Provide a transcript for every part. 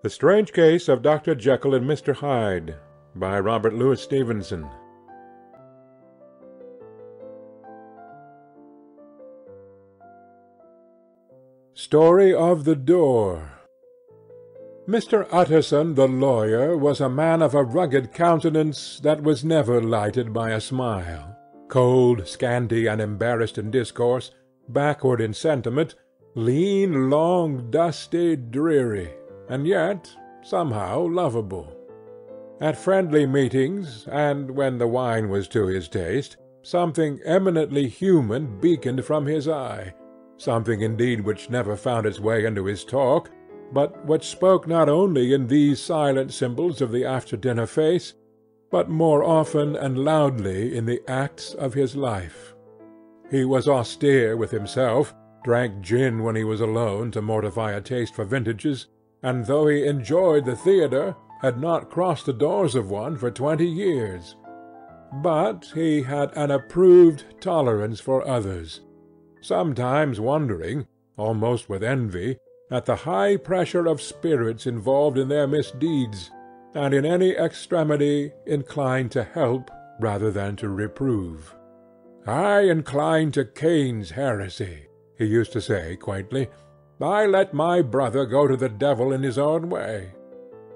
The Strange Case of Dr. Jekyll and Mr. Hyde, by Robert Louis Stevenson. Story of the Door. Mr. Utterson the lawyer was a man of a rugged countenance that was never lighted by a smile, cold, scanty, and embarrassed in discourse, backward in sentiment, lean, long, dusty, dreary, and yet somehow lovable. At friendly meetings, and when the wine was to his taste, something eminently human beaconed from his eye, something indeed which never found its way into his talk, but which spoke not only in these silent symbols of the after-dinner face, but more often and loudly in the acts of his life. He was austere with himself, drank gin when he was alone to mortify a taste for vintages, and though he enjoyed the theatre, had not crossed the doors of one for 20 years. But he had an approved tolerance for others, sometimes wondering, almost with envy, at the high pressure of spirits involved in their misdeeds, and in any extremity inclined to help rather than to reprove. "I incline to Cain's heresy," he used to say quaintly. "I let my brother go to the devil in his own way."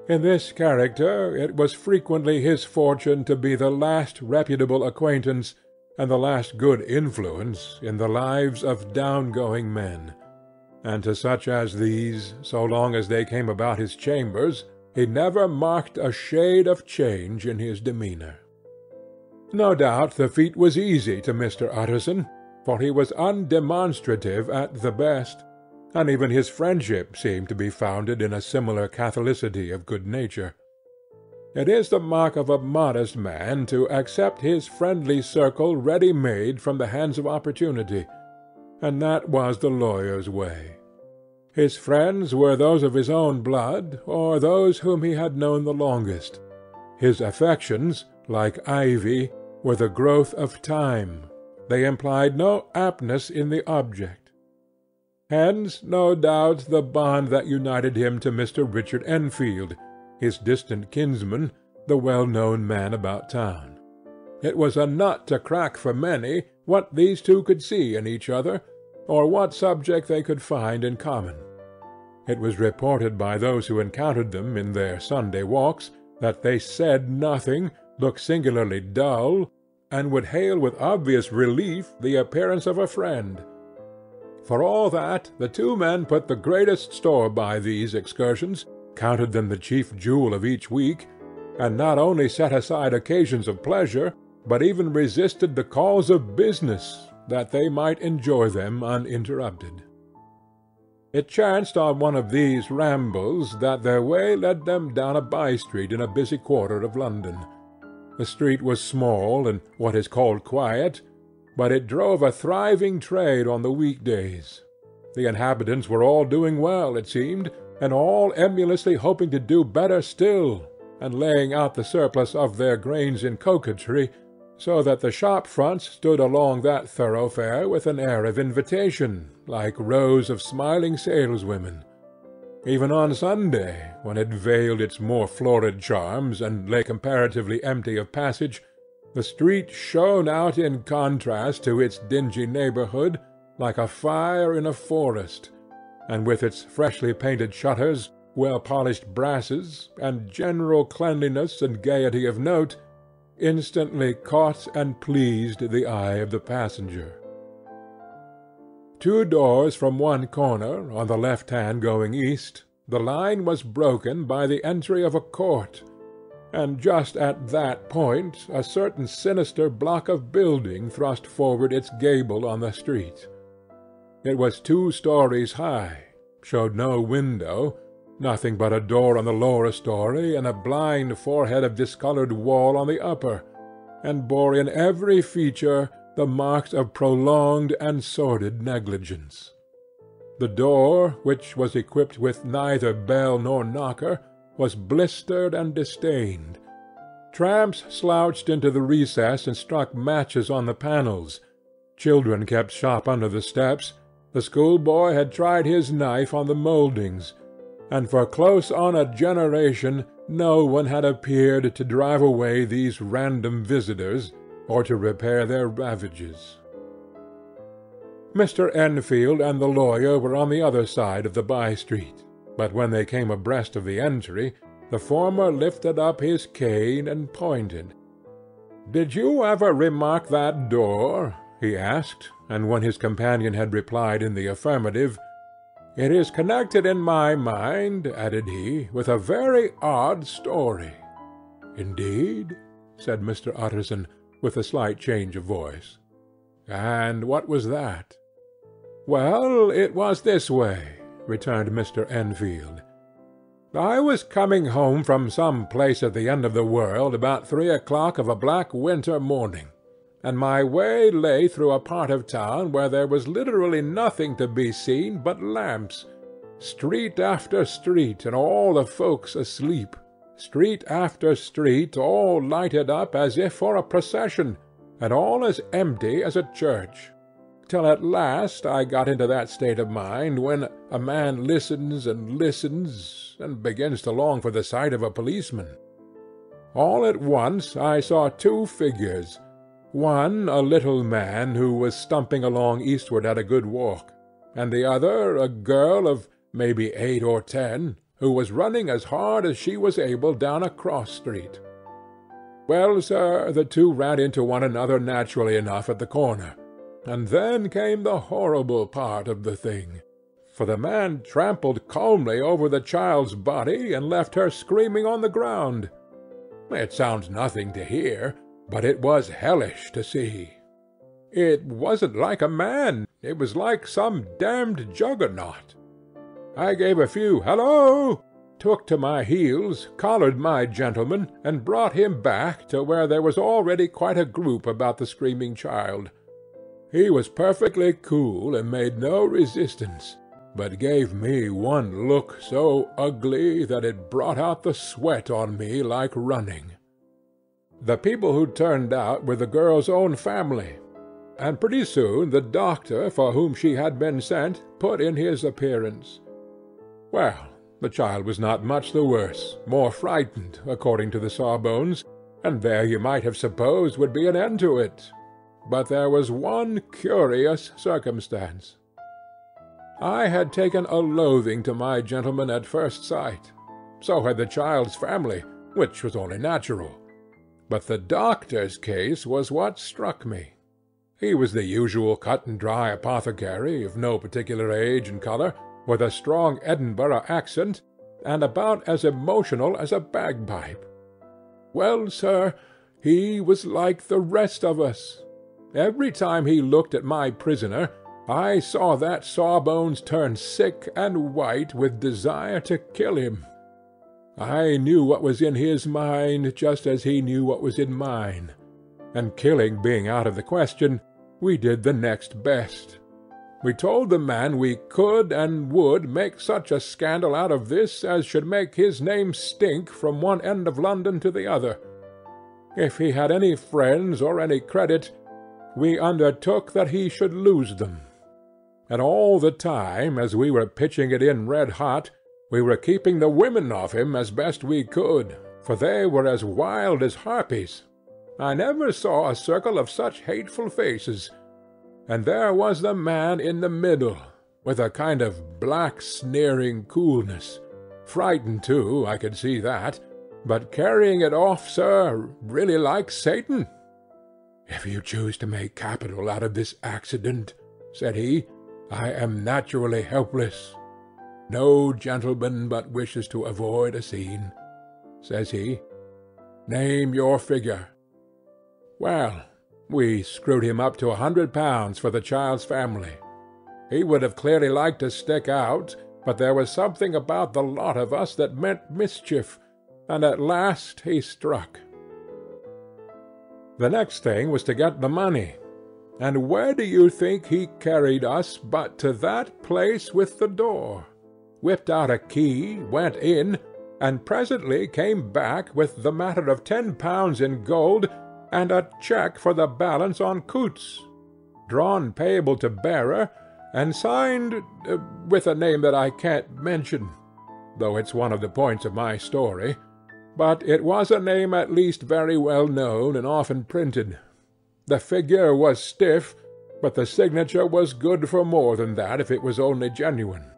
In this character it was frequently his fortune to be the last reputable acquaintance and the last good influence in the lives of down-going men, and to such as these, so long as they came about his chambers, he never marked a shade of change in his demeanour. No doubt the feat was easy to Mr. Utterson, for he was undemonstrative at the best, and even his friendship seemed to be founded in a similar catholicity of good nature. It is the mark of a modest man to accept his friendly circle ready-made from the hands of opportunity, and that was the lawyer's way. His friends were those of his own blood, or those whom he had known the longest. His affections, like ivy, were the growth of time. They implied no aptness in the object. Hence, no doubt, the bond that united him to Mr. Richard Enfield, his distant kinsman, the well-known man about town. It was a nut to crack for many what these two could see in each other, or what subject they could find in common. It was reported by those who encountered them in their Sunday walks, that they said nothing, looked singularly dull, and would hail with obvious relief the appearance of a friend. For all that, the two men put the greatest store by these excursions, counted them the chief jewel of each week, and not only set aside occasions of pleasure, but even resisted the calls of business, that they might enjoy them uninterrupted. It chanced on one of these rambles that their way led them down a by-street in a busy quarter of London. The street was small and what is called quiet, but it drove a thriving trade on the week-days. The inhabitants were all doing well, it seemed, and all emulously hoping to do better still, and laying out the surplus of their grains in coquetry, so that the shop-fronts stood along that thoroughfare with an air of invitation, like rows of smiling saleswomen. Even on Sunday, when it veiled its more florid charms and lay comparatively empty of passage, the street shone out in contrast to its dingy neighbourhood like a fire in a forest, and with its freshly painted shutters, well-polished brasses, and general cleanliness and gaiety of note, instantly caught and pleased the eye of the passenger. 2 doors from one corner, on the left hand going east, the line was broken by the entry of a court, and just at that point a certain sinister block of building thrust forward its gable on the street. It was 2 stories high, showed no window, nothing but a door on the lower story and a blind forehead of discoloured wall on the upper, and bore in every feature the marks of prolonged and sordid negligence. The door, which was equipped with neither bell nor knocker, was blistered and distained. Tramps slouched into the recess and struck matches on the panels. Children kept shop under the steps. The schoolboy had tried his knife on the mouldings, and for close on a generation no one had appeared to drive away these random visitors, or to repair their ravages. Mr. Enfield and the lawyer were on the other side of the by-street, but when they came abreast of the entry, the former lifted up his cane and pointed. "Did you ever remark that door?" he asked, and when his companion had replied in the affirmative, "It is connected in my mind," added he, "with a very odd story." "Indeed?" said Mr. Utterson, with a slight change of voice. "And what was that?" "Well, it was this way," returned Mr. Enfield. "I was coming home from some place at the end of the world about 3 o'clock of a black winter morning, and my way lay through a part of town where there was literally nothing to be seen but lamps, street after street, and all the folks asleep, street after street, all lighted up as if for a procession, and all as empty as a church, till at last I got into that state of mind when a man listens and listens, and begins to long for the sight of a policeman. All at once I saw two figures, one a little man who was stumping along eastward at a good walk, and the other a girl of maybe 8 or 10, who was running as hard as she was able down a cross-street. Well, sir, the two ran into one another naturally enough at the corner, and then came the horrible part of the thing, for the man trampled calmly over the child's body and left her screaming on the ground. It sounds nothing to hear, but it was hellish to see. It wasn't like a man, it was like some damned juggernaut. I gave a few "Hallo!" took to my heels, collared my gentleman, and brought him back to where there was already quite a group about the screaming child. He was perfectly cool and made no resistance, but gave me one look so ugly that it brought out the sweat on me like running. The people who turned out were the girl's own family, and pretty soon the doctor for whom she had been sent put in his appearance. Well, the child was not much the worse, more frightened, according to the sawbones, and there you might have supposed would be an end to it. But there was one curious circumstance. I had taken a loathing to my gentleman at first sight. So had the child's family, which was only natural. But the doctor's case was what struck me. He was the usual cut-and-dry apothecary, of no particular age and colour, with a strong Edinburgh accent, and about as emotional as a bagpipe. Well, sir, he was like the rest of us. Every time he looked at my prisoner, I saw that Sawbones turn sick and white with desire to kill him. I knew what was in his mind just as he knew what was in mine, and killing being out of the question, we did the next best. We told the man we could and would make such a scandal out of this as should make his name stink from one end of London to the other. If he had any friends or any credit, we undertook that he should lose them. And all the time, as we were pitching it in red hot, we were keeping the women off him as best we could, for they were as wild as harpies. I never saw a circle of such hateful faces. And there was the man in the middle, with a kind of black sneering coolness. Frightened too, I could see that, but carrying it off, sir, really like Satan. "If you choose to make capital out of this accident," said he, "I am naturally helpless. No gentleman but wishes to avoid a scene," says he. "Name your figure." Well, we screwed him up to £100 for the child's family. He would have clearly liked to stick out, but there was something about the lot of us that meant mischief, and at last he struck. The next thing was to get the money, and where do you think he carried us but to that place with the door? Whipped out a key, went in, and presently came back with the matter of £10 in gold and a cheque for the balance on Coutts, drawn payable to bearer, and signed with a name that I can't mention. though it's one of the points of my story, but it was a name at least very well known and often printed. The figure was stiff, but the signature was good for more than that if it was only genuine.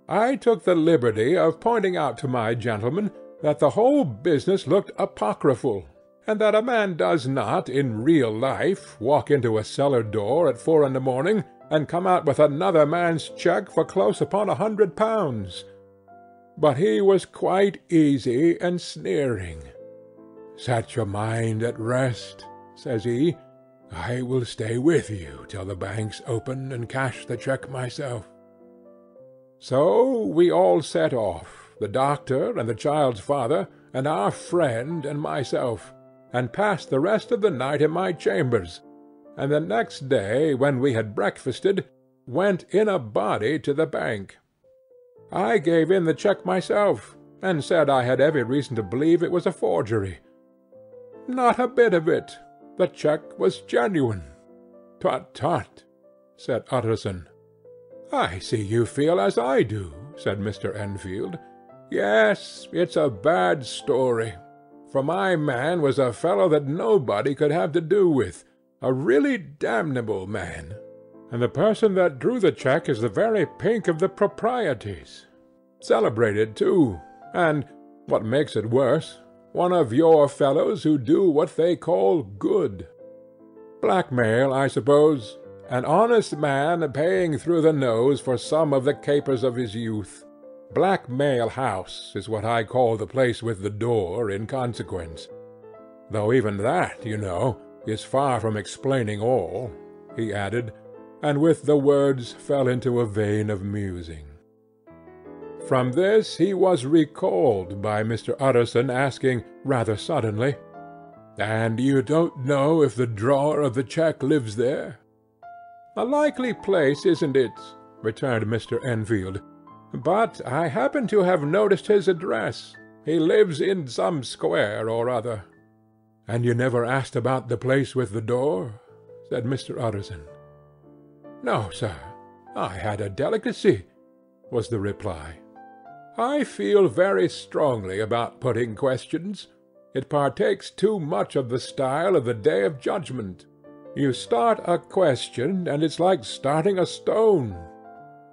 I took the liberty of pointing out to my gentleman that the whole business looked apocryphal, and that a man does not, in real life, walk into a cellar door at 4 a.m. and come out with another man's cheque for close upon £100. But he was quite easy and sneering. "Set your mind at rest," says he. "I will stay with you till the banks open and cash the cheque myself." So we all set off, the doctor and the child's father, and our friend and myself, and passed the rest of the night in my chambers, and the next day, when we had breakfasted, went in a body to the bank. I gave in the cheque myself, and said I had every reason to believe it was a forgery. Not a bit of it. The cheque was genuine. "Tut, tut," said Utterson. "I see you feel as I do," said Mr. Enfield. "Yes, it's a bad story, for my man was a fellow that nobody could have to do with, a really damnable man. And the person that drew the cheque is the very pink of the proprieties. Celebrated, too, and, what makes it worse, one of your fellows who do what they call good. Blackmail, I suppose. An honest man paying through the nose for some of the capers of his youth. Blackmail House is what I call the place with the door, in consequence. Though even that, you know, is far from explaining all," he added, and with the words fell into a vein of musing. From this he was recalled by Mr. Utterson asking, rather suddenly, "And you don't know if the drawer of the cheque lives there?" "A likely place, isn't it?" returned Mr. Enfield. "But I happen to have noticed his address. He lives in some square or other." "And you never asked about the place with the door?" said Mr. Utterson. "No, sir. I had a delicacy," was the reply. "I feel very strongly about putting questions. It partakes too much of the style of the Day of Judgment. You start a question, and it's like starting a stone.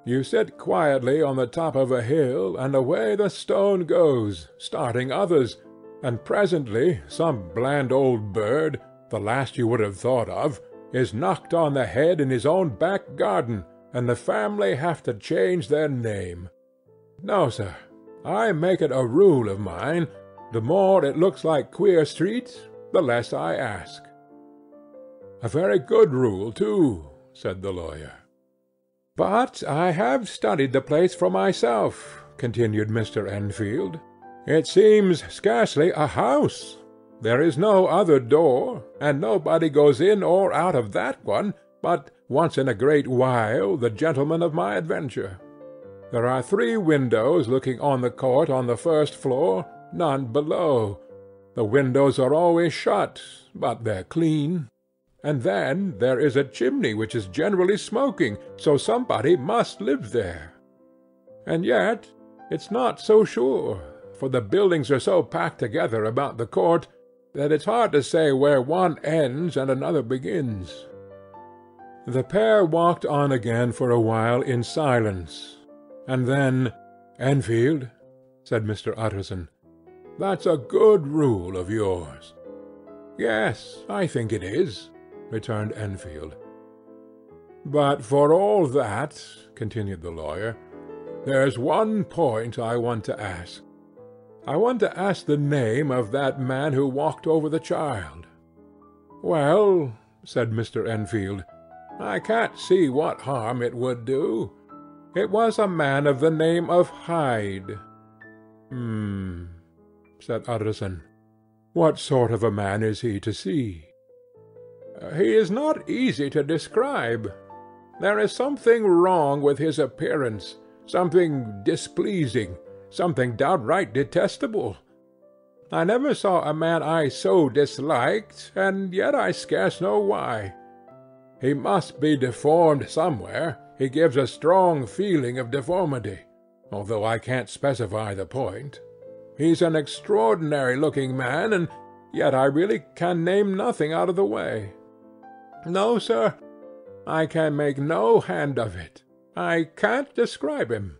You sit quietly on the top of a hill, and away the stone goes, starting others, and presently some bland old bird, the last you would have thought of, is knocked on the head in his own back garden, and the family have to change their name. No, sir, I make it a rule of mine, the more it looks like Queer Street, the less I ask." "A very good rule, too," said the lawyer. "But I have studied the place for myself," continued Mr. Enfield. "It seems scarcely a house. There is no other door, and nobody goes in or out of that one but once in a great while the gentleman of my adventure. There are 3 windows looking on the court on the first floor, none below. The windows are always shut, but they're clean. And then there is a chimney which is generally smoking, so somebody must live there. And yet it's not so sure, for the buildings are so packed together about the court that it's hard to say where one ends and another begins." The pair walked on again for a while in silence, and then, "Enfield," said Mr. Utterson, "that's a good rule of yours." "Yes, I think it is," returned Enfield. "But for all that," continued the lawyer, "there's one point I want to ask. I want to ask the name of that man who walked over the child." "Well," said Mr. Enfield, "I can't see what harm it would do. It was a man of the name of Hyde." Said Utterson. "What sort of a man is he to see?" "He is not easy to describe. There is something wrong with his appearance, something displeasing, something downright detestable. I never saw a man I so disliked, and yet I scarce know why. He must be deformed somewhere. He gives a strong feeling of deformity. although I can't specify the point. He's an extraordinary-looking man, and yet I really can name nothing out of the way. No, sir, I can make no hand of it. I can't describe him,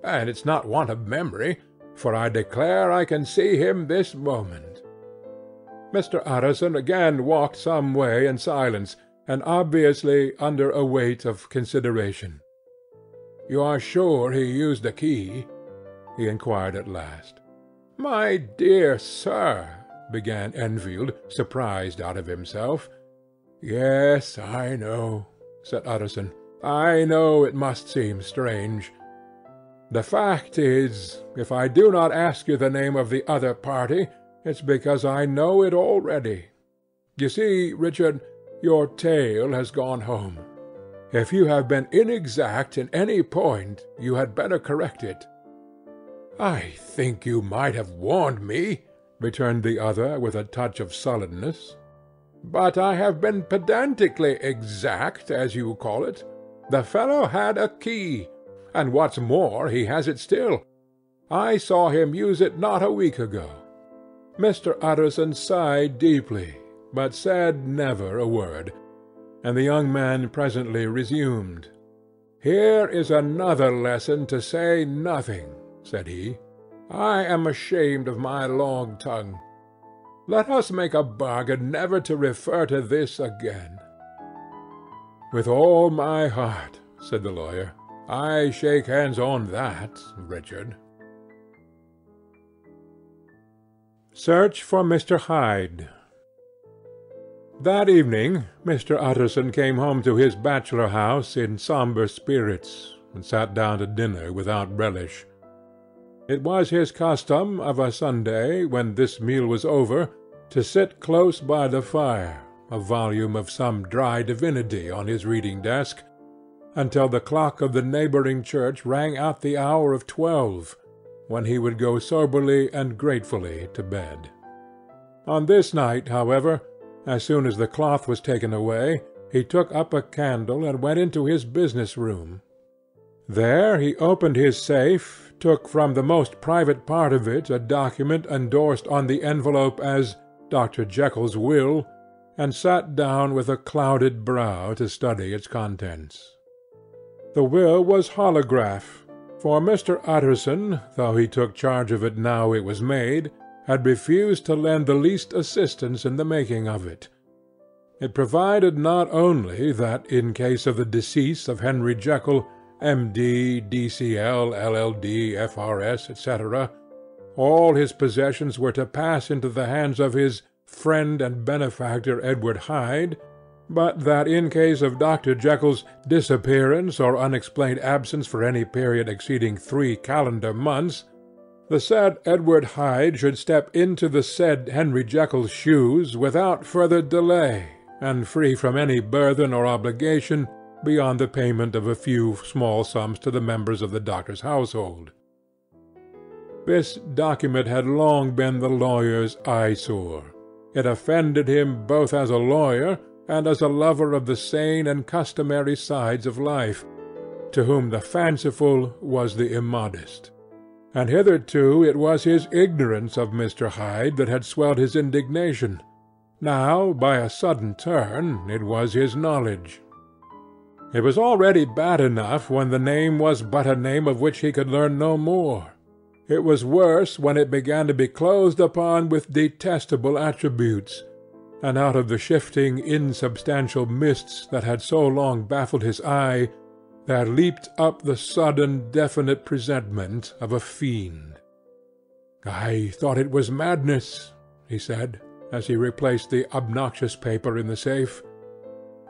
and it's not want of memory, for I declare I can see him this moment." Mr. Utterson again walked some way in silence, and obviously under a weight of consideration. "You are sure he used a key?" he inquired at last. "My dear sir," began Enfield, surprised out of himself. "Yes, I know," said Utterson. "I know it must seem strange. The fact is, if I do not ask you the name of the other party, it's because I know it already. You see, Richard, your tale has gone home. If you have been inexact in any point, you had better correct it." "I think you might have warned me," returned the other with a touch of sullenness. "But I have been pedantically exact, as you call it. The fellow had a key, and what's more, he has it still. I saw him use it not a week ago." Mr. Utterson sighed deeply, but said never a word, and the young man presently resumed. "Here is another lesson to say nothing," said he. "I am ashamed of my long tongue. Let us make a bargain never to refer to this again." "With all my heart," said the lawyer. "I shake hands on that, Richard." Search for Mr. Hyde. That evening Mr. Utterson came home to his bachelor house in sombre spirits, and sat down to dinner without relish. It was his custom of a Sunday, when this meal was over, to sit close by the fire, a volume of some dry divinity on his reading-desk, until the clock of the neighbouring church rang out the hour of 12, when he would go soberly and gratefully to bed. On this night, however, as soon as the cloth was taken away, he took up a candle and went into his business-room. There he opened his safe, took from the most private part of it a document endorsed on the envelope as Dr. Jekyll's will, and sat down with a clouded brow to study its contents. The will was holograph, for Mr. Utterson, though he took charge of it now it was made, had refused to lend the least assistance in the making of it. It provided not only that, in case of the decease of Henry Jekyll, M.D., D.C.L., LL.D., F.R.S., etc., all his possessions were to pass into the hands of his friend and benefactor Edward Hyde, but that in case of Dr. Jekyll's disappearance or unexplained absence for any period exceeding 3 calendar months, the said Edward Hyde should step into the said Henry Jekyll's shoes without further delay, and free from any burthen or obligation beyond the payment of a few small sums to the members of the doctor's household. This document had long been the lawyer's eyesore. It offended him both as a lawyer and as a lover of the sane and customary sides of life, to whom the fanciful was the immodest. And hitherto it was his ignorance of Mr. Hyde that had swelled his indignation. Now, by a sudden turn, it was his knowledge. It was already bad enough when the name was but a name of which he could learn no more. It was worse when it began to be clothed upon with detestable attributes, and out of the shifting, insubstantial mists that had so long baffled his eye, there leaped up the sudden, definite presentment of a fiend. "I thought it was madness," he said, as he replaced the obnoxious paper in the safe,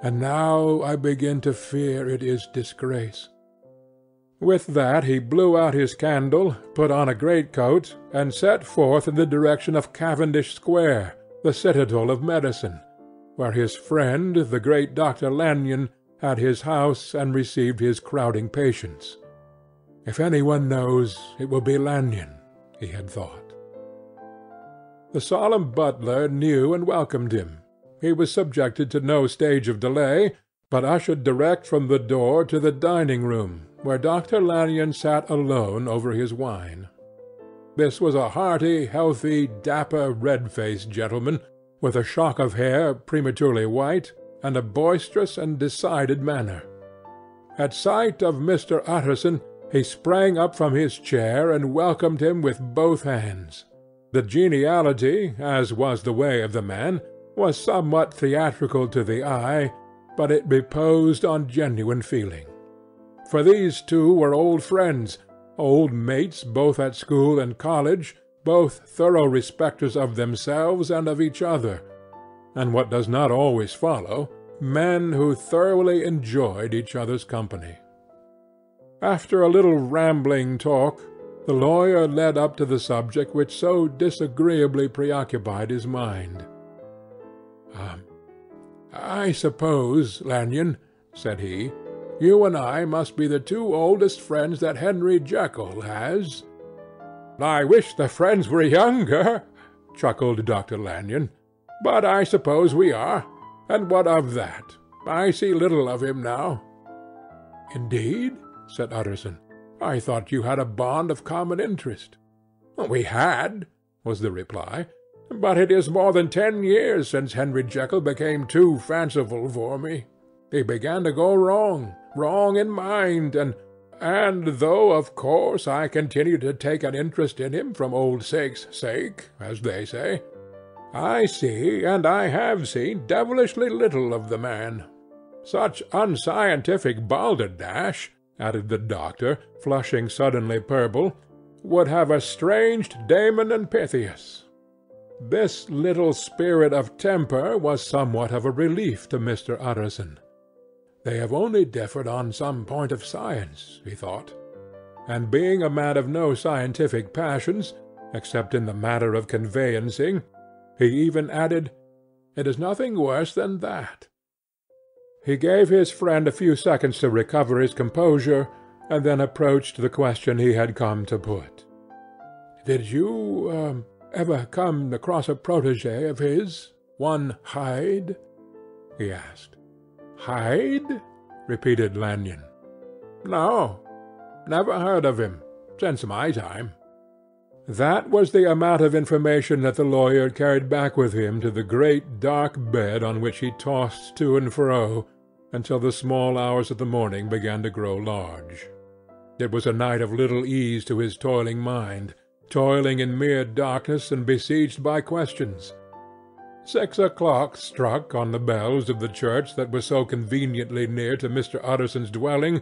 "and now I begin to fear it is disgrace." With that he blew out his candle, put on a greatcoat, and set forth in the direction of Cavendish Square, the citadel of medicine, where his friend, the great Dr. Lanyon, had his house and received his crowding patients. If any one knows, it will be Lanyon, he had thought. The solemn butler knew and welcomed him. He was subjected to no stage of delay, but ushered direct from the door to the dining-room, where Dr. Lanyon sat alone over his wine. This was a hearty, healthy, dapper, red-faced gentleman, with a shock of hair prematurely white, and a boisterous and decided manner. At sight of Mr. Utterson, he sprang up from his chair and welcomed him with both hands. The geniality, as was the way of the man, was somewhat theatrical to the eye, but it reposed on genuine feeling. For these two were old friends, old mates both at school and college, both thorough respecters of themselves and of each other, and what does not always follow, men who thoroughly enjoyed each other's company. After a little rambling talk, the lawyer led up to the subject which so disagreeably preoccupied his mind. "I suppose, Lanyon," said he, "you and I must be the two oldest friends that Henry Jekyll has." "I wish the friends were younger," chuckled Dr. Lanyon, "but I suppose we are. And what of that? I see little of him now." "Indeed?" said Utterson. "I thought you had a bond of common interest." "We had," was the reply, "but it is more than 10 years since Henry Jekyll became too fanciful for me. He began to go wrong in mind, and though, of course, I continue to take an interest in him from old sake's sake, as they say, I see, and I have seen, devilishly little of the man. Such unscientific balderdash," added the doctor, flushing suddenly purple, "would have estranged Damon and Pythias." This little spirit of temper was somewhat of a relief to Mr. Utterson. They have only differed on some point of science, he thought, and being a man of no scientific passions, except in the matter of conveyancing, he even added, "It is nothing worse than that." He gave his friend a few seconds to recover his composure, and then approached the question he had come to put. "Did you ever come across a protégé of his, one Hyde?" he asked. "Hyde?" repeated Lanyon. "No, never heard of him, since my time." That was the amount of information that the lawyer carried back with him to the great dark bed on which he tossed to and fro until the small hours of the morning began to grow large. It was a night of little ease to his toiling mind, toiling in mere darkness and besieged by questions. 6 o'clock struck on the bells of the church that was so conveniently near to Mr. Utterson's dwelling,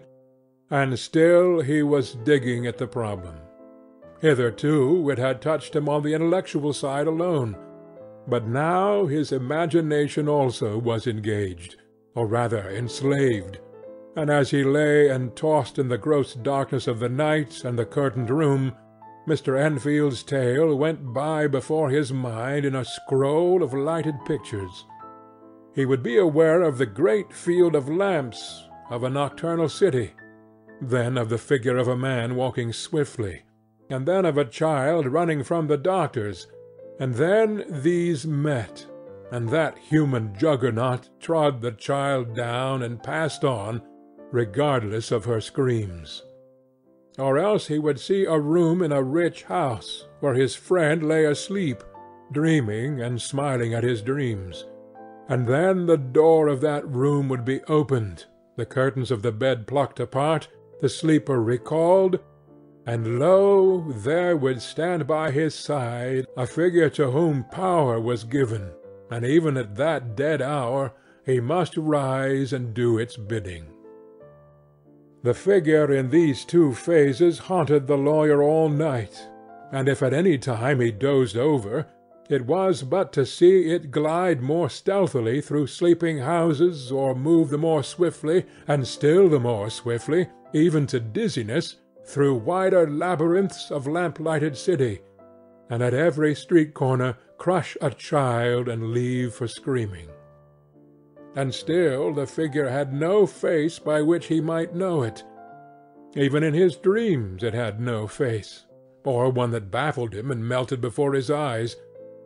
and still he was digging at the problem. Hitherto it had touched him on the intellectual side alone, but now his imagination also was engaged, or rather enslaved, and as he lay and tossed in the gross darkness of the night and the curtained room, Mr. Enfield's tale went by before his mind in a scroll of lighted pictures. He would be aware of the great field of lamps, of a nocturnal city, then of the figure of a man walking swiftly, and then of a child running from the doctor's, and then these met, and that human juggernaut trod the child down and passed on, regardless of her screams. Or else he would see a room in a rich house, where his friend lay asleep, dreaming and smiling at his dreams, and then the door of that room would be opened, the curtains of the bed plucked apart, the sleeper recalled, and lo, there would stand by his side a figure to whom power was given, and even at that dead hour he must rise and do its bidding. The figure in these two phases haunted the lawyer all night, and if at any time he dozed over, it was but to see it glide more stealthily through sleeping houses, or move the more swiftly, and still the more swiftly, even to dizziness, through wider labyrinths of lamp-lighted city, and at every street-corner crush a child and leave for screaming. And still the figure had no face by which he might know it. Even in his dreams it had no face, or one that baffled him and melted before his eyes,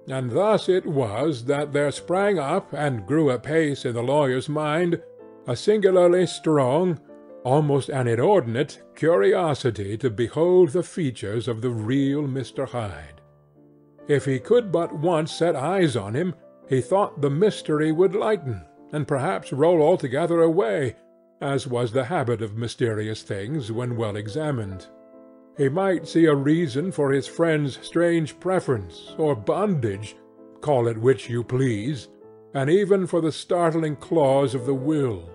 and thus it was that there sprang up and grew apace in the lawyer's mind a singularly strong, almost an inordinate curiosity to behold the features of the real Mr. Hyde. If he could but once set eyes on him, he thought the mystery would lighten, and perhaps roll altogether away, as was the habit of mysterious things when well examined. He might see a reason for his friend's strange preference, or bondage, call it which you please, and even for the startling clause of the will.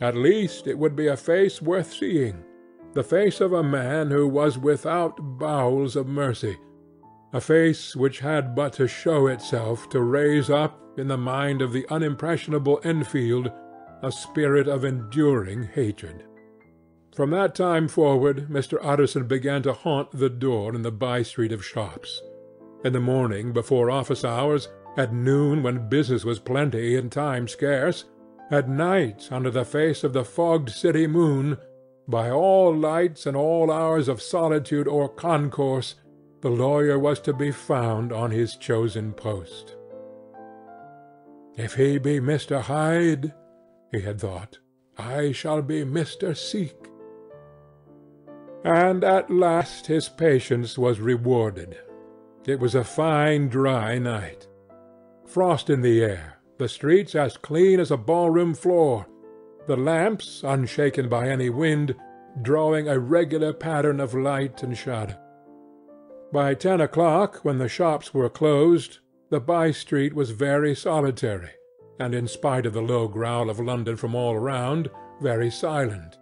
At least it would be a face worth seeing, the face of a man who was without bowels of mercy, a face which had but to show itself to raise up in the mind of the unimpressionable Enfield a spirit of enduring hatred. From that time forward Mr. Utterson began to haunt the door in the by-street of shops. In the morning before office hours, at noon when business was plenty and time scarce, at night under the face of the fogged city moon, by all lights and all hours of solitude or concourse, the lawyer was to be found on his chosen post. "If he be Mr. Hyde," he had thought, "I shall be Mr. Seek." And at last his patience was rewarded. It was a fine dry night. Frost in the air, the streets as clean as a ballroom floor, the lamps, unshaken by any wind, drawing a regular pattern of light and shadow. By 10 o'clock, when the shops were closed, the by-street was very solitary, and in spite of the low growl of London from all around, very silent.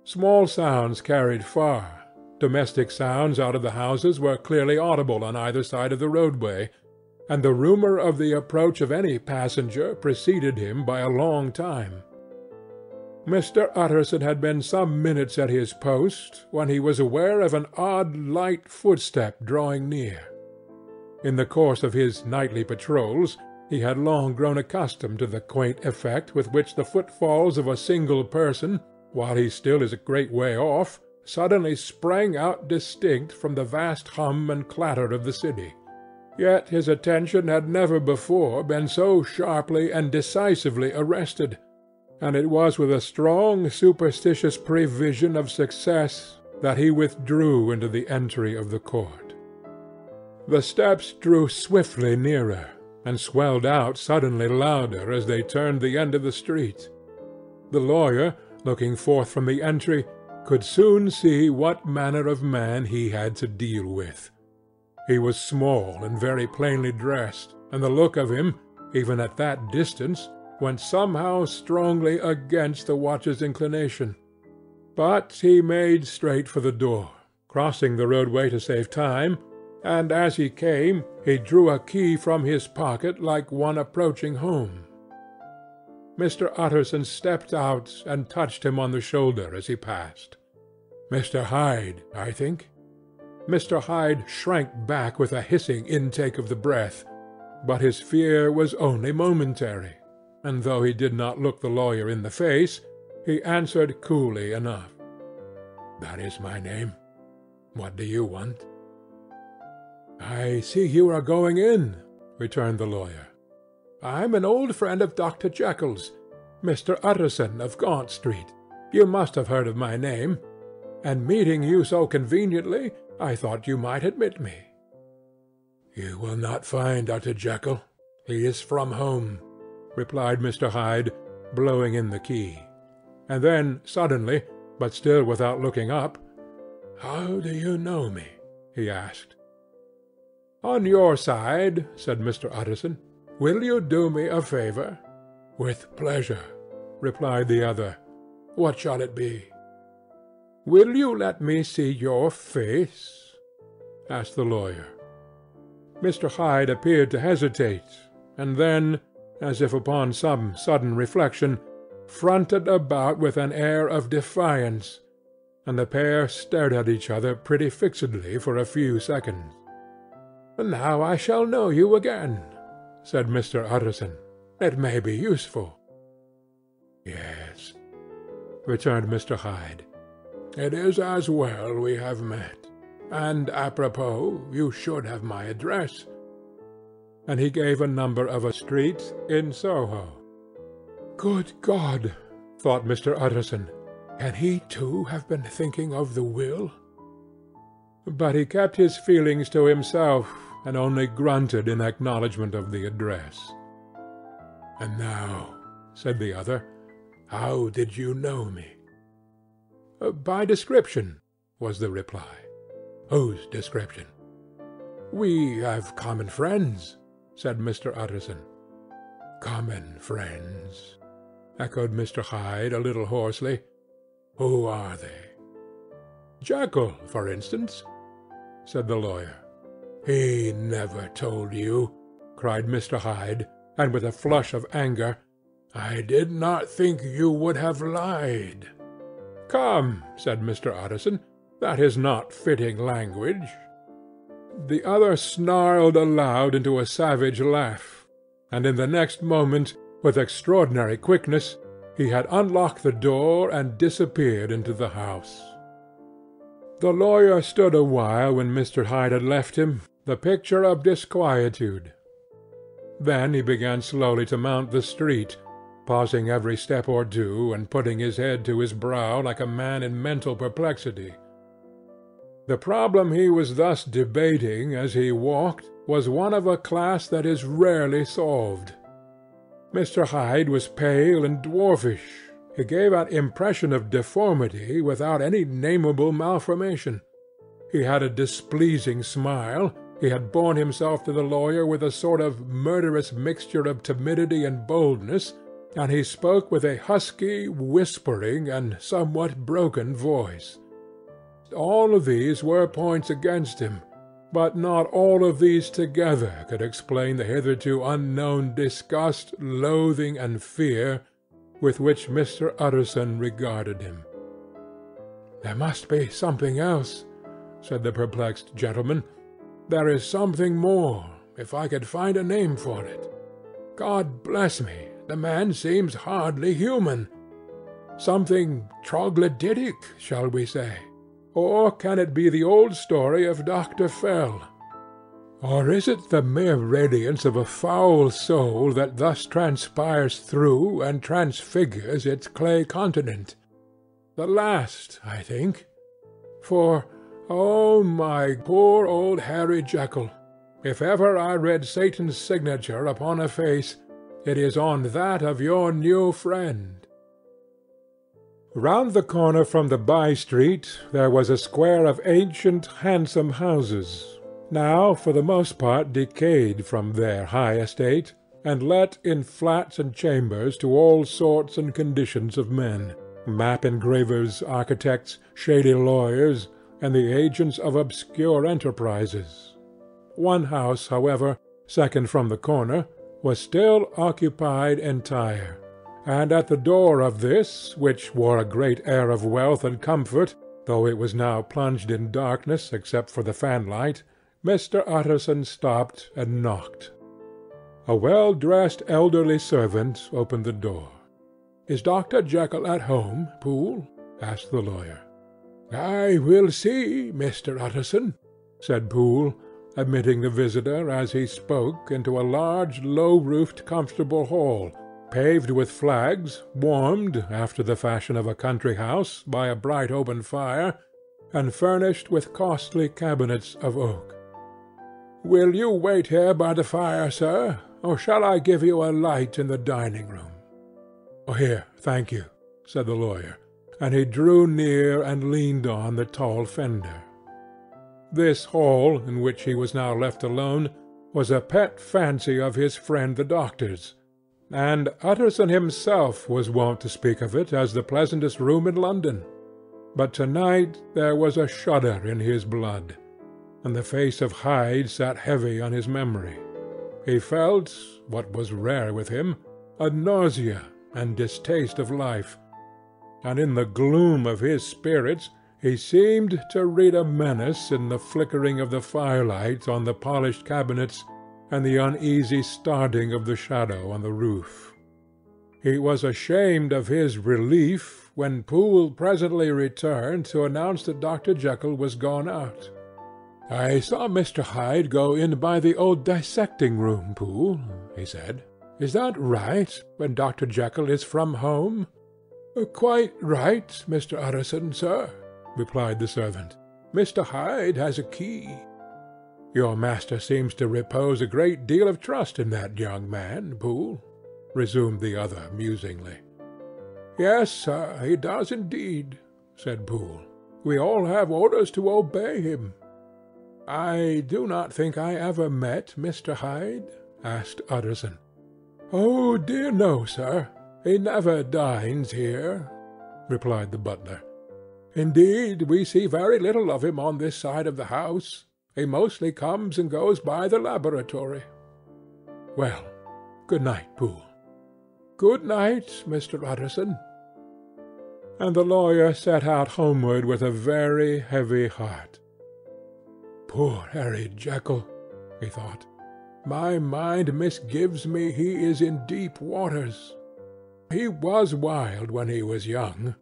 Small sounds carried far. Domestic sounds out of the houses were clearly audible on either side of the roadway, and the rumour of the approach of any passenger preceded him by a long time. Mr. Utterson had been some minutes at his post when he was aware of an odd light footstep drawing near. In the course of his nightly patrols he had long grown accustomed to the quaint effect with which the footfalls of a single person, while he still is a great way off, suddenly sprang out distinct from the vast hum and clatter of the city. Yet his attention had never before been so sharply and decisively arrested, and it was with a strong superstitious prevision of success that he withdrew into the entry of the court. The steps drew swiftly nearer, and swelled out suddenly louder as they turned the end of the street. The lawyer, looking forth from the entry, could soon see what manner of man he had to deal with. He was small and very plainly dressed, and the look of him, even at that distance, went somehow strongly against the watcher's inclination. But he made straight for the door, crossing the roadway to save time, and as he came he drew a key from his pocket like one approaching home. Mr. Utterson stepped out and touched him on the shoulder as he passed. "Mr. Hyde, I think?" Mr. Hyde shrank back with a hissing intake of the breath, but his fear was only momentary, and though he did not look the lawyer in the face, he answered coolly enough. "That is my name. What do you want?" "I see you are going in," returned the lawyer. "I'm an old friend of Dr. Jekyll's, Mr. Utterson of Gaunt Street. You must have heard of my name, and meeting you so conveniently, I thought you might admit me." "You will not find Dr. Jekyll. He is from home," replied Mr. Hyde, blowing in the key. And then suddenly, but still without looking up, "How do you know me?" he asked. "On your side," said Mr. Utterson. "Will you do me a favour?" "With pleasure," replied the other. "What shall it be?" "Will you let me see your face?" asked the lawyer. Mr. Hyde appeared to hesitate, and then, as if upon some sudden reflection, fronted about with an air of defiance, and the pair stared at each other pretty fixedly for a few seconds. "Now I shall know you again," said Mr. Utterson. "It may be useful." "Yes," returned Mr. Hyde. "It is as well we have met. And, apropos, you should have my address." And he gave a number of a street in Soho. "Good God!" thought Mr. Utterson. Can he too have been thinking of the will? But he kept his feelings to himself, and only grunted in acknowledgment of the address. "And now," said the other, "how did you know me?" "By description," was the reply. "Whose description?" "We have common friends," said Mr. Utterson. "Common friends," echoed Mr. Hyde a little hoarsely. "Who are they?" "Jekyll, for instance," said the lawyer. "He never told you," cried Mr. Hyde, and with a flush of anger, "I did not think you would have lied." "Come," said Mr. Utterson, "that is not fitting language." The other snarled aloud into a savage laugh, and in the next moment, with extraordinary quickness, he had unlocked the door and disappeared into the house. The lawyer stood a while when Mr. Hyde had left him, the picture of disquietude. Then he began slowly to mount the street, pausing every step or two, and putting his head to his brow like a man in mental perplexity. The problem he was thus debating as he walked was one of a class that is rarely solved. Mr. Hyde was pale and dwarfish. He gave an impression of deformity without any nameable malformation. He had a displeasing smile. He had borne himself to the lawyer with a sort of murderous mixture of timidity and boldness, and he spoke with a husky, whispering, and somewhat broken voice. All of these were points against him, but not all of these together could explain the hitherto unknown disgust, loathing, and fear with which Mr. Utterson regarded him. "There must be something else," said the perplexed gentleman. "There is something more, if I could find a name for it. God bless me, the man seems hardly human. Something troglodytic, shall we say? Or can it be the old story of Dr. Fell? Or is it the mere radiance of a foul soul that thus transpires through and transfigures its clay continent? The last, I think. For, oh, my poor old Harry Jekyll, if ever I read Satan's signature upon a face, it is on that of your new friend." Round the corner from the by-street there was a square of ancient, handsome houses, now for the most part decayed from their high estate, and let in flats and chambers to all sorts and conditions of men, map engravers, architects, shady lawyers, and the agents of obscure enterprises. One house, however, second from the corner, was still occupied entire, and at the door of this, which wore a great air of wealth and comfort, though it was now plunged in darkness except for the fanlight, Mr. Utterson stopped and knocked. A well-dressed elderly servant opened the door. "Is Dr. Jekyll at home, Poole?" asked the lawyer. "I will see, Mr. Utterson," said Poole, admitting the visitor as he spoke into a large, low-roofed, comfortable hall, paved with flags, warmed, after the fashion of a country house, by a bright open fire, and furnished with costly cabinets of oak. "Will you wait here by the fire, sir, or shall I give you a light in the dining-room?" "Here, thank you," said the lawyer, and he drew near and leaned on the tall fender. This hall, in which he was now left alone, was a pet fancy of his friend the doctor's, and Utterson himself was wont to speak of it as the pleasantest room in London. But to-night there was a shudder in his blood, and the face of Hyde sat heavy on his memory. He felt, what was rare with him, a nausea and distaste of life, and in the gloom of his spirits he seemed to read a menace in the flickering of the firelight on the polished cabinets and the uneasy starting of the shadow on the roof. He was ashamed of his relief when Poole presently returned to announce that Dr. Jekyll was gone out. "I saw Mr. Hyde go in by the old dissecting-room, Poole," he said. "Is that right, when Dr. Jekyll is from home?" "Quite right, Mr. Utterson, sir," replied the servant. "Mr. Hyde has a key." "Your master seems to repose a great deal of trust in that young man, Poole," resumed the other musingly. "Yes, sir, he does indeed," said Poole. "We all have orders to obey him." "I do not think I ever met Mr. Hyde?" asked Utterson. "Oh dear no, sir. He never dines here," replied the butler. "Indeed, we see very little of him on this side of the house. He mostly comes and goes by the laboratory." "Well, good night, Poole." "Good night, Mr. Utterson." And the lawyer set out homeward with a very heavy heart. "Poor Harry Jekyll," he thought. "My mind misgives me he is in deep waters. He was wild when he was young.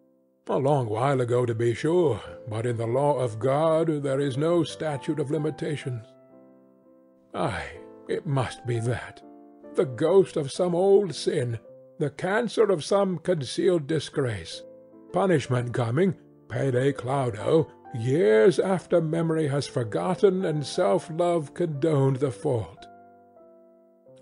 A long while ago, to be sure, but in the law of God there is no statute of limitations. Aye, it must be that. The ghost of some old sin, the cancer of some concealed disgrace. Punishment coming, pede claudo, years after memory has forgotten and self-love condoned the fault."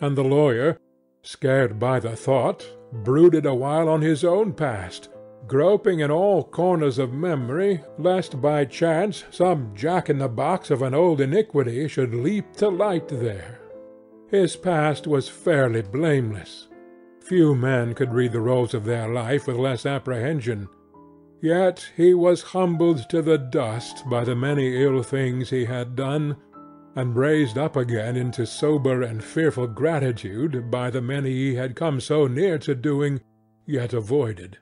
And the lawyer, scared by the thought, brooded awhile on his own past, groping in all corners of memory, lest by chance some jack-in-the-box of an old iniquity should leap to light there. His past was fairly blameless. Few men could read the rolls of their life with less apprehension. Yet he was humbled to the dust by the many ill things he had done, and raised up again into sober and fearful gratitude by the many he had come so near to doing, yet avoided.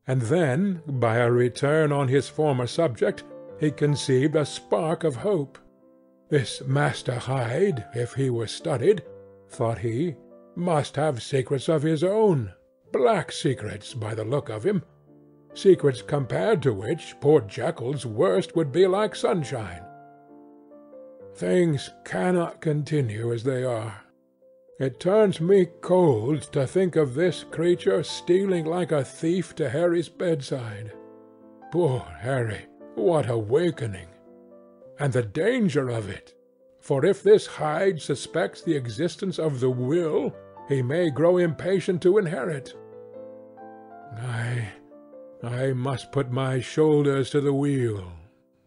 And then, by a return on his former subject, he conceived a spark of hope. This Master Hyde, if he were studied, thought he, must have secrets of his own, black secrets by the look of him, secrets compared to which poor Jekyll's worst would be like sunshine. Things cannot continue as they are. It turns me cold to think of this creature stealing like a thief to Harry's bedside. Poor Harry, what awakening! And the danger of it, for if this Hyde suspects the existence of the will, he may grow impatient to inherit. I must put my shoulders to the wheel,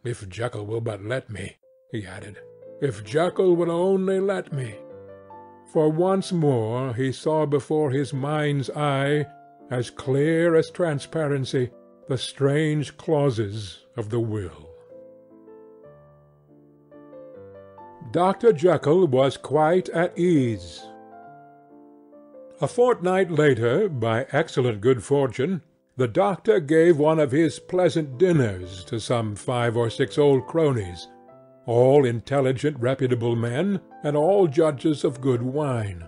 if Jekyll will but let me, he added. If Jekyll will only let me. For once more he saw before his mind's eye, as clear as transparency, the strange clauses of the will. Dr. Jekyll was quite at ease. A fortnight later, by excellent good fortune, the doctor gave one of his pleasant dinners to some 5 or 6 old cronies, all intelligent, reputable men, and all judges of good wine.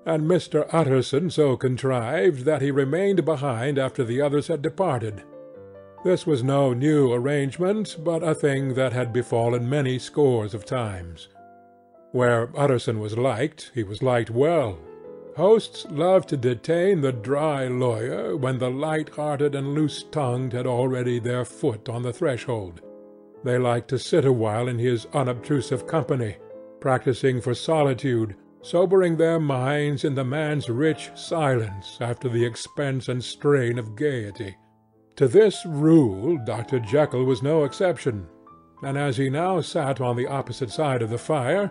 And Mr. Utterson so contrived that he remained behind after the others had departed. This was no new arrangement, but a thing that had befallen many scores of times. Where Utterson was liked, he was liked well. Hosts loved to detain the dry lawyer when the light-hearted and loose-tongued had already their foot on the threshold. They liked to sit awhile in his unobtrusive company, practising for solitude, sobering their minds in the man's rich silence after the expense and strain of gaiety. To this rule Dr. Jekyll was no exception, and as he now sat on the opposite side of the fire,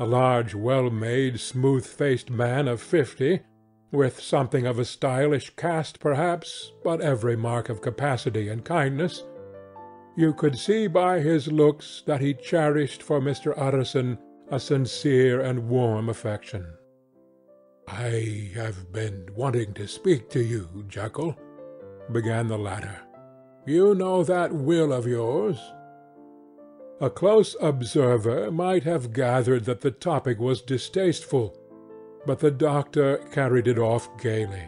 a large, well-made, smooth-faced man of 50, with something of a stylish cast perhaps, but every mark of capacity and kindness, you could see by his looks that he cherished for Mr. Utterson a sincere and warm affection. "I have been wanting to speak to you, Jekyll," began the latter. "You know that will of yours?" A close observer might have gathered that the topic was distasteful, but the doctor carried it off gaily.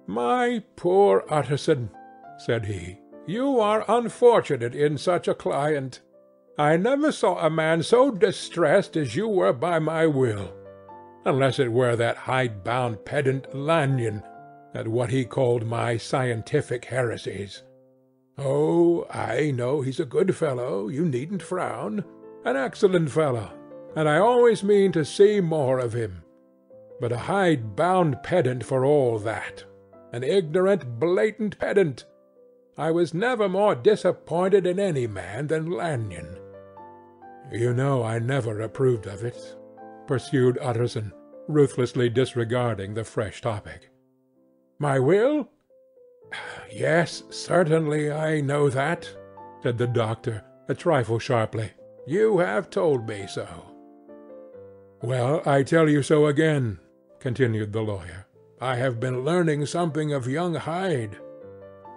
"My poor Utterson," said he, "you are unfortunate in such a client. I never saw a man so distressed as you were by my will, unless it were that hide-bound pedant Lanyon, at what he called my scientific heresies. Oh, I know he's a good fellow, you needn't frown, an excellent fellow, and I always mean to see more of him. But a hide-bound pedant for all that, an ignorant, blatant pedant. I was never more disappointed in any man than Lanyon. You know I never approved of it, pursued Utterson, ruthlessly disregarding the fresh topic. My will? Yes, certainly I know that, said the doctor, a trifle sharply. You have told me so. Well, I tell you so again, continued the lawyer. I have been learning something of young Hyde.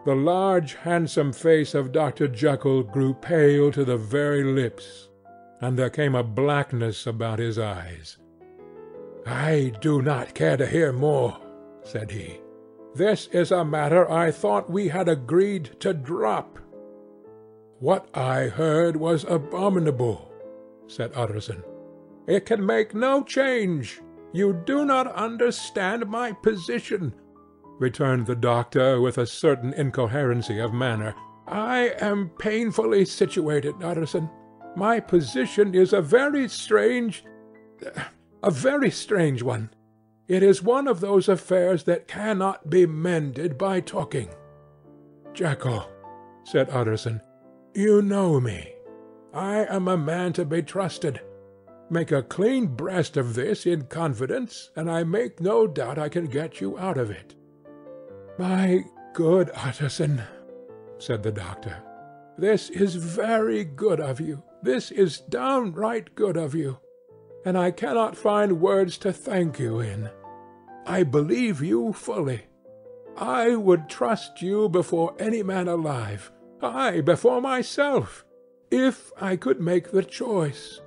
The large, handsome face of Dr. Jekyll grew pale to the very lips, and there came a blackness about his eyes. I do not care to hear more, said he. This is a matter I thought we had agreed to drop. What I heard was abominable, said Utterson. It can make no change. You do not understand my position, returned the doctor with a certain incoherency of manner. I am painfully situated, Utterson. My position is a very strange one. It is one of those affairs that cannot be mended by talking. Jekyll, said Utterson, you know me. I am a man to be trusted. Make a clean breast of this in confidence, and I make no doubt I can get you out of it. My good Utterson, said the doctor, this is very good of you. This is downright good of you, and I cannot find words to thank you in. I believe you fully. I would trust you before any man alive, aye, before myself, if I could make the choice.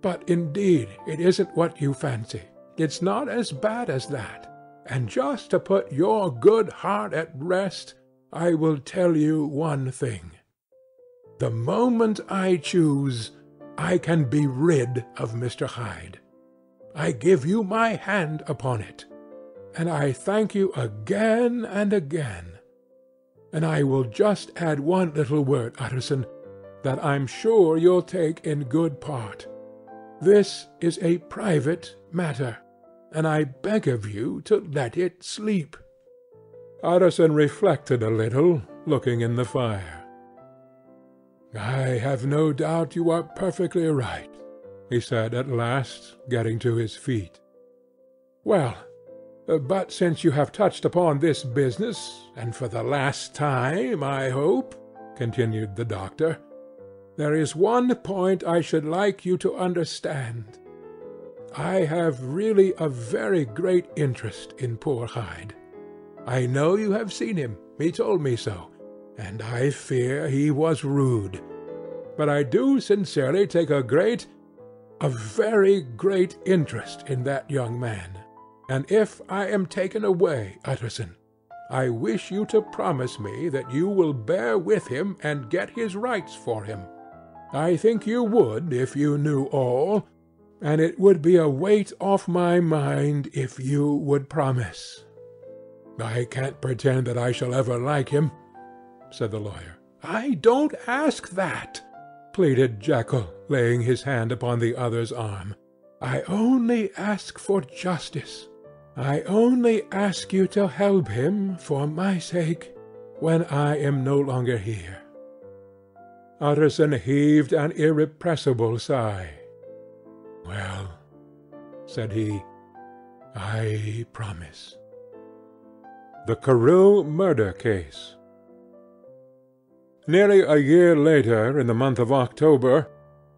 But indeed it isn't what you fancy. It's not as bad as that. And just to put your good heart at rest, I will tell you one thing. The moment I choose, I can be rid of Mr. Hyde. I give you my hand upon it, and I thank you again and again. And I will just add one little word, Utterson, that I'm sure you'll take in good part. This is a private matter, and I beg of you to let it sleep. Utterson reflected a little, looking in the fire. I have no doubt you are perfectly right, he said at last, getting to his feet. Well, but since you have touched upon this business, and for the last time, I hope, continued the doctor, there is one point I should like you to understand. I have really a very great interest in poor Hyde. I know you have seen him, he told me so, and I fear he was rude. But I do sincerely take a very great interest in that young man, and if I am taken away, Utterson, I wish you to promise me that you will bear with him and get his rights for him. I think you would if you knew all, and it would be a weight off my mind if you would promise. I can't pretend that I shall ever like him, said the lawyer. I don't ask that, pleaded Jekyll, laying his hand upon the other's arm. I only ask for justice. I only ask you to help him for my sake when I am no longer here. Utterson heaved an irrepressible sigh. Well, said he, I promise. The Carew Murder Case. Nearly a year later, in the month of October,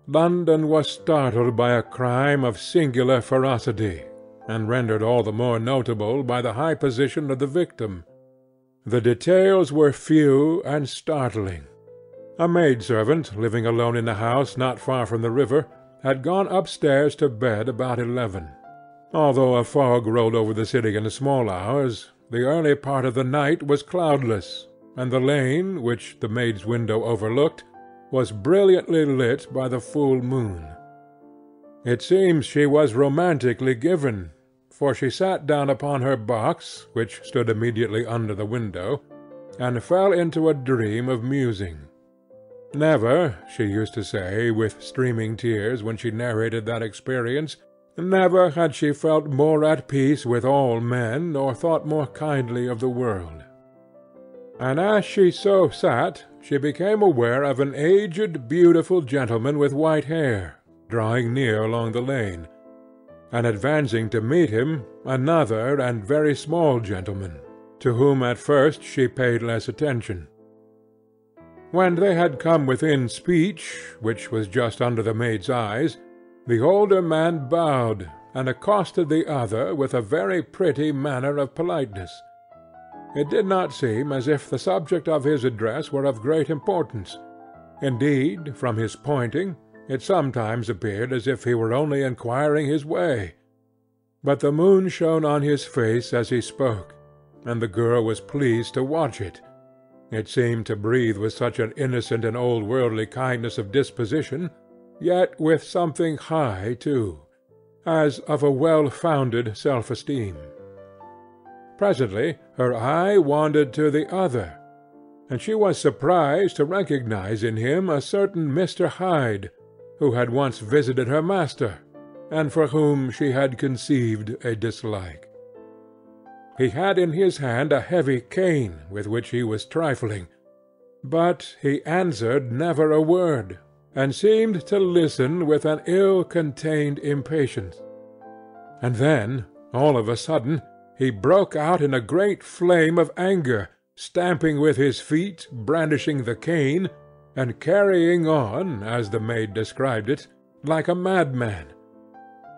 London was startled by a crime of singular ferocity, and rendered all the more notable by the high position of the victim. The details were few and startling. A maidservant, living alone in the house not far from the river, had gone upstairs to bed about 11. Although a fog rolled over the city in the small hours, the early part of the night was cloudless, and the lane, which the maid's window overlooked, was brilliantly lit by the full moon. It seems she was romantically given, for she sat down upon her box, which stood immediately under the window, and fell into a dream of musing. Never, she used to say, with streaming tears, when she narrated that experience, never had she felt more at peace with all men, or thought more kindly of the world. And as she so sat, she became aware of an aged, beautiful gentleman with white hair, drawing near along the lane, and advancing to meet him, another and very small gentleman, to whom at first she paid less attention. When they had come within speech, which was just under the maid's eyes, the older man bowed, and accosted the other with a very pretty manner of politeness. It did not seem as if the subject of his address were of great importance. Indeed, from his pointing, it sometimes appeared as if he were only inquiring his way. But the moon shone on his face as he spoke, and the girl was pleased to watch it. It seemed to breathe with such an innocent and old-worldly kindness of disposition, yet with something high too, as of a well-founded self-esteem. Presently her eye wandered to the other, and she was surprised to recognize in him a certain Mr. Hyde, who had once visited her master, and for whom she had conceived a dislike. He had in his hand a heavy cane with which he was trifling, but he answered never a word, and seemed to listen with an ill-contained impatience. And then, all of a sudden, he broke out in a great flame of anger, stamping with his feet, brandishing the cane, and carrying on, as the maid described it, like a madman.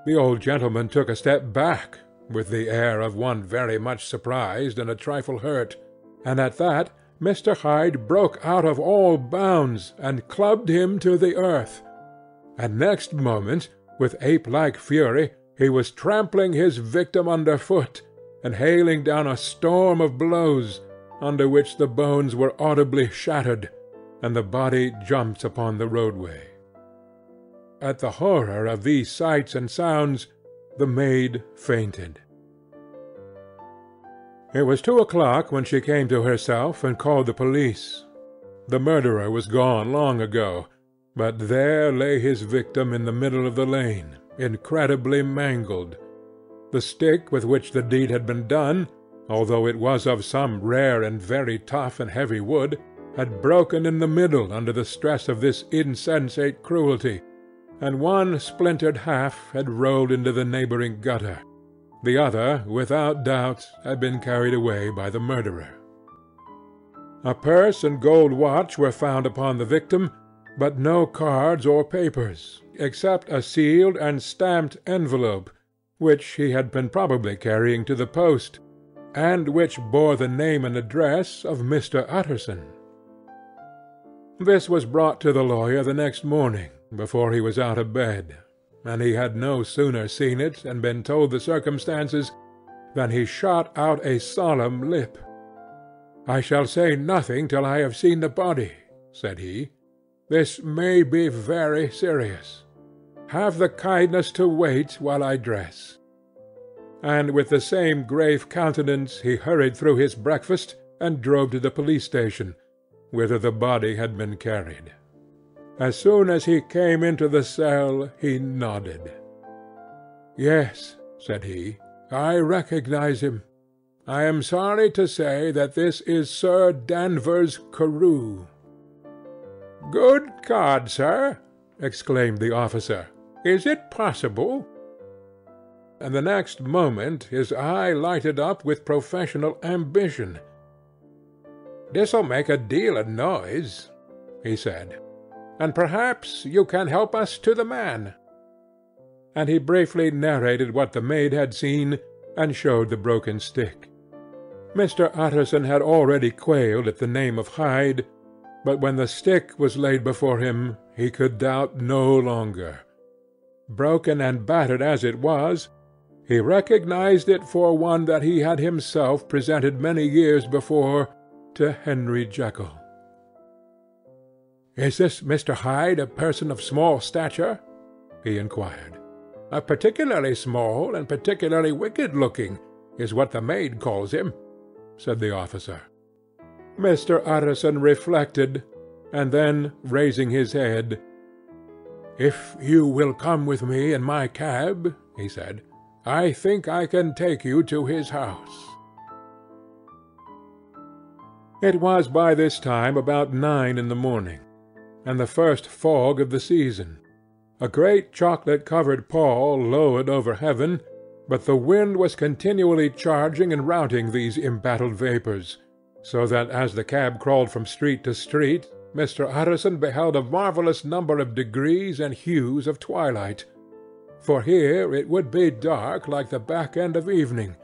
The old gentleman took a step back, with the air of one very much surprised and a trifle hurt, and at that Mr. Hyde broke out of all bounds, and clubbed him to the earth, and next moment, with ape-like fury, he was trampling his victim under foot, and hailing down a storm of blows, under which the bones were audibly shattered, and the body jumped upon the roadway. At the horror of these sights and sounds, the maid fainted. It was 2 o'clock when she came to herself and called the police. The murderer was gone long ago, but there lay his victim in the middle of the lane, incredibly mangled. The stick with which the deed had been done, although it was of some rare and very tough and heavy wood, had broken in the middle under the stress of this insensate cruelty, and one splintered half had rolled into the neighbouring gutter. The other, without doubt, had been carried away by the murderer. A purse and gold watch were found upon the victim, but no cards or papers, except a sealed and stamped envelope, which he had been probably carrying to the post, and which bore the name and address of Mr. Utterson. This was brought to the lawyer the next morning, before he was out of bed, and he had no sooner seen it and been told the circumstances than he shot out a solemn lip. "I shall say nothing till I have seen the body," said he. "This may be very serious. Have the kindness to wait while I dress." And with the same grave countenance he hurried through his breakfast and drove to the police station, whither the body had been carried. As soon as he came into the cell he nodded. "Yes," said he, "I recognize him. I am sorry to say that this is Sir Danvers Carew." "Good God, sir!" exclaimed the officer. "Is it possible?" And the next moment his eye lighted up with professional ambition. "This'll make a deal of noise," he said, "and perhaps you can help us to the man." And he briefly narrated what the maid had seen, and showed the broken stick. Mr. Utterson had already quailed at the name of Hyde, but when the stick was laid before him he could doubt no longer. Broken and battered as it was, he recognized it for one that he had himself presented many years before to Henry Jekyll. "Is this Mr. Hyde a person of small stature?" he inquired. Particularly small and particularly wicked-looking is what the maid calls him," said the officer. Mr. Utterson reflected, and then, raising his head, "If you will come with me in my cab," he said, "I think I can take you to his house." It was by this time about 9 in the morning, and the first fog of the season. A great chocolate-covered pall lowered over heaven, but the wind was continually charging and routing these embattled vapours, so that as the cab crawled from street to street, Mr. Utterson beheld a marvellous number of degrees and hues of twilight, for here it would be dark like the back end of evening,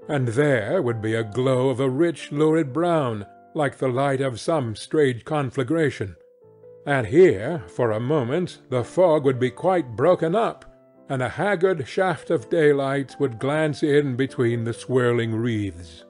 and there would be a glow of a rich lurid brown, like the light of some strange conflagration, and here, for a moment, the fog would be quite broken up, and a haggard shaft of daylight would glance in between the swirling wreaths.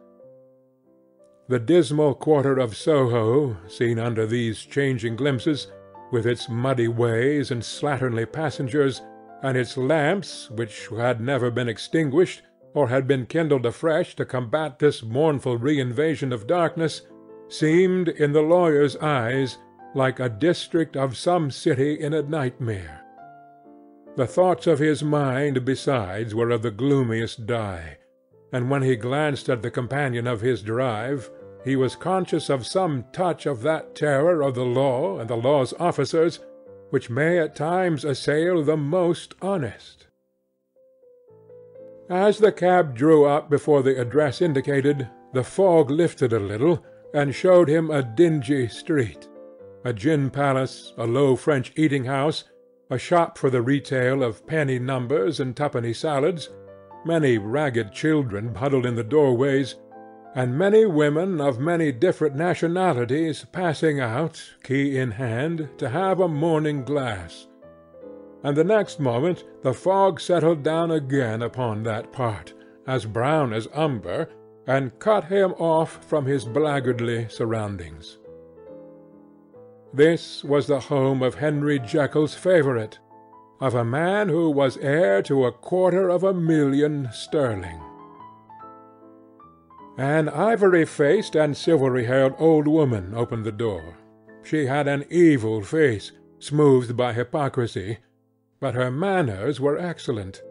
The dismal quarter of Soho, seen under these changing glimpses, with its muddy ways and slatternly passengers, and its lamps, which had never been extinguished, or had been kindled afresh to combat this mournful reinvasion of darkness, seemed, in the lawyer's eyes, like a district of some city in a nightmare. The thoughts of his mind, besides, were of the gloomiest dye, and when he glanced at the companion of his drive, he was conscious of some touch of that terror of the law and the law's officers which may at times assail the most honest. As the cab drew up before the address indicated, the fog lifted a little, and showed him a dingy street, a gin-palace, a low French eating-house, a shop for the retail of penny numbers and twopenny salads, many ragged children huddled in the doorways, and many women of many different nationalities passing out, key in hand, to have a morning glass. And the next moment the fog settled down again upon that part, as brown as umber, and cut him off from his blackguardly surroundings. This was the home of Henry Jekyll's favourite, of a man who was heir to 250,000 sterling. An ivory-faced and silvery-haired old woman opened the door. She had an evil face, smoothed by hypocrisy, but her manners were excellent.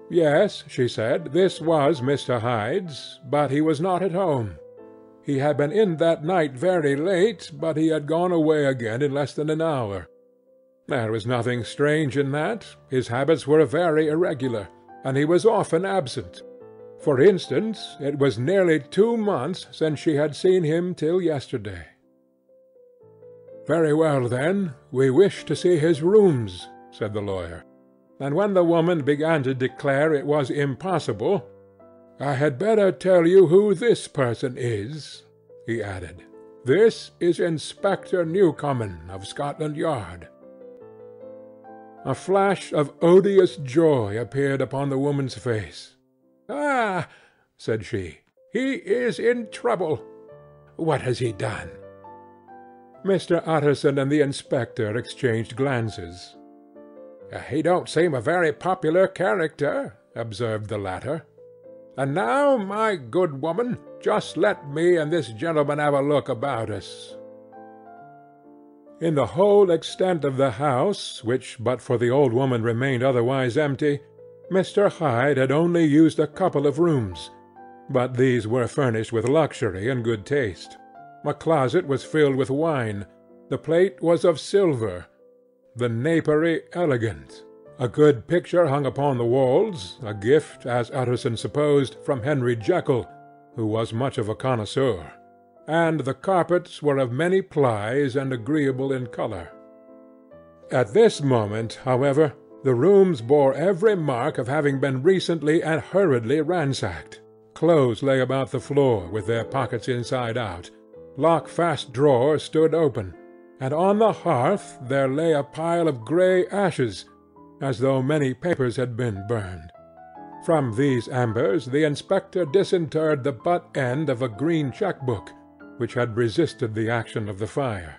Yes, she said, this was Mr. Hyde's, but he was not at home. He had been in that night very late, but he had gone away again in less than an hour. There was nothing strange in that. His habits were very irregular, and he was often absent. For instance, it was nearly 2 months since she had seen him till yesterday. "Very well, then, we wish to see his rooms," said the lawyer. And when the woman began to declare it was impossible, "I had better tell you who this person is," he added. "This is Inspector Newcomen of Scotland Yard." A flash of odious joy appeared upon the woman's face. "Ah," said she, "he is in trouble. What has he done?" Mr. Utterson and the inspector exchanged glances. "He don't seem a very popular character," observed the latter. "And now, my good woman, just let me and this gentleman have a look about us." In the whole extent of the house, which but for the old woman remained otherwise empty, Mr. Hyde had only used a couple of rooms, but these were furnished with luxury and good taste. A closet was filled with wine, the plate was of silver, the napery elegant, a good picture hung upon the walls, a gift, as Utterson supposed, from Henry Jekyll, who was much of a connoisseur, and the carpets were of many plies and agreeable in colour. At this moment, however, the rooms bore every mark of having been recently and hurriedly ransacked. Clothes lay about the floor, with their pockets inside out. Lock-fast drawers stood open, and on the hearth there lay a pile of grey ashes, as though many papers had been burned. From these embers the inspector disinterred the butt end of a green cheque-book, which had resisted the action of the fire.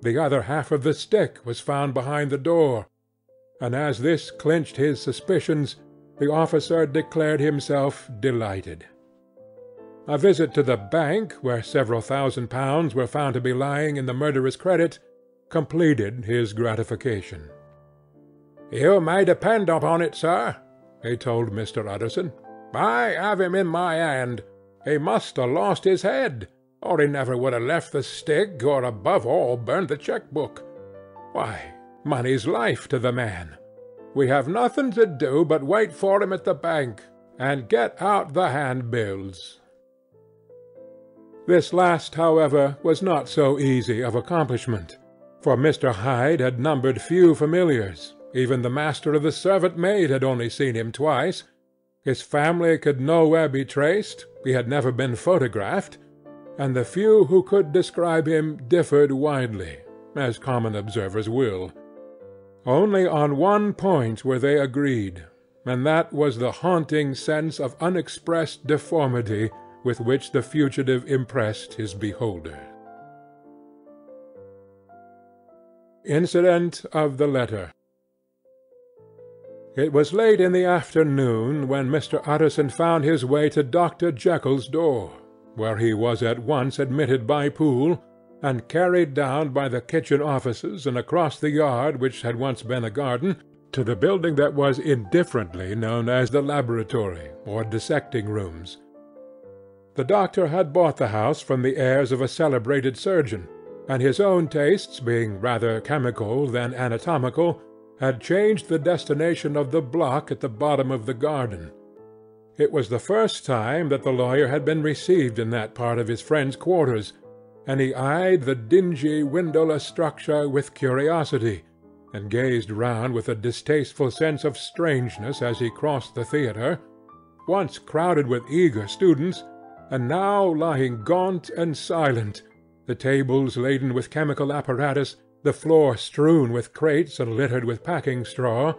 The other half of the stick was found behind the door. and as this clinched his suspicions, the officer declared himself delighted. A visit to the bank, where several £1,000 were found to be lying in the murderer's credit, completed his gratification. "You may depend upon it, sir," he told Mr. Utterson. "I have him in my hand. He must have lost his head, or he never would have left the stick, or above all burned the cheque-book. Why, money's life to the man. We have nothing to do but wait for him at the bank, and get out the handbills." This last, however, was not so easy of accomplishment, for Mr. Hyde had numbered few familiars. Even the master of the servant-maid had only seen him twice. His family could nowhere be traced, he had never been photographed, and the few who could describe him differed widely, as common observers will. Only on one point were they agreed, and that was the haunting sense of unexpressed deformity with which the fugitive impressed his beholder. Incident of the letter. It was late in the afternoon when Mr. Utterson found his way to Dr. Jekyll's door, where he was at once admitted by Poole, and carried down by the kitchen offices and across the yard which had once been a garden, to the building that was indifferently known as the laboratory, or dissecting rooms. The doctor had bought the house from the heirs of a celebrated surgeon, and his own tastes being rather chemical than anatomical, had changed the destination of the block at the bottom of the garden. It was the first time that the lawyer had been received in that part of his friend's quarters, and he eyed the dingy windowless structure with curiosity, and gazed round with a distasteful sense of strangeness as he crossed the theatre, once crowded with eager students, and now lying gaunt and silent, the tables laden with chemical apparatus, the floor strewn with crates and littered with packing straw,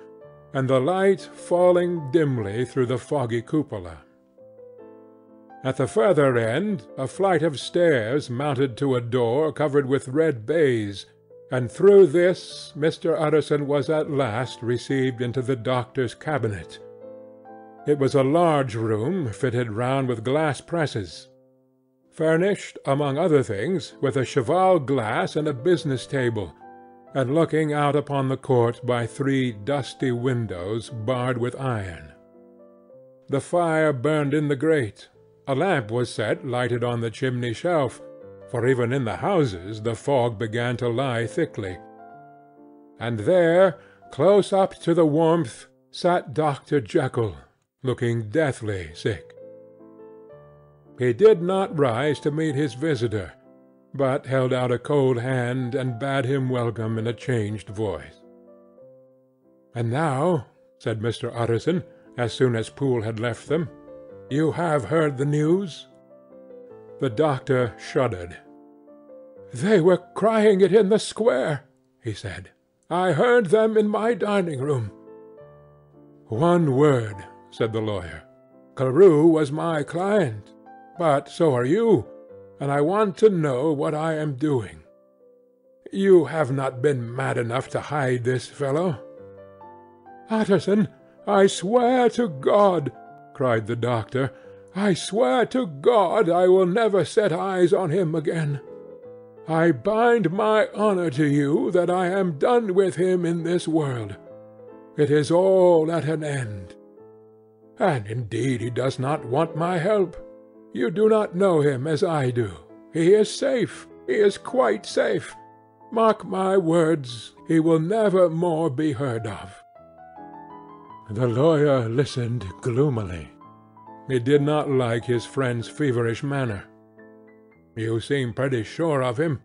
and the light falling dimly through the foggy cupola. At the further end a flight of stairs mounted to a door covered with red baize, and through this Mr. Utterson was at last received into the doctor's cabinet. It was a large room fitted round with glass presses, furnished, among other things, with a cheval glass and a business table, and looking out upon the court by 3 dusty windows barred with iron. The fire burned in the grate. A lamp was set lighted on the chimney shelf, for even in the houses the fog began to lie thickly. And there, close up to the warmth, sat Dr. Jekyll, looking deathly sick. He did not rise to meet his visitor, but held out a cold hand and bade him welcome in a changed voice. "And now," said Mr. Utterson, as soon as Poole had left them, "you have heard the news?" The doctor shuddered. "They were crying it in the square," he said. "I heard them in my dining-room." "One word," said the lawyer. "Carew was my client, but so are you, and I want to know what I am doing. You have not been mad enough to hide this fellow?" "Utterson, I swear to God," cried the doctor, "I swear to God I will never set eyes on him again. I bind my honour to you that I am done with him in this world. It is all at an end. And indeed he does not want my help. You do not know him as I do. He is safe. He is quite safe. Mark my words, he will never more be heard of." The lawyer listened gloomily. He did not like his friend's feverish manner. "You seem pretty sure of him,"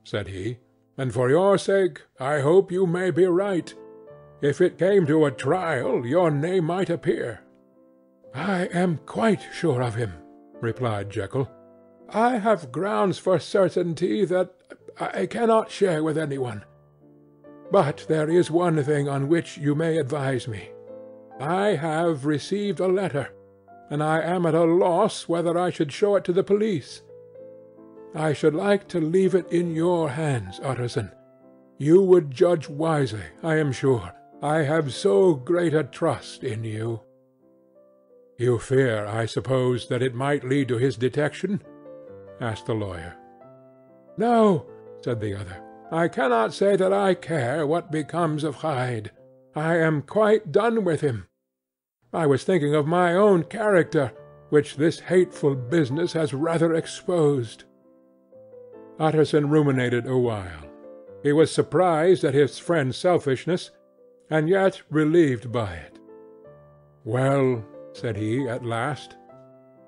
said he, "and for your sake I hope you may be right. If it came to a trial, your name might appear." "I am quite sure of him," replied Jekyll. "I have grounds for certainty that I cannot share with any one. But there is one thing on which you may advise me. I have received a letter, and I am at a loss whether I should show it to the police. I should like to leave it in your hands, Utterson. You would judge wisely, I am sure. I have so great a trust in you." "You fear, I suppose, that it might lead to his detection?" asked the lawyer. "No," said the other. "I cannot say that I care what becomes of Hyde. I am quite done with him. I was thinking of my own character, which this hateful business has rather exposed." Utterson ruminated a while. He was surprised at his friend's selfishness, and yet relieved by it. "Well," said he at last,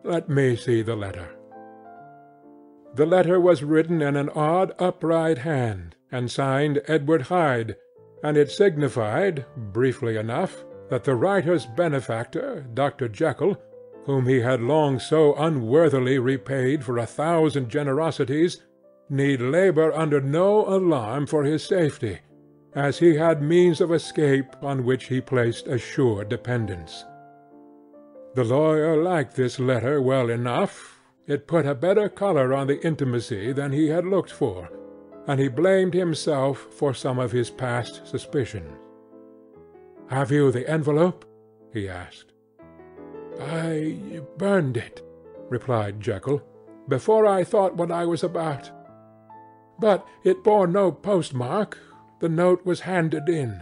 "let me see the letter." The letter was written in an odd upright hand, and signed Edward Hyde, and it signified, briefly enough, that the writer's benefactor, Dr. Jekyll, whom he had long so unworthily repaid for 1,000 generosities, need labour under no alarm for his safety, as he had means of escape on which he placed a sure dependence. The lawyer liked this letter well enough. It put a better colour on the intimacy than he had looked for, and he blamed himself for some of his past suspicions. "Have you the envelope?" he asked. "I burned it," replied Jekyll, "before I thought what I was about. But it bore no postmark. The note was handed in."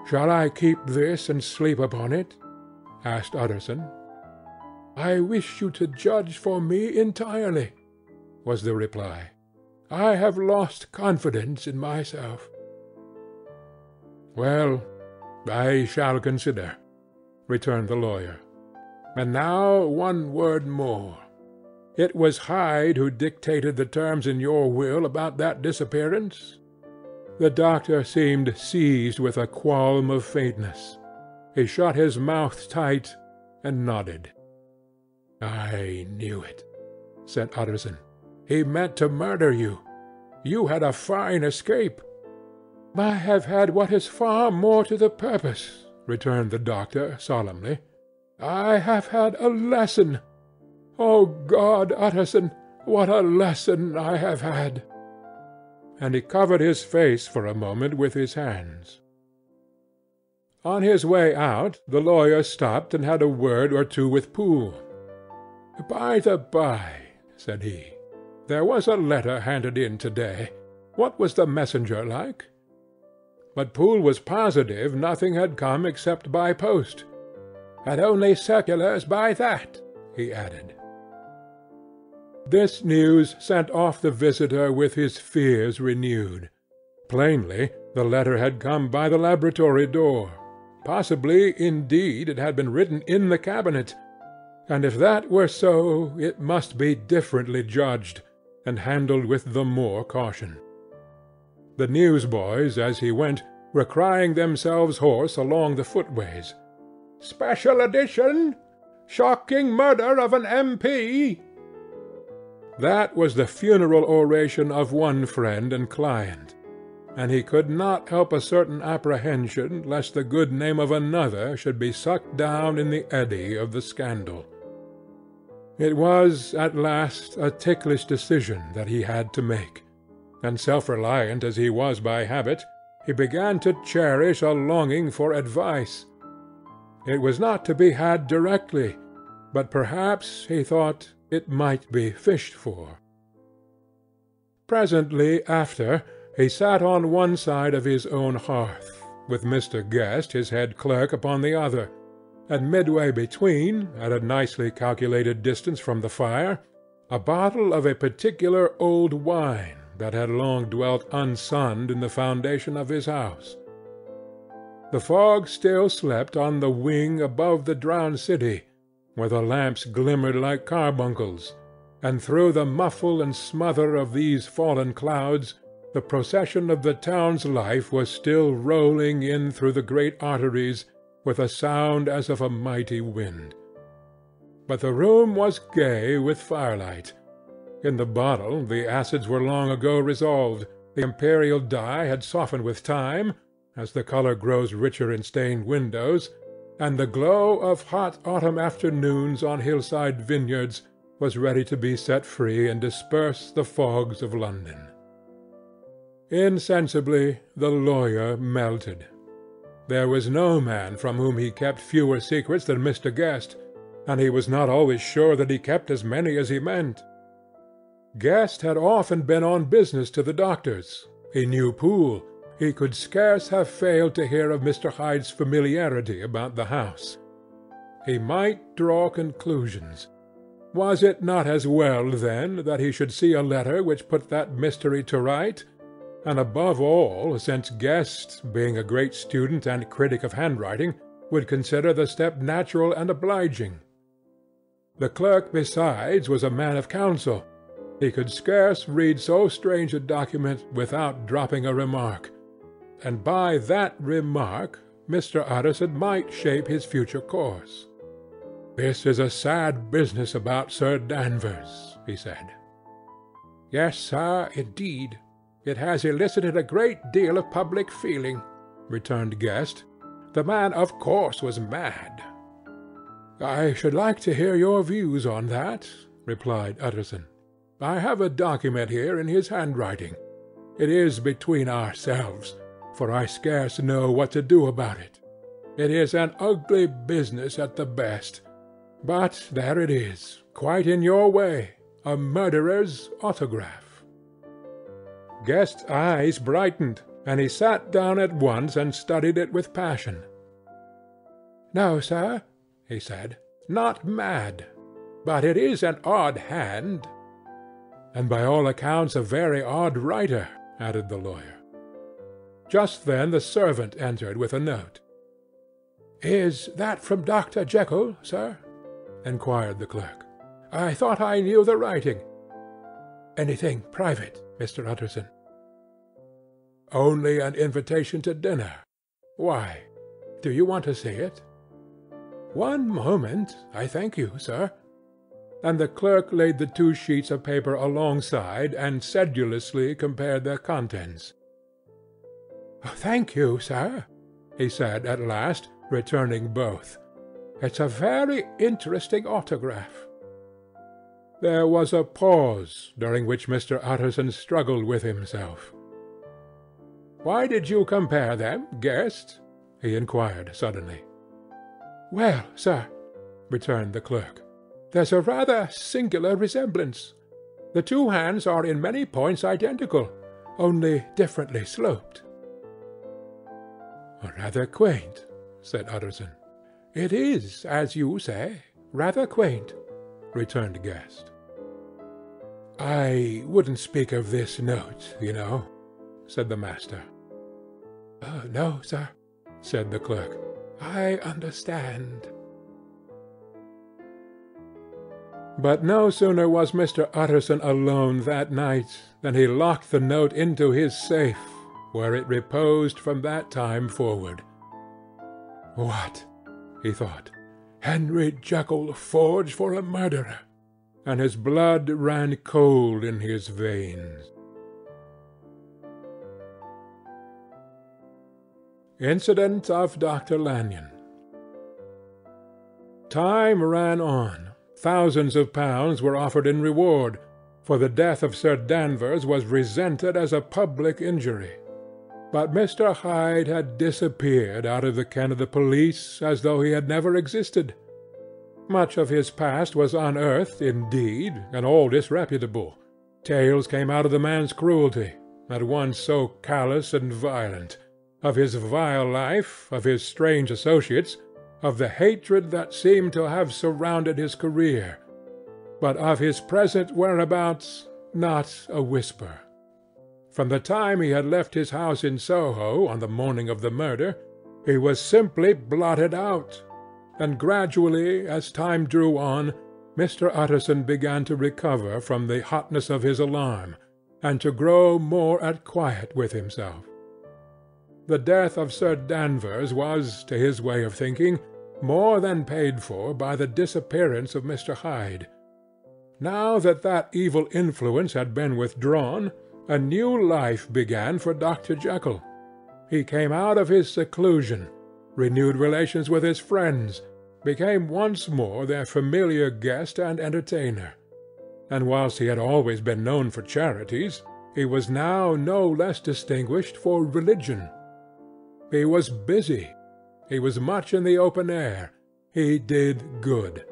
"Shall I keep this and sleep upon it?" asked Utterson. "I wish you to judge for me entirely," was the reply. "I have lost confidence in myself." "Well, I shall consider," returned the lawyer. "And now one word more. It was Hyde who dictated the terms in your will about that disappearance?" The doctor seemed seized with a qualm of faintness. He shut his mouth tight and nodded. "I knew it," said Utterson. "He meant to murder you. You had a fine escape." "I have had what is far more to the purpose," returned the doctor solemnly. "I have had a lesson. O God, Utterson, what a lesson I have had!" And he covered his face for a moment with his hands. On his way out the lawyer stopped and had a word or two with Poole. "By the by," said he, "there was a letter handed in to-day. What was the messenger like?" But Poole was positive nothing had come except by post. "And only circulars by that," he added. This news sent off the visitor with his fears renewed. Plainly the letter had come by the laboratory door. Possibly, indeed, it had been written in the cabinet, and if that were so, it must be differently judged, and handled with the more caution. The newsboys, as he went, were crying themselves hoarse along the footways. "Special edition! Shocking murder of an M.P.!" That was the funeral oration of one friend and client, and he could not help a certain apprehension lest the good name of another should be sucked down in the eddy of the scandal. It was, at last, a ticklish decision that he had to make, and self-reliant as he was by habit, he began to cherish a longing for advice. It was not to be had directly, but perhaps, he thought, it might be fished for. Presently after, he sat on one side of his own hearth, with Mr. Guest, his head clerk, upon the other, and midway between, at a nicely calculated distance from the fire, a bottle of a particular old wine that had long dwelt unsunned in the foundation of his house. The fog still slept on the wing above the drowned city, where the lamps glimmered like carbuncles, and through the muffle and smother of these fallen clouds the procession of the town's life was still rolling in through the great arteries with a sound as of a mighty wind. But the room was gay with firelight. In the bottle the acids were long ago resolved, the imperial dye had softened with time, as the colour grows richer in stained windows, and the glow of hot autumn afternoons on hillside vineyards was ready to be set free and disperse the fogs of London. Insensibly the lawyer melted. There was no man from whom he kept fewer secrets than Mr. Guest, and he was not always sure that he kept as many as he meant. Guest had often been on business to the doctor's. He knew Poole. He could scarce have failed to hear of Mr. Hyde's familiarity about the house. He might draw conclusions. Was it not as well, then, that he should see a letter which put that mystery to right? And above all, since Guest, being a great student and critic of handwriting, would consider the step natural and obliging. The clerk, besides, was a man of counsel. He could scarce read so strange a document without dropping a remark, and by that remark Mr. Utterson might shape his future course. "This is a sad business about Sir Danvers," he said. "Yes, sir, indeed. It has elicited a great deal of public feeling," returned Guest. "The man, of course, was mad." "I should like to hear your views on that," replied Utterson. "I have a document here in his handwriting. It is between ourselves, for I scarce know what to do about it. It is an ugly business at the best, but there it is, quite in your way, a murderer's autograph." Guest's eyes brightened, and he sat down at once and studied it with passion. "No, sir," he said, "not mad, but it is an odd hand." "And by all accounts a very odd writer," added the lawyer. Just then the servant entered with a note. "Is that from Dr. Jekyll, sir?" inquired the clerk. "I thought I knew the writing." "Anything private, Mr. Utterson?" "Only an invitation to dinner. Why? Do you want to see it?" "One moment, I thank you, sir." And the clerk laid the 2 sheets of paper alongside and sedulously compared their contents. "Thank you, sir," he said at last, returning both. "It's a very interesting autograph." There was a pause, during which Mr. Utterson struggled with himself. "Why did you compare them, Guest?" he inquired suddenly. "Well, sir," returned the clerk, "there's a rather singular resemblance. The 2 hands are in many points identical, only differently sloped." "Rather quaint," said Utterson. "It is, as you say, rather quaint," returned Guest. "I wouldn't speak of this note, you know," said the master. "No, sir," said the clerk. "I understand." But no sooner was Mr. Utterson alone that night than he locked the note into his safe, where it reposed from that time forward. "What?" he thought. "Henry Jekyll forged for a murderer!" And his blood ran cold in his veins. Incident of Dr. Lanyon. Time ran on. Thousands of pounds were offered in reward, for the death of Sir Danvers was resented as a public injury. But Mr. Hyde had disappeared out of the ken of the police as though he had never existed. Much of his past was unearthed, indeed, and all disreputable. Tales came out of the man's cruelty, at once so callous and violent, of his vile life, of his strange associates, of the hatred that seemed to have surrounded his career, but of his present whereabouts not a whisper. From the time he had left his house in Soho on the morning of the murder, he was simply blotted out, and gradually, as time drew on, Mr. Utterson began to recover from the hotness of his alarm, and to grow more at quiet with himself. The death of Sir Danvers was, to his way of thinking, more than paid for by the disappearance of Mr. Hyde. Now that that evil influence had been withdrawn, a new life began for Dr. Jekyll. He came out of his seclusion, renewed relations with his friends, became once more their familiar guest and entertainer, and whilst he had always been known for charities, he was now no less distinguished for religion. He was busy, He was much in the open air. He did good.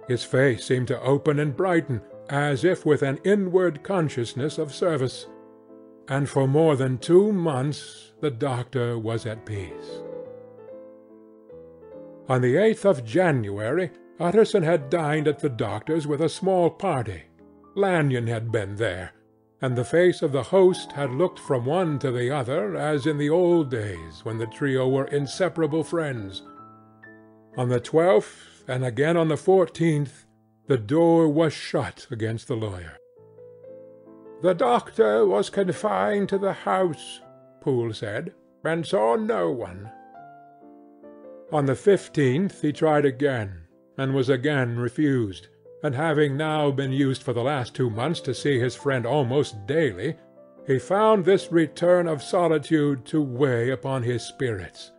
His face seemed to open and brighten, as if with an inward consciousness of service. And for more than 2 months the doctor was at peace. On the 8th of January, Utterson had dined at the doctor's with a small party. Lanyon had been there, and the face of the host had looked from one to the other as in the old days when the trio were inseparable friends. On the 12th, and again on the 14th, the door was shut against the lawyer. "The doctor was confined to the house," Poole said, "and saw no one." On the 15th he tried again, and was again refused, and having now been used for the last 2 months to see his friend almost daily, he found this return of solitude to weigh upon his spirits.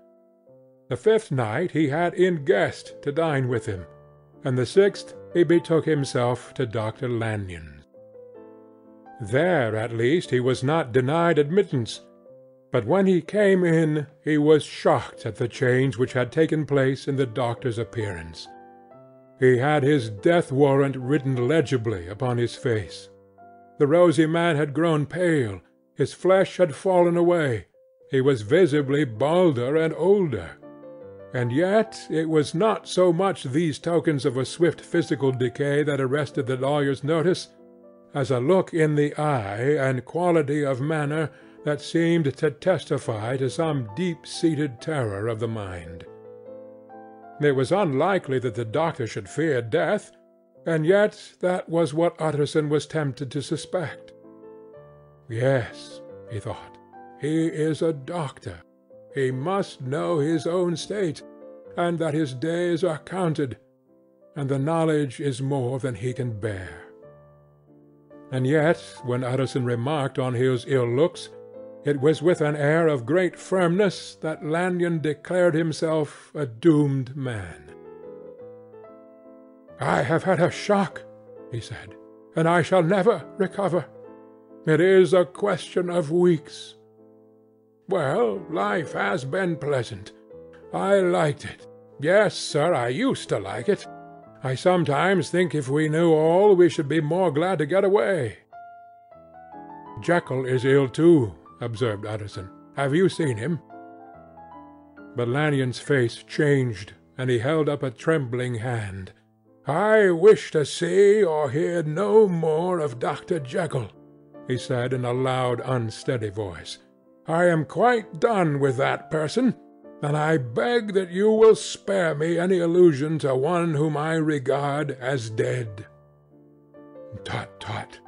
The 5th night he had in guest to dine with him, and the 6th he betook himself to Dr. Lanyon's. There at least he was not denied admittance, but when he came in he was shocked at the change which had taken place in the doctor's appearance. He had his death warrant written legibly upon his face. The rosy man had grown pale, his flesh had fallen away, he was visibly balder and older. And yet it was not so much these tokens of a swift physical decay that arrested the lawyer's notice, as a look in the eye and quality of manner that seemed to testify to some deep-seated terror of the mind. It was unlikely that the doctor should fear death, and yet that was what Utterson was tempted to suspect. Yes, he thought, he is a doctor. He must know his own state, and that his days are counted, and the knowledge is more than he can bear. And yet, when Utterson remarked on his ill looks, it was with an air of great firmness that Lanyon declared himself a doomed man. "I have had a shock," he said, "and I shall never recover. It is a question of weeks. Well, life has been pleasant. I liked it. Yes, sir, I used to like it. I sometimes think if we knew all, we should be more glad to get away." "Jekyll is ill too," observed Utterson. "Have you seen him?" But Lanyon's face changed, and he held up a trembling hand. "I wish to see or hear no more of Dr. Jekyll," he said in a loud, unsteady voice. "I am quite done with that person, and I beg that you will spare me any allusion to one whom I regard as dead." "Tut, tut,"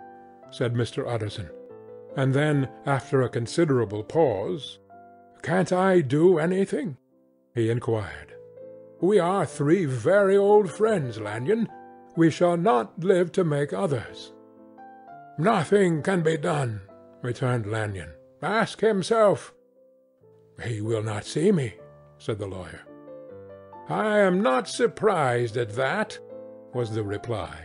said Mr. Utterson, and then, after a considerable pause, "Can't I do anything?" he inquired. "We are 3 very old friends, Lanyon. We shall not live to make others." "Nothing can be done," returned Lanyon. "Ask himself." "He will not see me," said the lawyer. "I am not surprised at that," was the reply.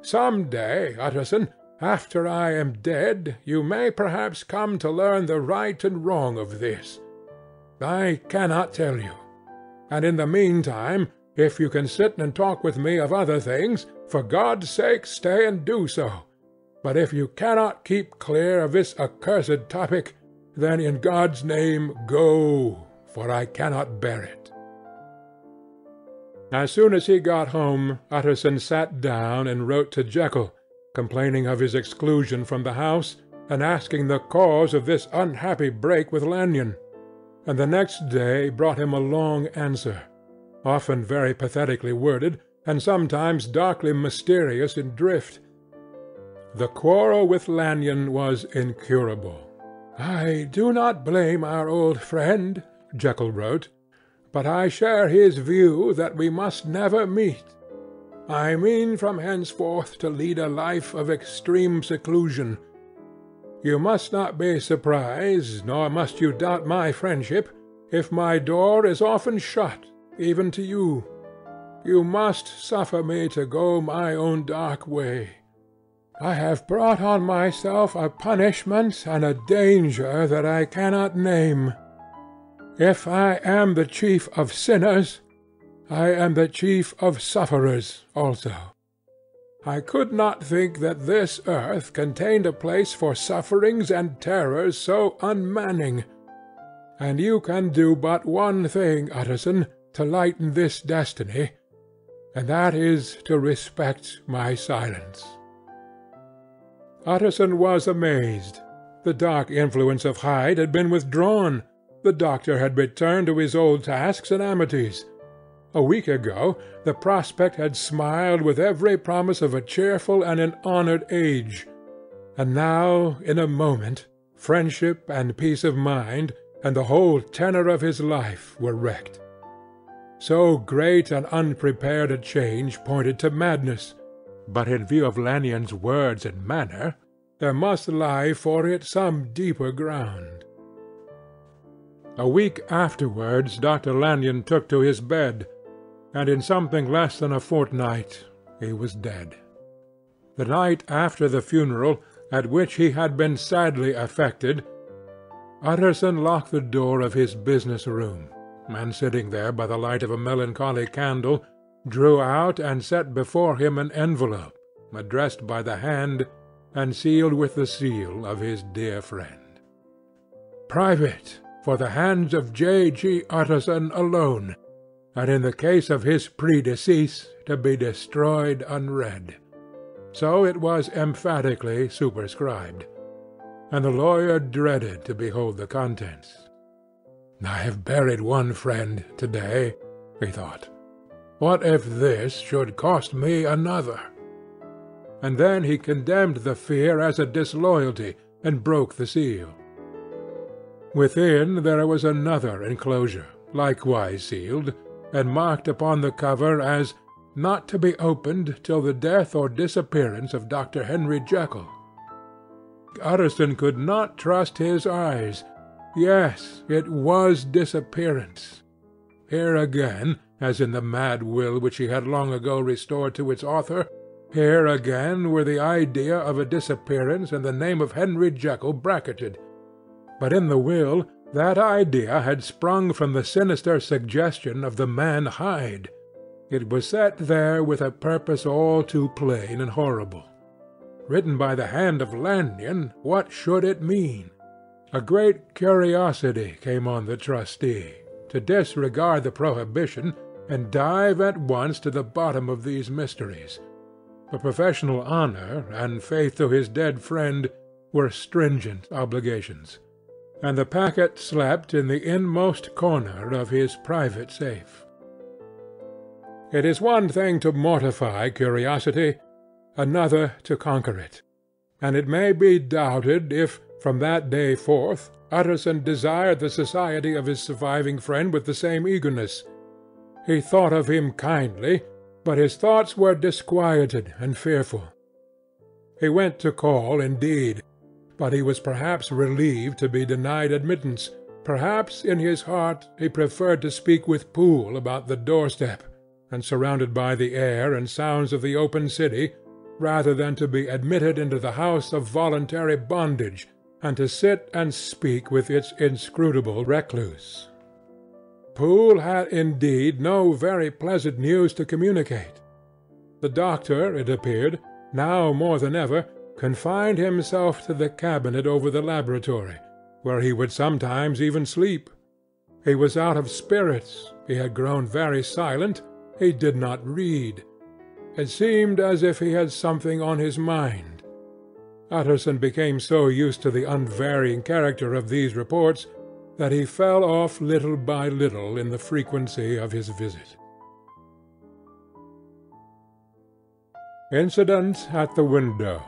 "Some day, Utterson, after I am dead, you may perhaps come to learn the right and wrong of this. I cannot tell you. And in the meantime, if you can sit and talk with me of other things, for God's sake stay and do so. But if you cannot keep clear of this accursed topic, then in God's name go, for I cannot bear it." As soon as he got home, Utterson sat down and wrote to Jekyll, complaining of his exclusion from the house, and asking the cause of this unhappy break with Lanyon, and the next day brought him a long answer, often very pathetically worded, and sometimes darkly mysterious in drift. The quarrel with Lanyon was incurable. "I do not blame our old friend," Jekyll wrote, "but I share his view that we must never meet. I mean from henceforth to lead a life of extreme seclusion. You must not be surprised, nor must you doubt my friendship, if my door is often shut, even to you. You must suffer me to go my own dark way. I have brought on myself a punishment and a danger that I cannot name. If I am the chief of sinners, I am the chief of sufferers also. I could not think that this earth contained a place for sufferings and terrors so unmanning. And you can do but one thing, Utterson, to lighten this destiny, and that is to respect my silence." Utterson was amazed. The dark influence of Hyde had been withdrawn. The doctor had returned to his old tasks and amities. A week ago the prospect had smiled with every promise of a cheerful and an honoured age, and now, in a moment, friendship and peace of mind, and the whole tenor of his life were wrecked. So great and unprepared a change pointed to madness, but in view of Lannion's words and manner, there must lie for it some deeper ground. A week afterwards Dr. Lannion took to his bed, and in something less than a fortnight he was dead. The night after the funeral, at which he had been sadly affected, Utterson locked the door of his business room, and sitting there by the light of a melancholy candle, drew out and set before him an envelope, addressed by the hand, and sealed with the seal of his dear friend. "Private, for the hands of J. G. Utterson alone, and in the case of his predecease to be destroyed unread." So it was emphatically superscribed, and the lawyer dreaded to behold the contents. "I have buried one friend to-day," he thought. "What if this should cost me another?" And then he condemned the fear as a disloyalty, and broke the seal. Within there was another enclosure, likewise sealed, and marked upon the cover as "not to be opened till the death or disappearance of Dr. Henry Jekyll." Utterson could not trust his eyes. Yes, it was disappearance. Here again, as in the mad will which he had long ago restored to its author, here again were the idea of a disappearance and the name of Henry Jekyll bracketed. But in the will that idea had sprung from the sinister suggestion of the man Hyde. It was set there with a purpose all too plain and horrible. Written by the hand of Lannion, what should it mean? A great curiosity came on the trustee, to disregard the prohibition and dive at once to the bottom of these mysteries. For professional honour and faith to his dead friend were stringent obligations, and the packet slept in the inmost corner of his private safe. It is one thing to mortify curiosity, another to conquer it, and it may be doubted if, from that day forth, Utterson desired the society of his surviving friend with the same eagerness. He thought of him kindly, but his thoughts were disquieted and fearful. He went to call, indeed, but he was perhaps relieved to be denied admittance. Perhaps in his heart he preferred to speak with Poole about the doorstep, and surrounded by the air and sounds of the open city, rather than to be admitted into the house of voluntary bondage, and to sit and speak with its inscrutable recluse. Poole had indeed no very pleasant news to communicate. The doctor, it appeared, now more than ever, confined himself to the cabinet over the laboratory, where he would sometimes even sleep. He was out of spirits, he had grown very silent, he did not read. It seemed as if he had something on his mind. Utterson became so used to the unvarying character of these reports that he fell off little by little in the frequency of his visit. Incident at the window.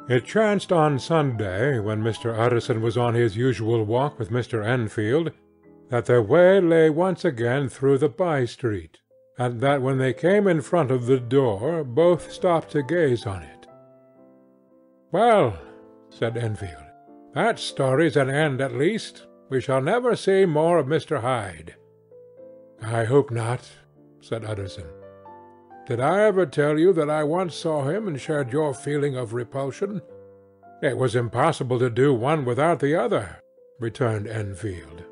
It chanced on Sunday, when Mr. Utterson was on his usual walk with Mr. Enfield, that their way lay once again through the by-street, and that when they came in front of the door both stopped to gaze on it. "Well," said Enfield, "that story's an end at least. We shall never see more of Mr. Hyde." "I hope not," said Utterson. "Did I ever tell you that I once saw him and shared your feeling of repulsion? It was impossible to do one without the other," returned Enfield,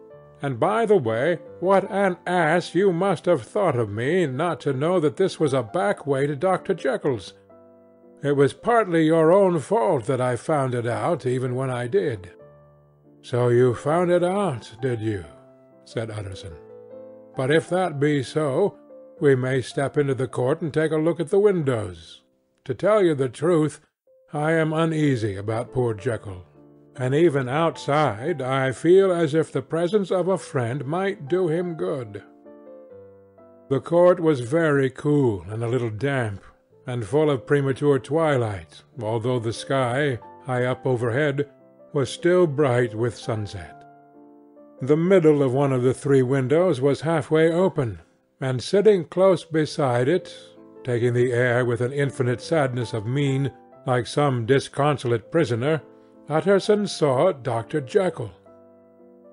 And by the way, what an ass you must have thought of me not to know that this was a back way to Dr. Jekyll's. It was partly your own fault that I found it out even when I did." "So you found it out, did you?" said Utterson. "But if that be so, we may step into the court and take a look at the windows. To tell you the truth, I am uneasy about poor Jekyll, and even outside I feel as if the presence of a friend might do him good." The court was very cool and a little damp, and full of premature twilight, although the sky, high up overhead, was still bright with sunset. The middle of one of the three windows was half-way open, and sitting close beside it, taking the air with an infinite sadness of mien, like some disconsolate prisoner, Utterson saw Dr. Jekyll.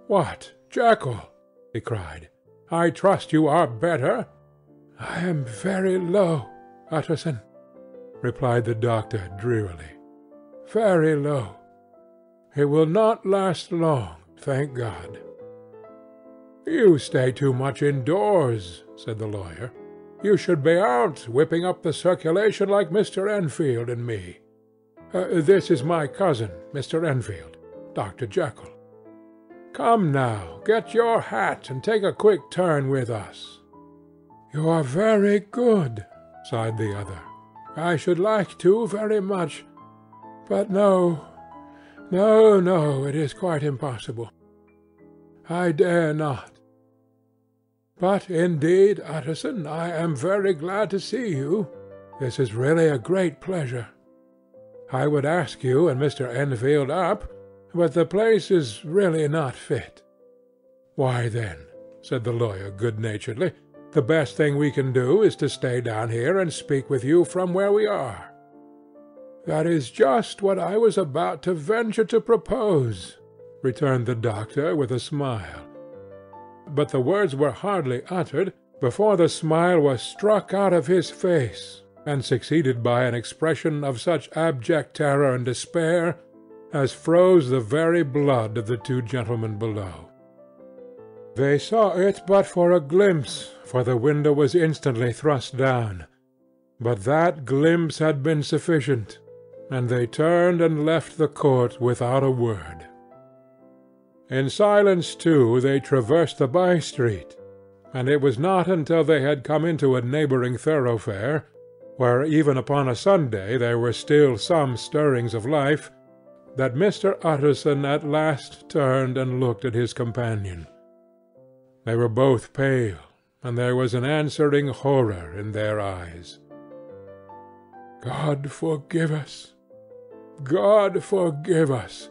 "What, Jekyll!" he cried. "I trust you are better?" "I am very low, Utterson," replied the doctor drearily. "Very low. It will not last long, thank God." "You stay too much indoors," said the lawyer. "You should be out, whipping up the circulation like Mr. Enfield and me. This is my cousin, Mr. Enfield, Dr. Jekyll. Come now, get your hat and take a quick turn with us." "You are very good," sighed the other. "I should like to very much, but no, it is quite impossible. I dare not. But indeed, Utterson, I am very glad to see you. This is really a great pleasure. I would ask you and Mr. Enfield up, but the place is really not fit." "Why then," said the lawyer good-naturedly, "the best thing we can do is to stay down here and speak with you from where we are." "That is just what I was about to venture to propose," returned the doctor with a smile. But the words were hardly uttered before the smile was struck out of his face, and succeeded by an expression of such abject terror and despair as froze the very blood of the two gentlemen below. They saw it but for a glimpse, for the window was instantly thrust down, but that glimpse had been sufficient, and they turned and left the court without a word. In silence, too, they traversed the by-street, and it was not until they had come into a neighbouring thoroughfare, where even upon a Sunday there were still some stirrings of life, that Mr. Utterson at last turned and looked at his companion. They were both pale, and there was an answering horror in their eyes. "God forgive us! God forgive us!"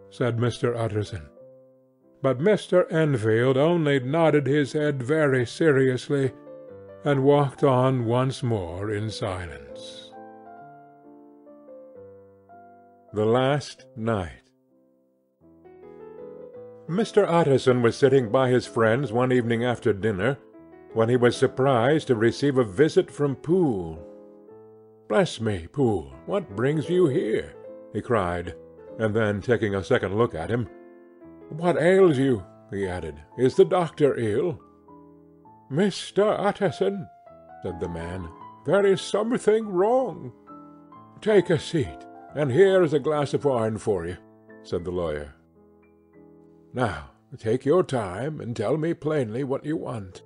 said Mr. Utterson. But Mr. Enfield only nodded his head very seriously, and walked on once more in silence. The Last Night. Mr. Utterson was sitting by his friends one evening after dinner, when he was surprised to receive a visit from Poole. "Bless me, Poole, what brings you here?" he cried, and then, taking a second look at him, "What ails you?" he added. "Is the doctor ill?" "Mr. Utterson," said the man, "there is something wrong." "Take a seat, and here is a glass of wine for you," said the lawyer. "Now take your time, and tell me plainly what you want."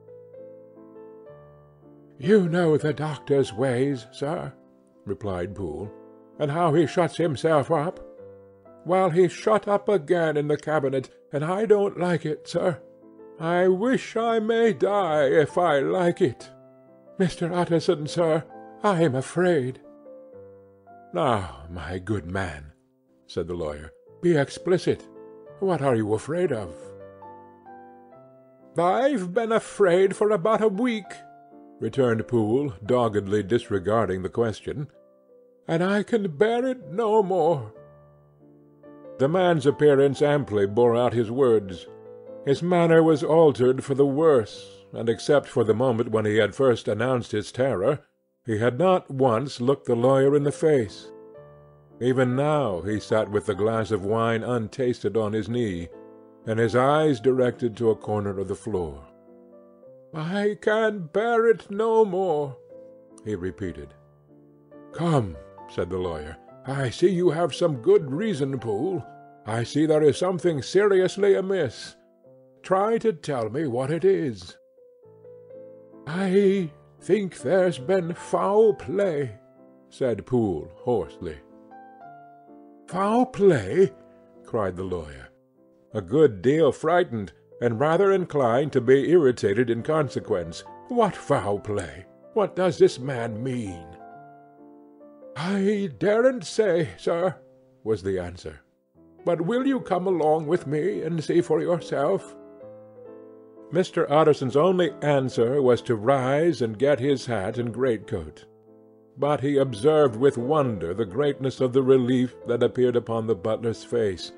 "You know the doctor's ways, sir," replied Poole, "and how he shuts himself up. Well, he's shut up again in the cabinet, and I don't like it, sir. I wish I may die if I like it. Mr. Utterson, sir, I am afraid." "Now, my good man," said the lawyer, "be explicit. What are you afraid of?" "I've been afraid for about a week," returned Poole, doggedly disregarding the question, "and I can bear it no more." The man's appearance amply bore out his words. His manner was altered for the worse, and except for the moment when he had first announced his terror, he had not once looked the lawyer in the face. Even now he sat with the glass of wine untasted on his knee, and his eyes directed to a corner of the floor. "I can bear it no more," he repeated. "Come," said the lawyer. "I see you have some good reason, Poole. I see there is something seriously amiss. Try to tell me what it is." "I think there's been foul play," said Poole hoarsely. "Foul play?" cried the lawyer, a good deal frightened, and rather inclined to be irritated in consequence. "What foul play? What does this man mean?" "I daren't say, sir," was the answer. "But will you come along with me and see for yourself?" Mr. Utterson's only answer was to rise and get his hat and greatcoat. But he observed with wonder the greatness of the relief that appeared upon the butler's face,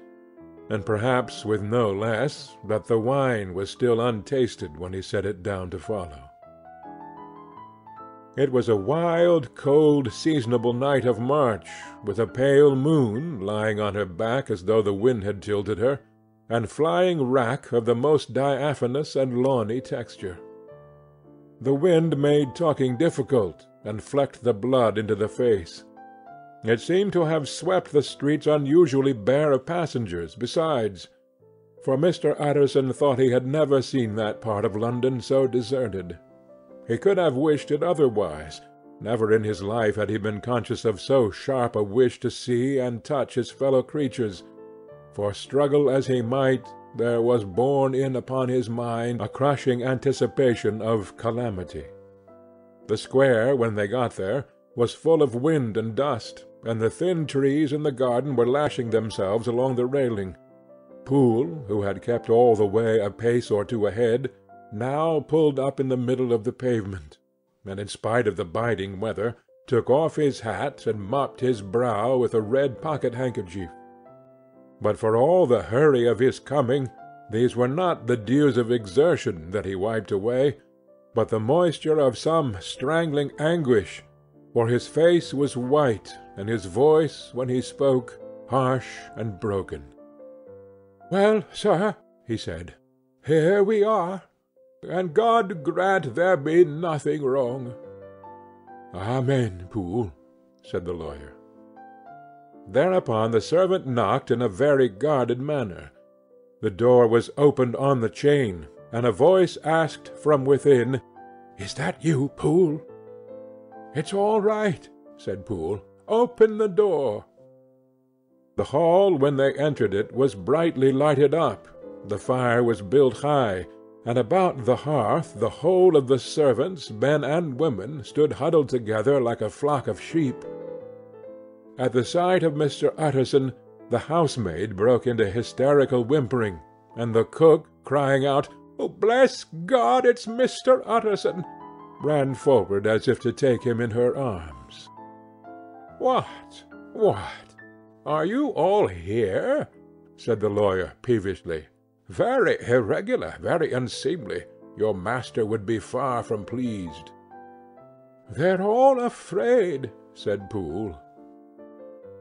and perhaps with no less that the wine was still untasted when he set it down to follow. It was a wild, cold, seasonable night of March, with a pale moon lying on her back as though the wind had tilted her, and flying wrack of the most diaphanous and lawny texture. The wind made talking difficult, and flecked the blood into the face. It seemed to have swept the streets unusually bare of passengers, besides, for Mr. Utterson thought he had never seen that part of London so deserted. He could have wished it otherwise. Never in his life had he been conscious of so sharp a wish to see and touch his fellow-creatures, for struggle as he might, there was borne in upon his mind a crushing anticipation of calamity. The square, when they got there, was full of wind and dust, and the thin trees in the garden were lashing themselves along the railing. Poole, who had kept all the way a pace or two ahead, now pulled up in the middle of the pavement, and in spite of the biting weather, took off his hat and mopped his brow with a red pocket-handkerchief. But for all the hurry of his coming, these were not the dews of exertion that he wiped away, but the moisture of some strangling anguish, for his face was white, and his voice, when he spoke, harsh and broken. "Well, sir," he said, "here we are, and God grant there be nothing wrong." "Amen, Poole," said the lawyer. Thereupon the servant knocked in a very guarded manner. The door was opened on the chain, and a voice asked from within, "Is that you, Poole?" "It's all right," said Poole. "Open the door." The hall, when they entered it, was brightly lighted up. The fire was built high, and about the hearth the whole of the servants, men and women, stood huddled together like a flock of sheep. At the sight of Mr. Utterson, the housemaid broke into hysterical whimpering, and the cook, crying out, "Oh, bless God, it's Mr. Utterson!" ran forward as if to take him in her arms. "What? Are you all here?" said the lawyer peevishly. "Very irregular, very unseemly. Your master would be far from pleased." "They're all afraid," said Poole.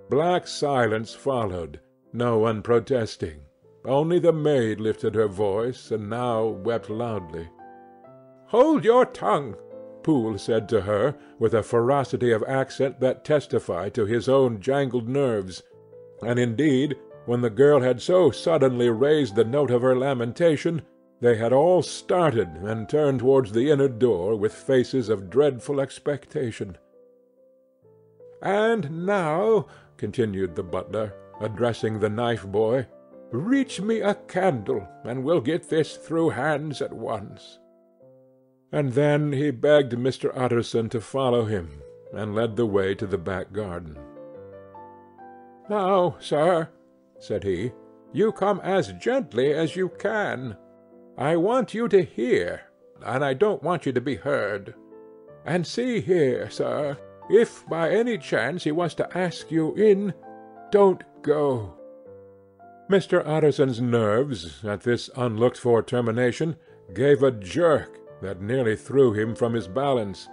Black silence followed, no one protesting. Only the maid lifted her voice, and now wept loudly. "Hold your tongue," Poole said to her, with a ferocity of accent that testified to his own jangled nerves. And indeed, when the girl had so suddenly raised the note of her lamentation, they had all started and turned towards the inner door with faces of dreadful expectation. "And now," continued the butler, addressing the knife-boy, "reach me a candle, and we'll get this through hands at once." And then he begged Mr. Utterson to follow him, and led the way to the back garden. "Now, sir," said he, "you come as gently as you can. I want you to hear, and I don't want you to be heard. And see here, sir, if by any chance he was to ask you in, don't go." Mr. Utterson's nerves, at this unlooked-for termination, gave a jerk that nearly threw him from his balance,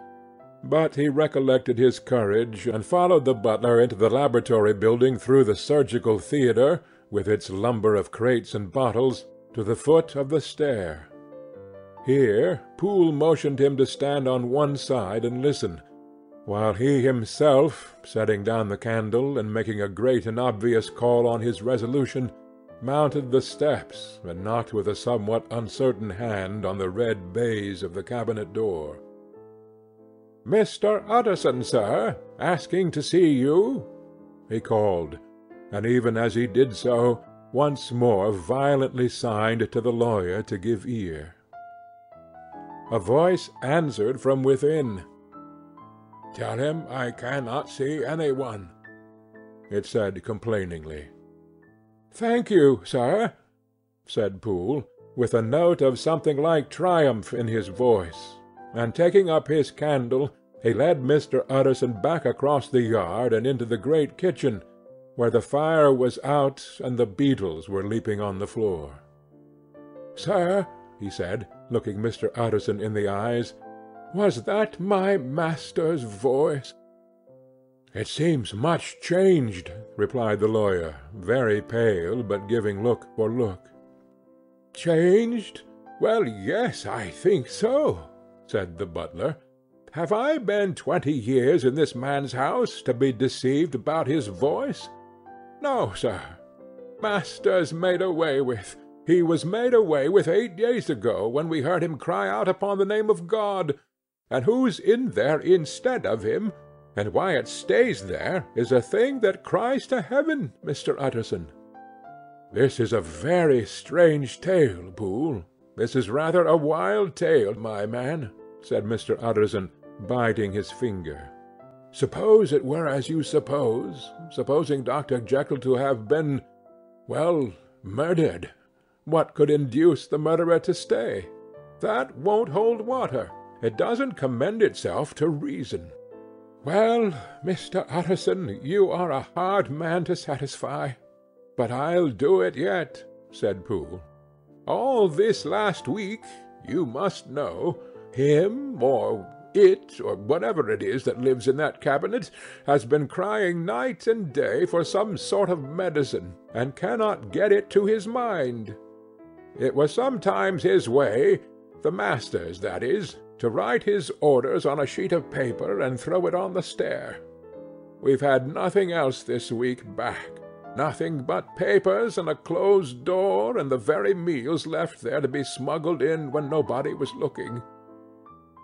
but he recollected his courage, and followed the butler into the laboratory building through the surgical theatre, with its lumber of crates and bottles, to the foot of the stair. Here Poole motioned him to stand on one side and listen, while he himself, setting down the candle and making a great and obvious call on his resolution, mounted the steps and knocked with a somewhat uncertain hand on the red baize of the cabinet door. "Mr. Utterson, sir, asking to see you," he called, and even as he did so, once more violently signed to the lawyer to give ear. A voice answered from within. "Tell him I cannot see any one," it said complainingly. "Thank you, sir," said Poole, with a note of something like triumph in his voice, and taking up his candle, he led Mr. Utterson back across the yard and into the great kitchen, where the fire was out and the beetles were leaping on the floor. "Sir," he said, looking Mr. Utterson in the eyes, "was that my master's voice?" "It seems much changed," replied the lawyer, very pale, but giving look for look. "Changed? Well, yes, I think so," said the butler. "Have I been 20 years in this man's house to be deceived about his voice? No, sir. Master's made away with. He was made away with 8 days ago, when we heard him cry out upon the name of God. And who's in there instead of him, and why it stays there, is a thing that cries to heaven, Mr. Utterson." "This is a very strange tale, Poole. This is rather a wild tale, my man," said Mr. Utterson, biting his finger. "Suppose it were as you suppose, supposing Dr. Jekyll to have been, well, murdered. What could induce the murderer to stay? That won't hold water. It doesn't commend itself to reason." "Well, Mr. Utterson, you are a hard man to satisfy. But I'll do it yet," said Poole. "All this last week, you must know, him, or it, or whatever it is that lives in that cabinet, has been crying night and day for some sort of medicine, and cannot get it to his mind. It was sometimes his way, the master's that is, to write his orders on a sheet of paper and throw it on the stair. We've had nothing else this week back, nothing but papers and a closed door and the very meals left there to be smuggled in when nobody was looking.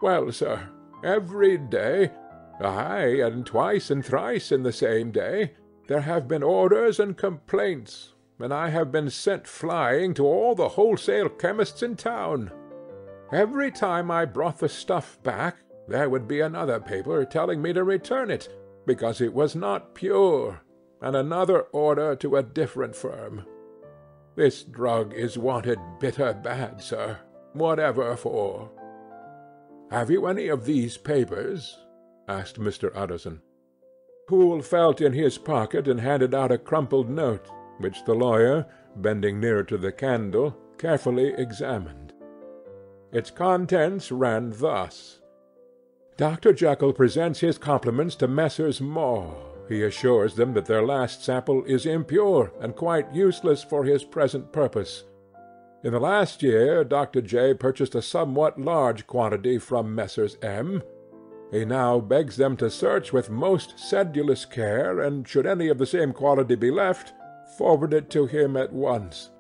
Well, sir, every day, aye, and twice and thrice in the same day, there have been orders and complaints, and I have been sent flying to all the wholesale chemists in town. Every time I brought the stuff back, there would be another paper telling me to return it, because it was not pure, and another order to a different firm. This drug is wanted bitter bad, sir, whatever for." "Have you any of these papers?" asked Mr. Utterson. Poole felt in his pocket and handed out a crumpled note, which the lawyer, bending nearer to the candle, carefully examined. Its contents ran thus: "Dr. Jekyll presents his compliments to Messrs. Maw. He assures them that their last sample is impure and quite useless for his present purpose. In the last year Dr. J. purchased a somewhat large quantity from Messrs. M. He now begs them to search with most sedulous care, and should any of the same quality be left, forward it to him at once.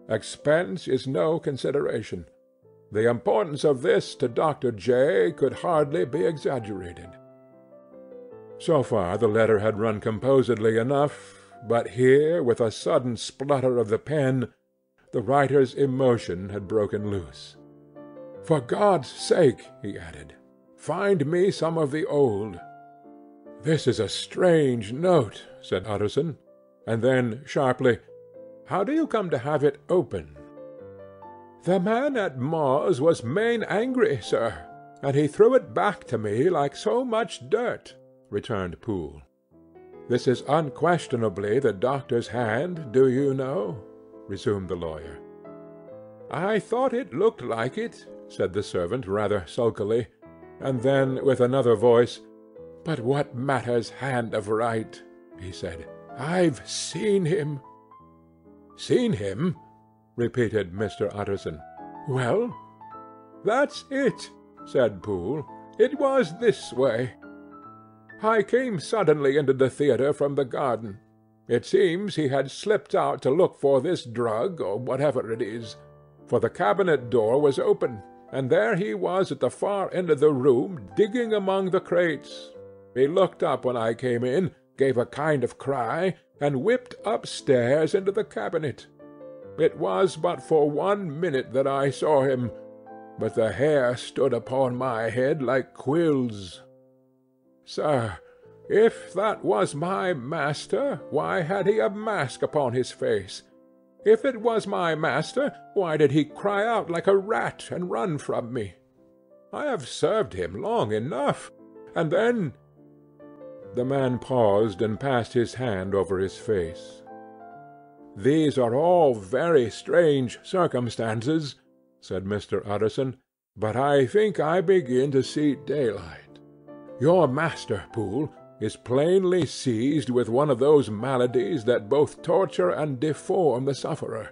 Expense is no consideration. The importance of this to Dr. J. could hardly be exaggerated." So far the letter had run composedly enough, but here, with a sudden splutter of the pen, the writer's emotion had broken loose. "For God's sake," he added, "find me some of the old." "This is a strange note," said Utterson, and then sharply, "How do you come to have it open?" "The man at Maw's was main angry, sir, and he threw it back to me like so much dirt," returned Poole. "This is unquestionably the doctor's hand, do you know?" resumed the lawyer. "I thought it looked like it," said the servant rather sulkily, and then with another voice, "But what matters hand of right?" he said. "I've seen him." "Seen him? repeated Mr. Utterson. "Well?" "That's it," said Poole. "It was this way. I came suddenly into the theatre from the garden. It seems he had slipped out to look for this drug, or whatever it is, for the cabinet door was open, and there he was at the far end of the room digging among the crates. He looked up when I came in, gave a kind of cry, and whipped upstairs into the cabinet. It was but for 1 minute that I saw him, but the hair stood upon my head like quills. Sir, if that was my master, why had he a mask upon his face? If it was my master, why did he cry out like a rat and run from me? I have served him long enough, and then—" The man paused and passed his hand over his face. "These are all very strange circumstances," said Mr. Utterson, "but I think I begin to see daylight. Your master, Poole, is plainly seized with one of those maladies that both torture and deform the sufferer.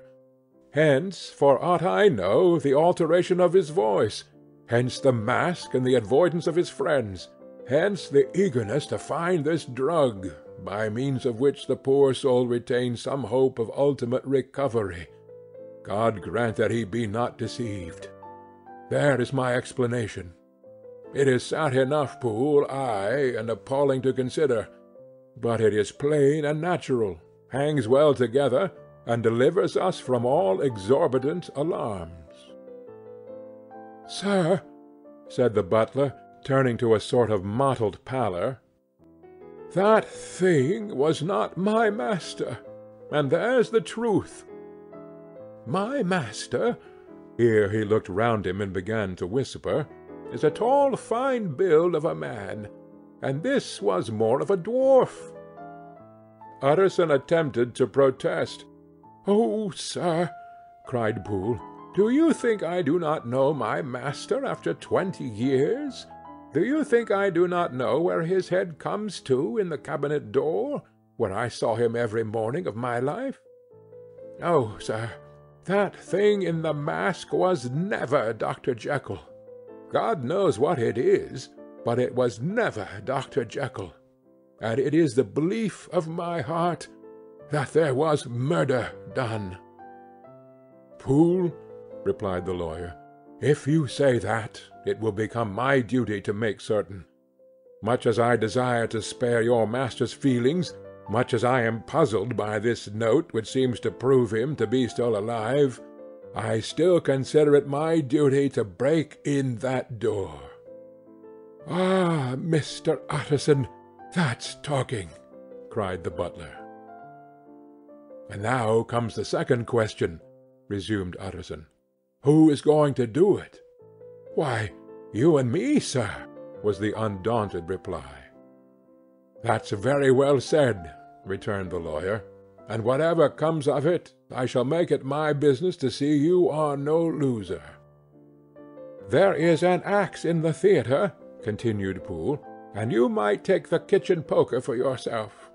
Hence, for aught I know, the alteration of his voice, hence the mask and the avoidance of his friends, hence the eagerness to find this drug, by means of which the poor soul retains some hope of ultimate recovery. God grant that he be not deceived. There is my explanation. It is sad enough, Poole, ay, and appalling to consider, but it is plain and natural, hangs well together, and delivers us from all exorbitant alarms." "Sir," said the butler, turning to a sort of mottled pallor, "that thing was not my master, and there's the truth. My master," here he looked round him and began to whisper, "is a tall fine build of a man, and this was more of a dwarf." Utterson attempted to protest. "Oh, sir," cried Poole, "do you think I do not know my master after 20 years? Do you think I do not know where his head comes to in the cabinet door, where I saw him every morning of my life? Oh, sir, that thing in the mask was never Dr. Jekyll. God knows what it is, but it was never Dr. Jekyll, and it is the belief of my heart that there was murder done." "Poole," replied the lawyer, "if you say that, it will become my duty to make certain. Much as I desire to spare your master's feelings, much as I am puzzled by this note which seems to prove him to be still alive, I still consider it my duty to break in that door." "Ah, Mr. Utterson, that's talking!" cried the butler. "And now comes the second question," resumed Utterson. "Who is going to do it?" "Why, you and me, sir," was the undaunted reply. "That's very well said," returned the lawyer, "and whatever comes of it, I shall make it my business to see you are no loser." "There is an axe in the theatre," continued Poole, "and you might take the kitchen poker for yourself."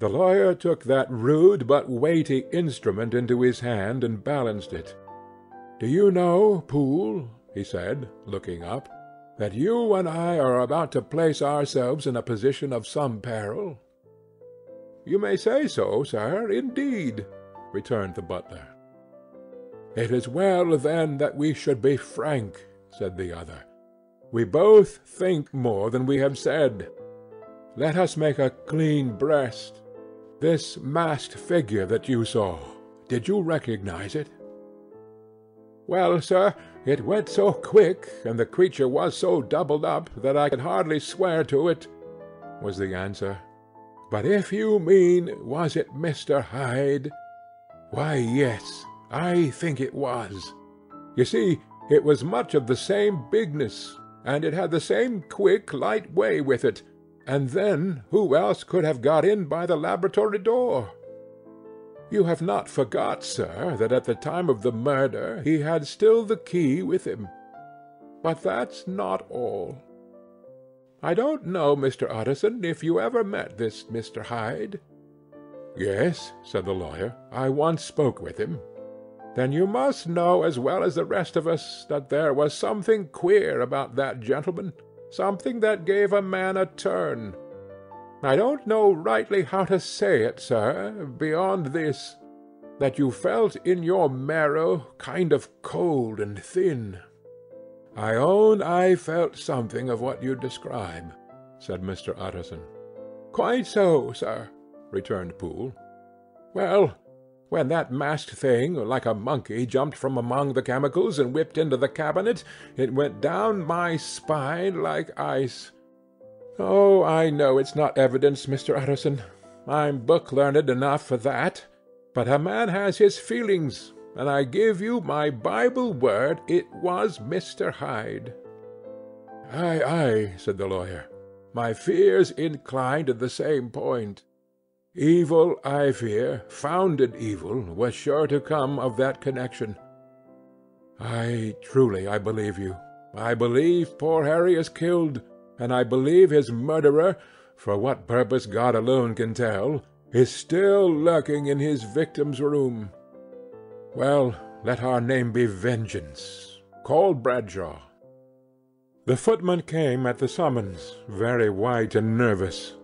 The lawyer took that rude but weighty instrument into his hand and balanced it. "Do you know, Poole," he said, looking up, "that you and I are about to place ourselves in a position of some peril?" "You may say so, sir, indeed," returned the butler. "It is well, then, that we should be frank," said the other. "We both think more than we have said. Let us make a clean breast. This masked figure that you saw, did you recognize it?" "Well, sir, it went so quick, and the creature was so doubled up, that I could hardly swear to it," was the answer. "But if you mean, was it Mr. Hyde? Why, yes, I think it was. You see, it was much of the same bigness, and it had the same quick, light way with it, and then who else could have got in by the laboratory door? You have not forgot, sir, that at the time of the murder he had still the key with him. But that's not all. I don't know, Mr. Utterson, if you ever met this Mr. Hyde?" "Yes," said the lawyer, "I once spoke with him." "Then you must know as well as the rest of us that there was something queer about that gentleman, something that gave a man a turn. I don't know rightly how to say it, sir, beyond this, that you felt in your marrow kind of cold and thin. I own I felt something of what you describe," said Mr. Utterson. "Quite so, sir," returned Poole. "Well, when that masked thing, like a monkey, jumped from among the chemicals and whipped into the cabinet, it went down my spine like ice. Oh, I know it's not evidence, Mr. Utterson. I'm book-learned enough for that. But a man has his feelings, and I give you my Bible word it was Mr. Hyde." "Aye, aye," said the lawyer. "My fears incline to the same point. Evil, I fear, founded evil, was sure to come of that connection. Truly I believe you. I believe poor Harry is killed, and I believe his murderer, for what purpose God alone can tell, is still lurking in his victim's room. Well, let our name be Vengeance. Call Bradshaw." The footman came at the summons, very white and nervous.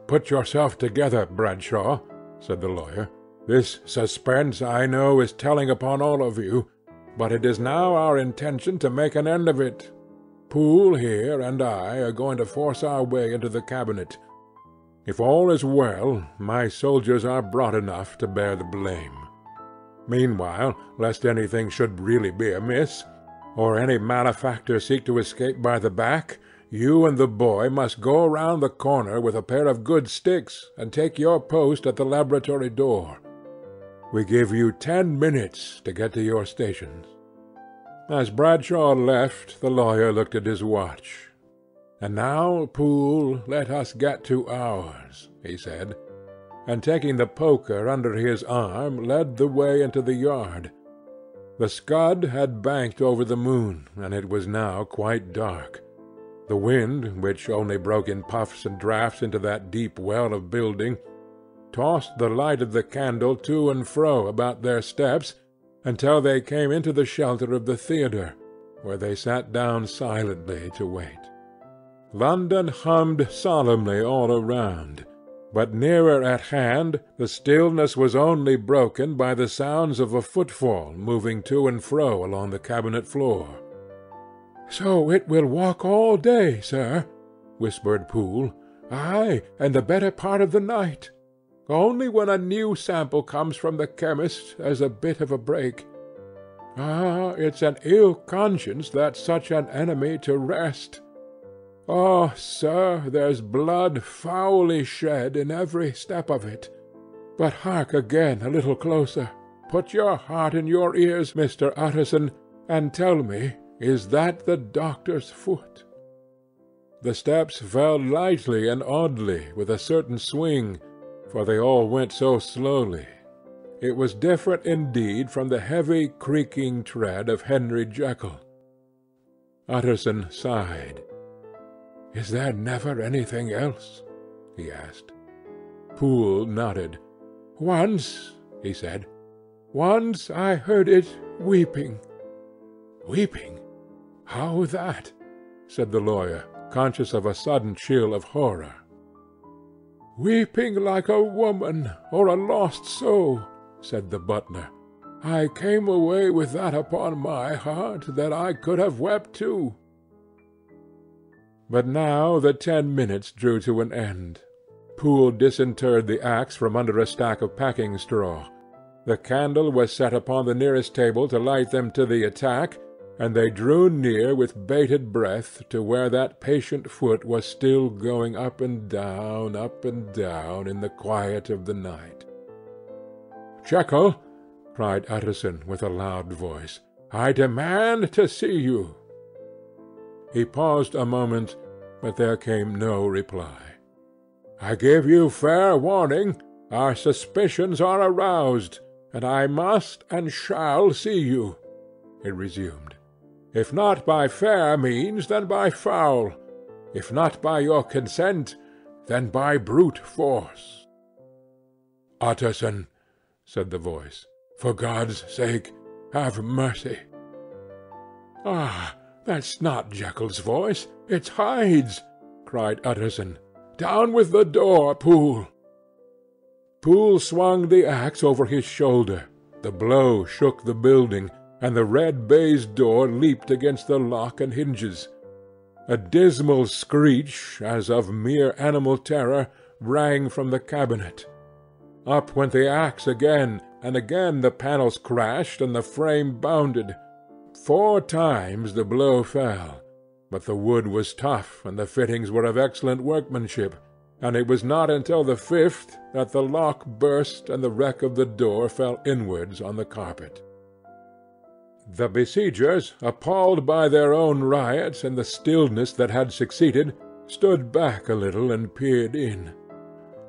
"Put yourself together, Bradshaw," said the lawyer. "This suspense, I know, is telling upon all of you, but it is now our intention to make an end of it. Poole here and I are going to force our way into the cabinet. If all is well, my soldiers are broad enough to bear the blame. Meanwhile, lest anything should really be amiss, or any malefactor seek to escape by the back, you and the boy must go round the corner with a pair of good sticks, and take your post at the laboratory door. We give you 10 minutes to get to your stations." As Bradshaw left, the lawyer looked at his watch. "And now, Poole, let us get to ours," he said, and taking the poker under his arm, led the way into the yard. The scud had banked over the moon, and it was now quite dark. The wind, which only broke in puffs and draughts into that deep well of building, tossed the light of the candle to and fro about their steps until they came into the shelter of the theatre, where they sat down silently to wait. London hummed solemnly all around, but nearer at hand the stillness was only broken by the sounds of a footfall moving to and fro along the cabinet floor. "So it will walk all day, sir," whispered Poole. "Aye, and the better part of the night. Only when a new sample comes from the chemist there's a bit of a break. Ah, it's an ill conscience that's such an enemy to rest. Oh, sir, there's blood foully shed in every step of it. But hark again a little closer. Put your heart in your ears, Mr. Utterson, and tell me, is that the doctor's foot?" The steps fell lightly and oddly, with a certain swing, for they all went so slowly. It was different indeed from the heavy creaking tread of Henry Jekyll. Utterson sighed. "Is there never anything else?" he asked. Poole nodded. "Once," he said, "once I heard it weeping." "Weeping? How that?" said the lawyer, conscious of a sudden chill of horror. "Weeping like a woman or a lost soul," said the butler. "I came away with that upon my heart that I could have wept too." But now the 10 minutes drew to an end. Poole disinterred the axe from under a stack of packing straw. The candle was set upon the nearest table to light them to the attack, and they drew near with bated breath to where that patient foot was still going up and down in the quiet of the night. "Jekyll," cried Utterson with a loud voice, "I demand to see you." He paused a moment, but there came no reply. "I give you fair warning. Our suspicions are aroused, and I must and shall see you," he resumed. "If not by fair means, then by foul. If not by your consent, then by brute force." "Utterson," said the voice, For God's sake, have mercy." "Ah, that's not Jekyll's voice, it's Hyde's," cried Utterson. "Down with the door, Poole." Poole swung the axe over his shoulder. The blow shook the building, and the red baize door leaped against the lock and hinges. A dismal screech, as of mere animal terror, rang from the cabinet. Up went the axe again, and again the panels crashed and the frame bounded. 4 times the blow fell, but the wood was tough and the fittings were of excellent workmanship, and it was not until the 5th that the lock burst and the wreck of the door fell inwards on the carpet. The besiegers, appalled by their own riot and the stillness that had succeeded, stood back a little and peered in.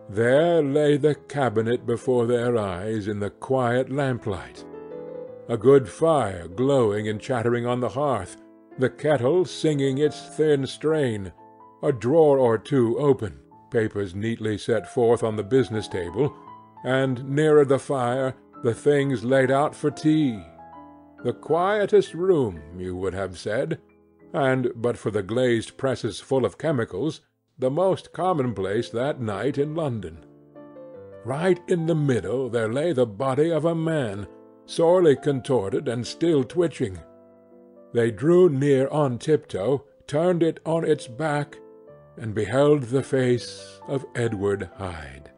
There lay the cabinet before their eyes in the quiet lamplight. A good fire glowing and chattering on the hearth, the kettle singing its thin strain, a drawer or two open, papers neatly set forth on the business table, and nearer the fire the things laid out for tea. The quietest room, you would have said, and, but for the glazed presses full of chemicals, the most commonplace that night in London. Right in the middle there lay the body of a man, sorely contorted and still twitching. They drew near on tiptoe, turned it on its back, and beheld the face of Edward Hyde.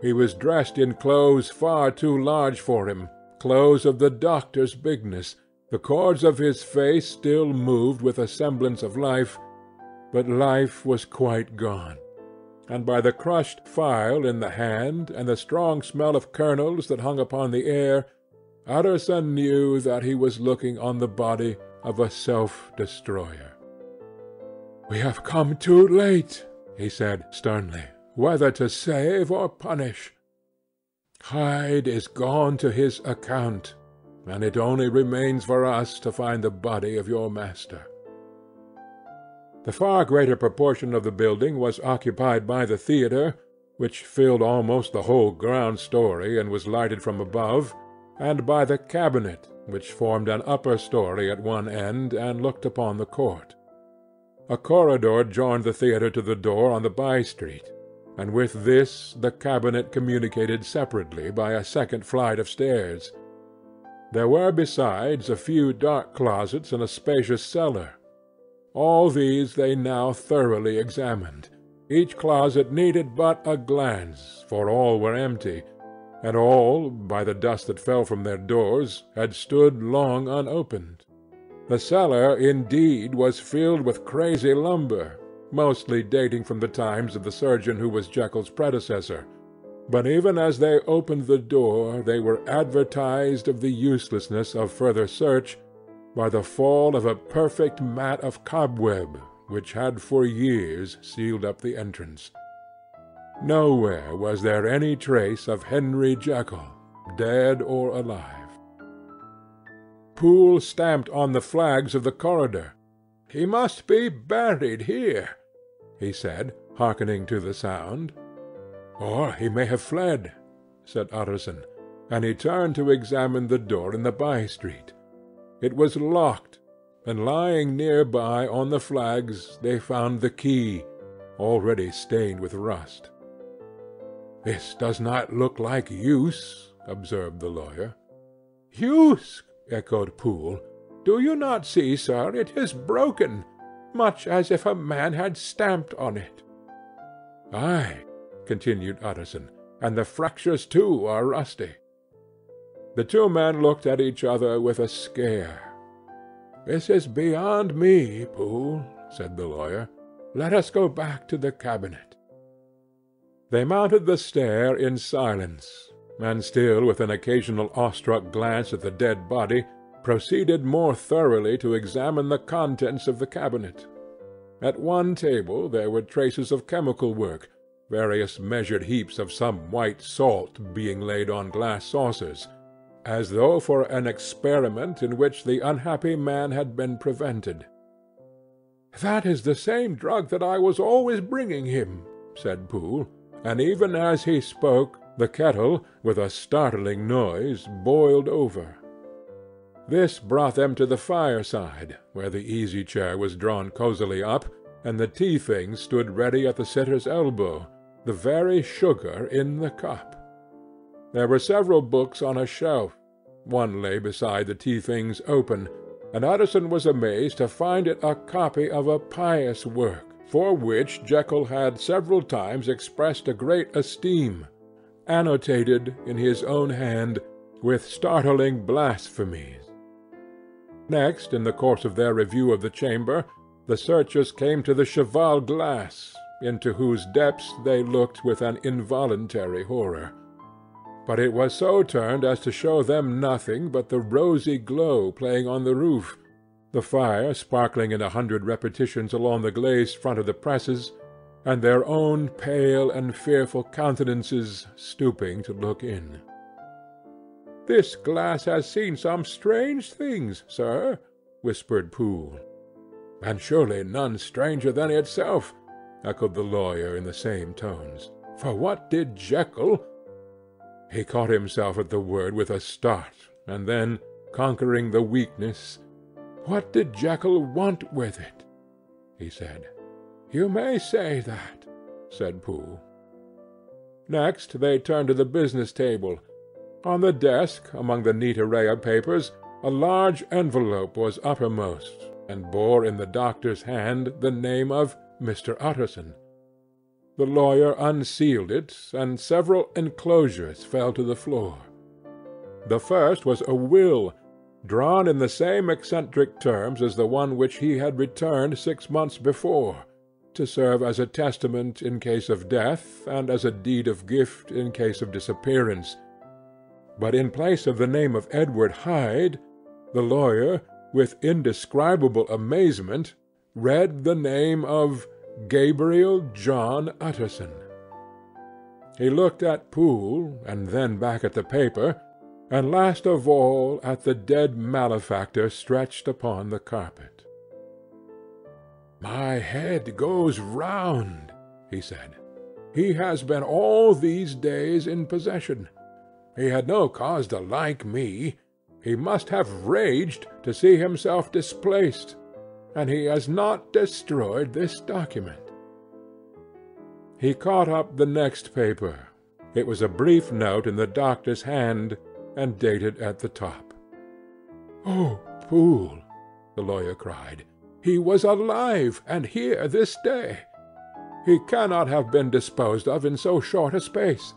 He was dressed in clothes far too large for him, clothes of the doctor's bigness. The cords of his face still moved with a semblance of life, but life was quite gone, and by the crushed phial in the hand, and the strong smell of kernels that hung upon the air, Utterson knew that he was looking on the body of a self-destroyer. "We have come too late," he said sternly, "whether to save or punish. Hyde is gone to his account, and it only remains for us to find the body of your master." The far greater proportion of the building was occupied by the theatre, which filled almost the whole ground story and was lighted from above, and by the cabinet, which formed an upper story at one end and looked upon the court. A corridor joined the theatre to the door on the by-street, and with this the cabinet communicated separately by a second flight of stairs. There were besides a few dark closets and a spacious cellar. All these they now thoroughly examined. Each closet needed but a glance, for all were empty, and all, by the dust that fell from their doors, had stood long unopened. The cellar, indeed, was filled with crazy lumber, mostly dating from the times of the surgeon who was Jekyll's predecessor, but even as they opened the door they were advertised of the uselessness of further search by the fall of a perfect mat of cobweb which had for years sealed up the entrance. Nowhere was there any trace of Henry Jekyll, dead or alive. Poole stamped on the flags of the corridor. "He must be buried here," he said, hearkening to the sound. "Or he may have fled," said Utterson, and he turned to examine the door in the by-street. It was locked, and lying near by on the flags they found the key, already stained with rust. "This does not look like use," observed the lawyer. "Use!" echoed Poole. "Do you not see, sir, it is broken, much as if a man had stamped on it." "Ay," continued Utterson, "and the fractures too are rusty." The two men looked at each other with a scare. "This is beyond me, Poole," said the lawyer. "Let us go back to the cabinet." They mounted the stair in silence, and still with an occasional awestruck glance at the dead body, proceeded more thoroughly to examine the contents of the cabinet. At one table there were traces of chemical work, various measured heaps of some white salt being laid on glass saucers, as though for an experiment in which the unhappy man had been prevented. "That is the same drug that I was always bringing him," said Poole, and even as he spoke The kettle, with a startling noise, boiled over. This brought them to the fireside, where the easy-chair was drawn cosily up, and the tea-things stood ready at the sitter's elbow, the very sugar in the cup. There were several books on a shelf. One lay beside the tea-things open, and Utterson was amazed to find it a copy of a pious work, for which Jekyll had several times expressed a great esteem, annotated in his own hand with startling blasphemies. Next, in the course of their review of the chamber, the searchers came to the cheval glass, into whose depths they looked with an involuntary horror. But it was so turned as to show them nothing but the rosy glow playing on the roof, the fire sparkling in 100 repetitions along the glazed front of the presses, and their own pale and fearful countenances stooping to look in. "This glass has seen some strange things, sir," whispered Poole. "And surely none stranger than itself," echoed the lawyer in the same tones. "For what did Jekyll—" He caught himself at the word with a start, and then, conquering the weakness, "What did Jekyll want with it?" he said. "You may say that," said Poole. Next they turned to the business table. On the desk, among the neat array of papers, a large envelope was uppermost, and bore in the doctor's hand the name of Mr. Utterson. The lawyer unsealed it, and several enclosures fell to the floor. The first was a will, drawn in the same eccentric terms as the one which he had returned 6 months before, to serve as a testament in case of death, and as a deed of gift in case of disappearance. But in place of the name of Edward Hyde, the lawyer, with indescribable amazement, read the name of Gabriel John Utterson. He looked at Poole, and then back at the paper, and last of all at the dead malefactor stretched upon the carpet. "My head goes round," he said. "He has been all these days in possession. He had no cause to like me. He must have raged to see himself displaced, and he has not destroyed this document." He caught up the next paper. It was a brief note in the doctor's hand, and dated at the top. "Oh, Poole!" the lawyer cried. "He was alive, and here this day. He cannot have been disposed of in so short a space.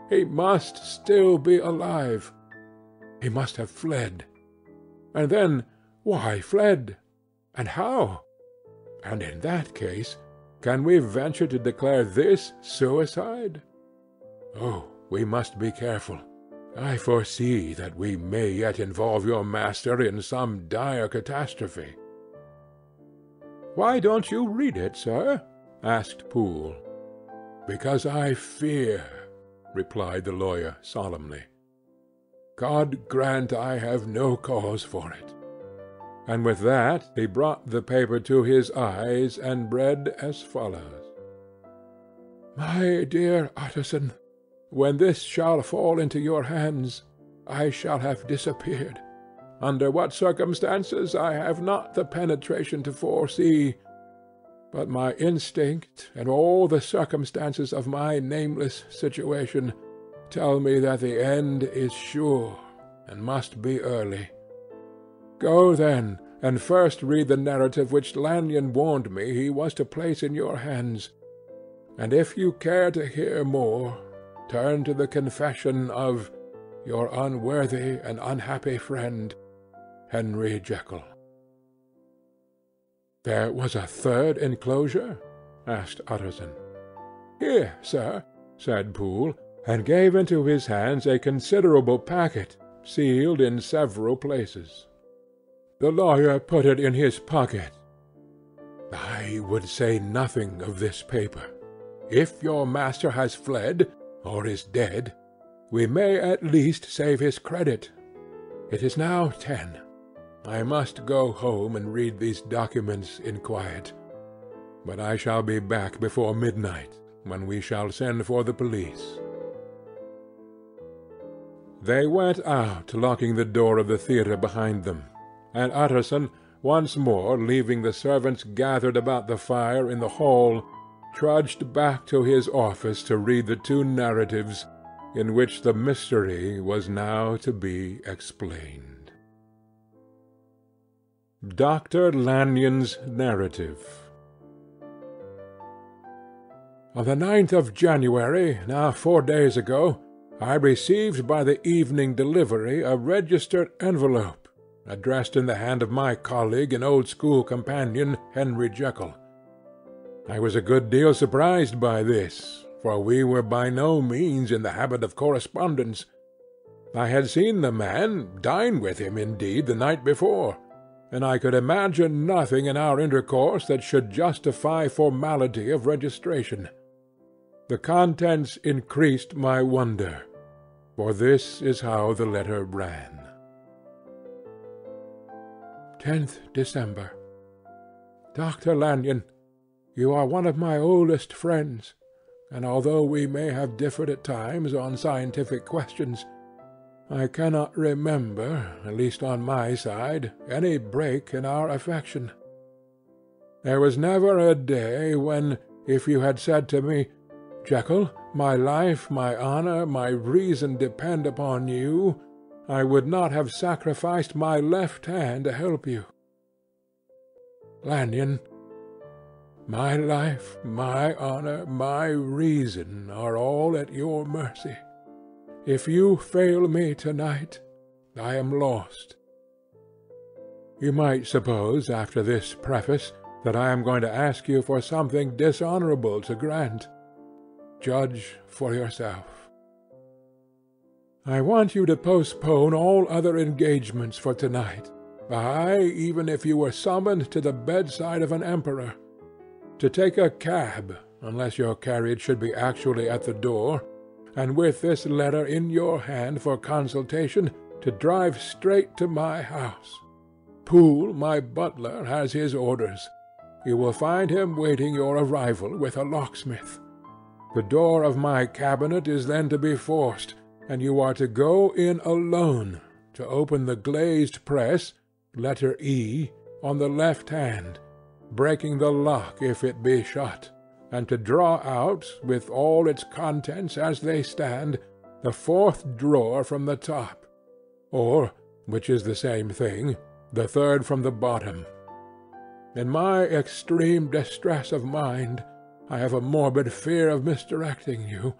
He must still be alive. He must have fled. And then, why fled? And how? And in that case, can we venture to declare this suicide? Oh, we must be careful. I foresee that we may yet involve your master in some dire catastrophe." "Why don't you read it, sir?" asked Poole. "Because I fear," replied the lawyer solemnly. "God grant I have no cause for it." And with that he brought the paper to his eyes, and read as follows: "My dear Utterson, when this shall fall into your hands, I shall have disappeared. Under what circumstances I have not the penetration to foresee, but my instinct and all the circumstances of my nameless situation tell me that the end is sure, and must be early. Go, then, and first read the narrative which Lanyon warned me he was to place in your hands, and if you care to hear more, turn to the confession of your unworthy and unhappy friend, Henry Jekyll." "There was a third enclosure?" asked Utterson. "Here, sir," said Poole, and gave into his hands a considerable packet, sealed in several places. The lawyer put it in his pocket. "I would say nothing of this paper. If your master has fled, or is dead, we may at least save his credit. It is now 10. I must go home and read these documents in quiet, but I shall be back before midnight, when we shall send for the police." They went out, locking the door of the theatre behind them, and Utterson, once more leaving the servants gathered about the fire in the hall, trudged back to his office to read the two narratives in which the mystery was now to be explained. Dr. Lanyon's Narrative. On the 9th of January, now 4 days ago, I received by the evening delivery a registered envelope, addressed in the hand of my colleague and old school companion, Henry Jekyll. I was a good deal surprised by this, for we were by no means in the habit of correspondence. I had seen the man, dined with him, indeed, the night before, and I could imagine nothing in our intercourse that should justify formality of registration. The contents increased my wonder, for this is how the letter ran. 10th December. Dr. Lanyon, you are one of my oldest friends, and although we may have differed at times on scientific questions, I cannot remember, at least on my side, any break in our affection. There was never a day when, if you had said to me, "Jekyll, my life, my honor, my reason depend upon you," I would not have sacrificed my left hand to help you. Lanyon, my life, my honor, my reason are all at your mercy. If you fail me tonight, I am lost. You might suppose, after this preface, that I am going to ask you for something dishonorable to grant. Judge for yourself. I want you to postpone all other engagements for tonight, aye, even if you were summoned to the bedside of an emperor, to take a cab, unless your carriage should be actually at the door, and with this letter in your hand for consultation, to drive straight to my house. Poole, my butler, has his orders. You will find him waiting your arrival with a locksmith. The door of my cabinet is then to be forced, and you are to go in alone, to open the glazed press, letter E, on the left hand, breaking the lock if it be shut, and to draw out, with all its contents as they stand, the fourth drawer from the top, or, which is the same thing, the third from the bottom. In my extreme distress of mind, I have a morbid fear of misdirecting you,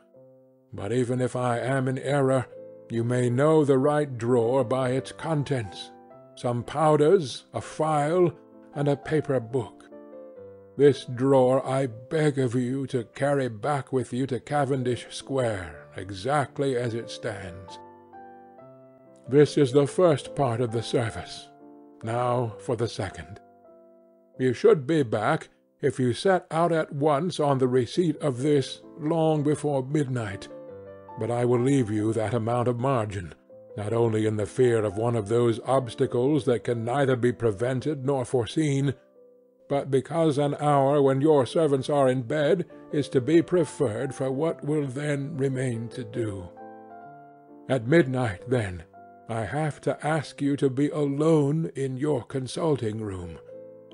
but even if I am in error, you may know the right drawer by its contents, some powders, a file, and a paper book. This drawer I beg of you to carry back with you to Cavendish Square, exactly as it stands. This is the first part of the service. Now for the second. You should be back, if you set out at once on the receipt of this, long before midnight, but I will leave you that amount of margin, not only in the fear of one of those obstacles that can neither be prevented nor foreseen, but because an hour when your servants are in bed is to be preferred for what will then remain to do. At midnight, then, I have to ask you to be alone in your consulting-room,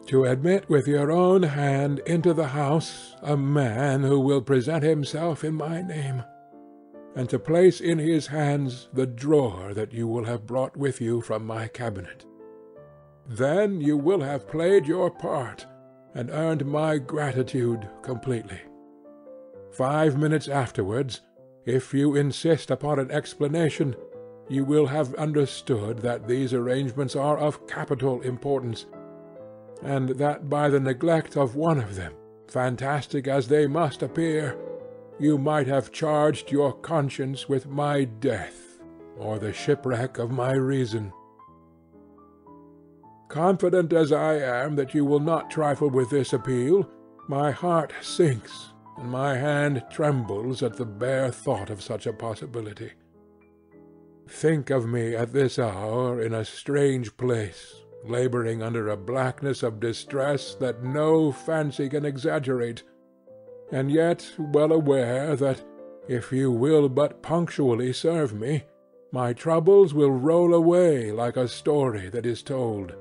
to admit with your own hand into the house a man who will present himself in my name, and to place in his hands the drawer that you will have brought with you from my cabinet. Then you will have played your part, and earned my gratitude completely. 5 minutes afterwards, if you insist upon an explanation, you will have understood that these arrangements are of capital importance, and that by the neglect of one of them, fantastic as they must appear, you might have charged your conscience with my death, or the shipwreck of my reason. Confident as I am that you will not trifle with this appeal, my heart sinks, and my hand trembles at the bare thought of such a possibility. Think of me at this hour in a strange place, laboring under a blackness of distress that no fancy can exaggerate, and yet well aware that, if you will but punctually serve me, my troubles will roll away like a story that is told.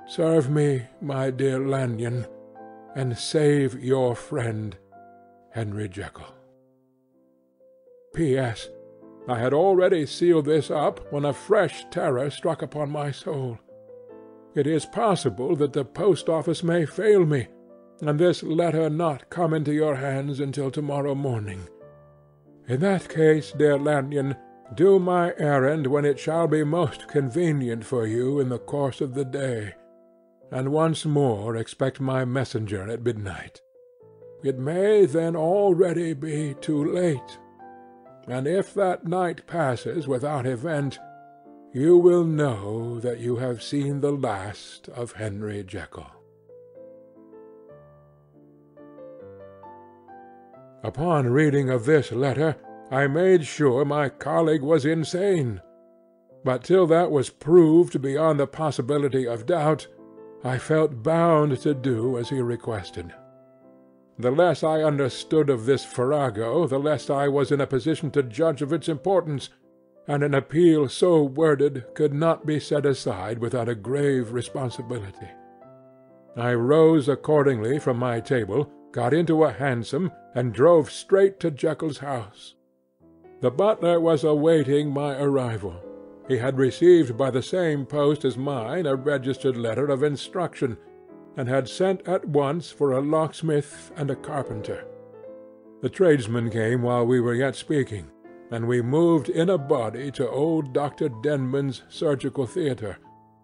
Serve me, my dear Lanyon, and save your friend, Henry Jekyll. P.S. I had already sealed this up when a fresh terror struck upon my soul. It is possible that the post-office may fail me, and this letter not come into your hands until tomorrow morning. In that case, dear Lanyon, do my errand when it shall be most convenient for you in the course of the day, and once more expect my messenger at midnight. It may then already be too late, and if that night passes without event, you will know that you have seen the last of Henry Jekyll. Upon reading of this letter, I made sure my colleague was insane, but till that was proved beyond the possibility of doubt, I felt bound to do as he requested. The less I understood of this farrago, the less I was in a position to judge of its importance, and an appeal so worded could not be set aside without a grave responsibility. I rose accordingly from my table, got into a hansom, and drove straight to Jekyll's house. The butler was awaiting my arrival. He had received by the same post as mine a registered letter of instruction, and had sent at once for a locksmith and a carpenter. The tradesmen came while we were yet speaking, and we moved in a body to old Dr. Denman's surgical theatre,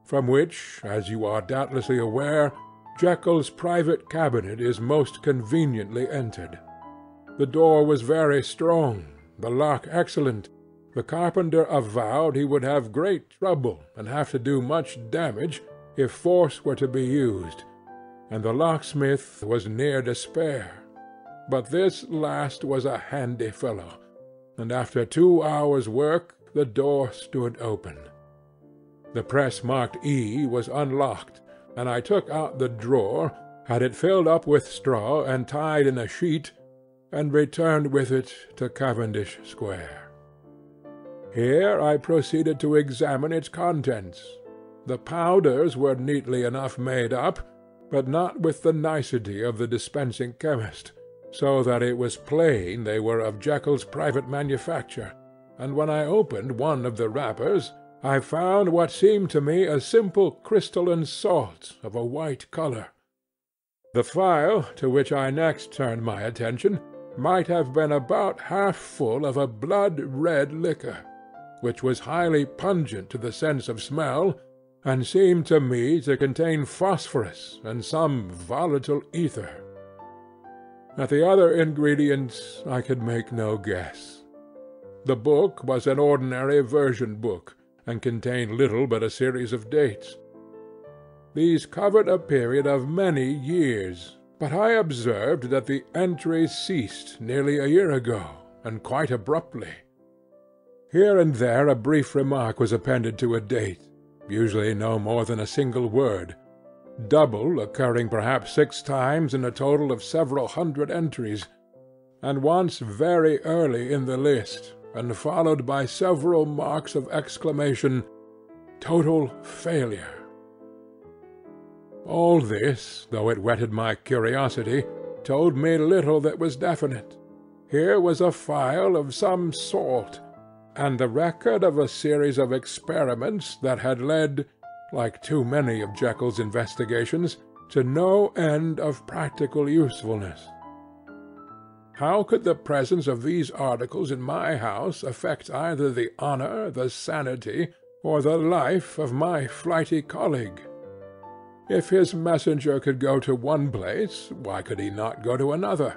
from which, as you are doubtlessly aware, Jekyll's private cabinet is most conveniently entered. The door was very strong, the lock excellent. The carpenter avowed he would have great trouble and have to do much damage if force were to be used, and the locksmith was near despair. But this last was a handy fellow, and after 2 hours' work the door stood open. The press marked E was unlocked, and I took out the drawer, had it filled up with straw and tied in a sheet, and returned with it to Cavendish Square. Here I proceeded to examine its contents. The powders were neatly enough made up, but not with the nicety of the dispensing chemist, so that it was plain they were of Jekyll's private manufacture, and when I opened one of the wrappers, I found what seemed to me a simple crystalline salt of a white colour. The phial, to which I next turned my attention, might have been about half full of a blood-red liquor, which was highly pungent to the sense of smell, and seemed to me to contain phosphorus and some volatile ether. At the other ingredients I could make no guess. The book was an ordinary version book, and contained little but a series of dates. These covered a period of many years, but I observed that the entries ceased nearly a year ago, and quite abruptly. Here and there a brief remark was appended to a date, usually no more than a single word, double occurring perhaps 6 times in a total of several hundred entries, and once very early in the list, and followed by several marks of exclamation, "Total failure." All this, though it whetted my curiosity, told me little that was definite. Here was a phial of some salt, and the record of a series of experiments that had led, like too many of Jekyll's investigations, to no end of practical usefulness. How could the presence of these articles in my house affect either the honour, the sanity, or the life of my flighty colleague? If his messenger could go to one place, why could he not go to another?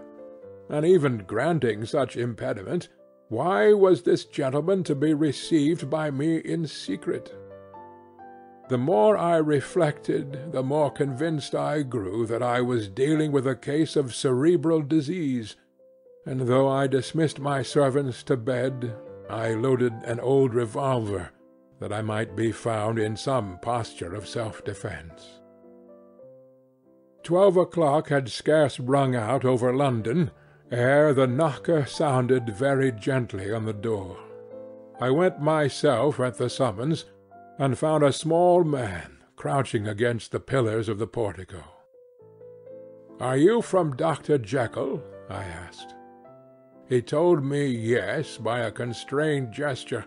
And even granting such impediment, why was this gentleman to be received by me in secret? The more I reflected, the more convinced I grew that I was dealing with a case of cerebral disease, and though I dismissed my servants to bed, I loaded an old revolver, that I might be found in some posture of self-defence. 12 o'clock had scarce rung out over London, ere the knocker sounded very gently on the door. I went myself at the summons, and found a small man crouching against the pillars of the portico. "Are you from Dr. Jekyll?" I asked. He told me yes by a constrained gesture,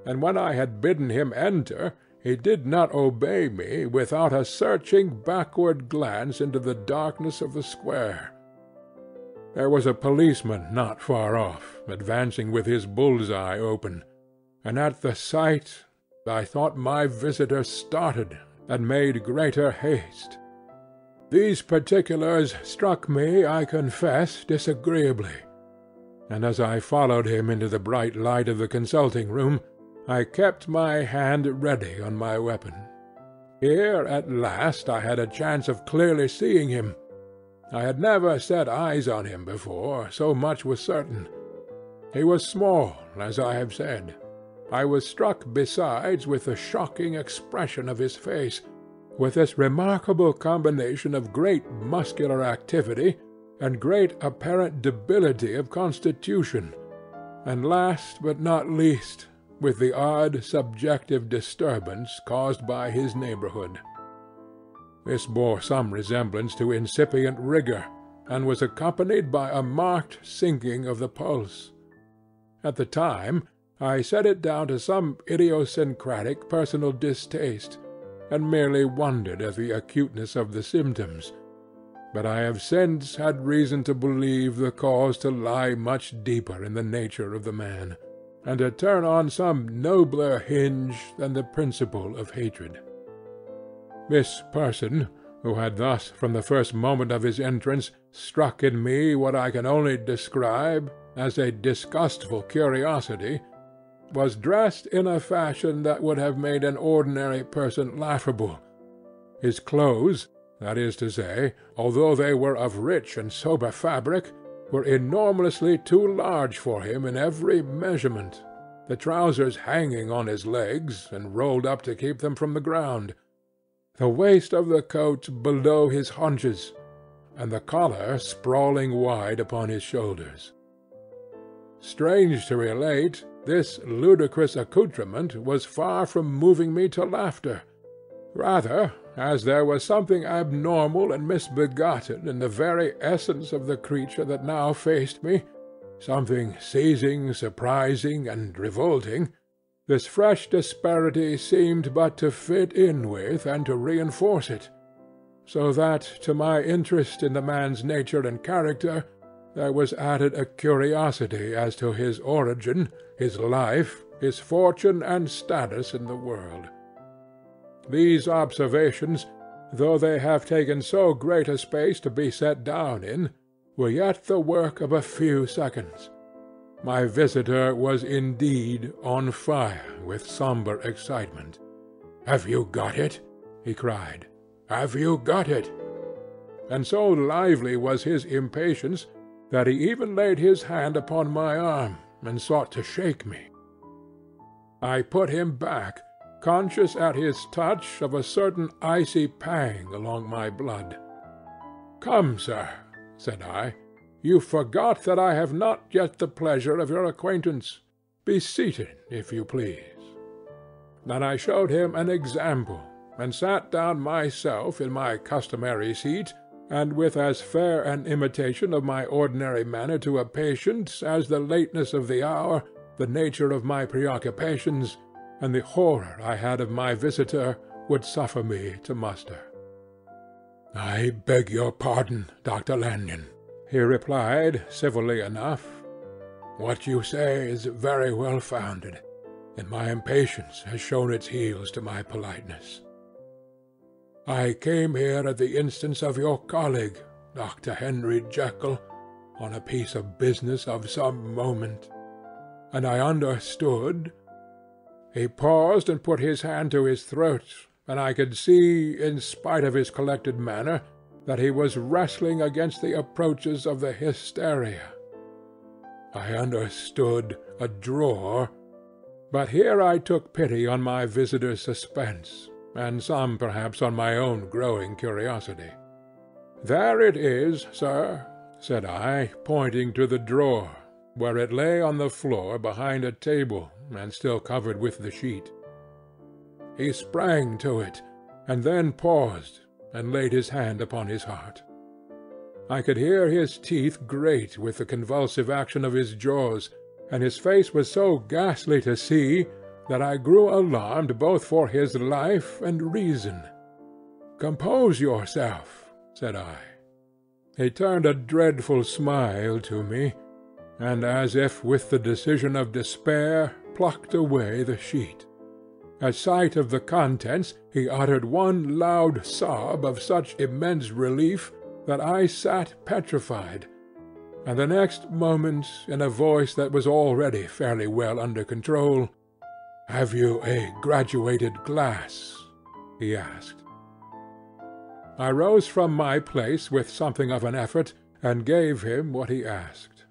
and when I had bidden him enter, he did not obey me without a searching backward glance into the darkness of the square. There was a policeman not far off, advancing with his bull's-eye open, and at the sight I thought my visitor started and made greater haste. These particulars struck me, I confess, disagreeably, and as I followed him into the bright light of the consulting-room, I kept my hand ready on my weapon. Here at last I had a chance of clearly seeing him. I had never set eyes on him before, so much was certain. He was small, as I have said. I was struck besides with the shocking expression of his face, with this remarkable combination of great muscular activity and great apparent debility of constitution, and last but not least, with the odd subjective disturbance caused by his neighborhood. This bore some resemblance to incipient rigor, and was accompanied by a marked sinking of the pulse. At the time I set it down to some idiosyncratic personal distaste, and merely wondered at the acuteness of the symptoms, but I have since had reason to believe the cause to lie much deeper in the nature of the man, and to turn on some nobler hinge than the principle of hatred. This person, who had thus from the first moment of his entrance struck in me what I can only describe as a disgustful curiosity, was dressed in a fashion that would have made an ordinary person laughable. His clothes, that is to say, although they were of rich and sober fabric, were enormously too large for him in every measurement, the trousers hanging on his legs and rolled up to keep them from the ground, the waist of the coat below his haunches, and the collar sprawling wide upon his shoulders. Strange to relate, this ludicrous accoutrement was far from moving me to laughter. Rather, as there was something abnormal and misbegotten in the very essence of the creature that now faced me, something seizing, surprising, and revolting, this fresh disparity seemed but to fit in with and to reinforce it, so that to my interest in the man's nature and character there was added a curiosity as to his origin, his life, his fortune and status in the world. These observations, though they have taken so great a space to be set down in, were yet the work of a few seconds. My visitor was indeed on fire with sombre excitement. "Have you got it?" he cried. "Have you got it?" And so lively was his impatience that he even laid his hand upon my arm and sought to shake me. I put him back, conscious at his touch of a certain icy pang along my blood. "Come, sir," said I, "you forgot that I have not yet the pleasure of your acquaintance. Be seated, if you please." Then I showed him an example, and sat down myself in my customary seat, and with as fair an imitation of my ordinary manner to a patient as the lateness of the hour, the nature of my preoccupations, and the horror I had of my visitor would suffer me to muster. "I beg your pardon, Dr. Lanyon," he replied, civilly enough. "What you say is very well founded, and my impatience has shown its heels to my politeness. I came here at the instance of your colleague, Dr. Henry Jekyll, on a piece of business of some moment, and I understood—" He paused and put his hand to his throat, and I could see, in spite of his collected manner, that he was wrestling against the approaches of the hysteria. I understood a drawer, but here I took pity on my visitor's suspense, and some perhaps on my own growing curiosity. "There it is, sir," said I, pointing to the drawer, where it lay on the floor behind a table and still covered with the sheet. He sprang to it, and then paused and laid his hand upon his heart. I could hear his teeth grate with the convulsive action of his jaws, and his face was so ghastly to see that I grew alarmed both for his life and reason. "Compose yourself," said I. He turned a dreadful smile to me, and, as if with the decision of despair, plucked away the sheet. At sight of the contents he uttered one loud sob of such immense relief that I sat petrified, and the next moment, in a voice that was already fairly well under control, "Have you a graduated glass?" he asked. I rose from my place with something of an effort, and gave him what he asked.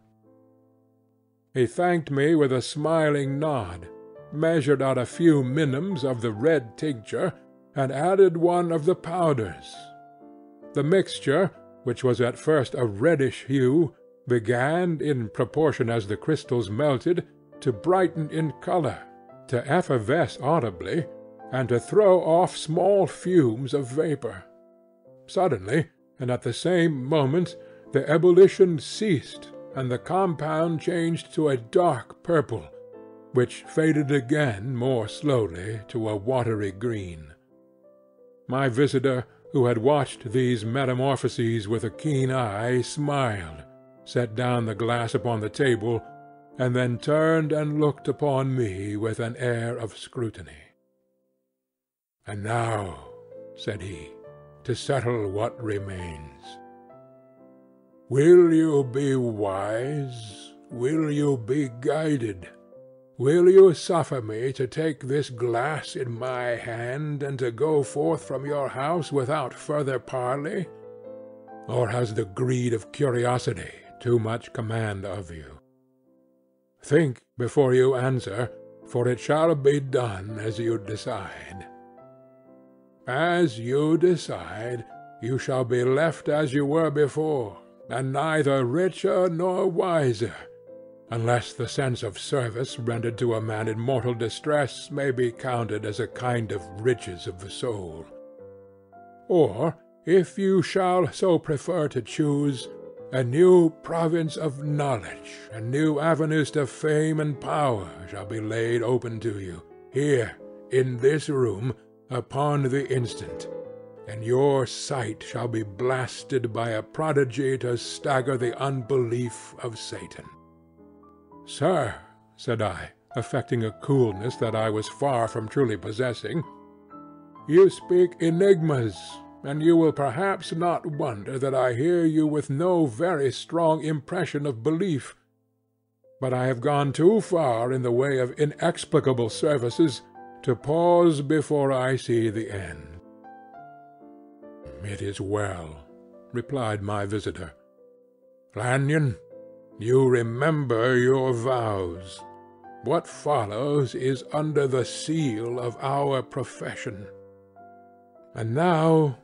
He thanked me with a smiling nod, measured out a few minims of the red tincture, and added one of the powders. The mixture, which was at first a reddish hue, began, in proportion as the crystals melted, to brighten in colour, to effervesce audibly, and to throw off small fumes of vapour. Suddenly, and at the same moment, the ebullition ceased, and the compound changed to a dark purple, which faded again more slowly to a watery green. My visitor, who had watched these metamorphoses with a keen eye, smiled, set down the glass upon the table, and then turned and looked upon me with an air of scrutiny. "And now," said he, "to settle what remains. Will you be wise? Will you be guided? Will you suffer me to take this glass in my hand, and to go forth from your house without further parley? Or has the greed of curiosity too much command of you? Think before you answer, for it shall be done as you decide. As you decide, you shall be left as you were before, and neither richer nor wiser, unless the sense of service rendered to a man in mortal distress may be counted as a kind of riches of the soul. Or, if you shall so prefer to choose, a new province of knowledge and new avenues to fame and power shall be laid open to you, here, in this room, upon the instant, and your sight shall be blasted by a prodigy to stagger the unbelief of Satan." "Sir," said I, affecting a coolness that I was far from truly possessing, "you speak enigmas, and you will perhaps not wonder that I hear you with no very strong impression of belief. But I have gone too far in the way of inexplicable services to pause before I see the end." "It is well," replied my visitor. "Lanyon, you remember your vows. What follows is under the seal of our profession. And now,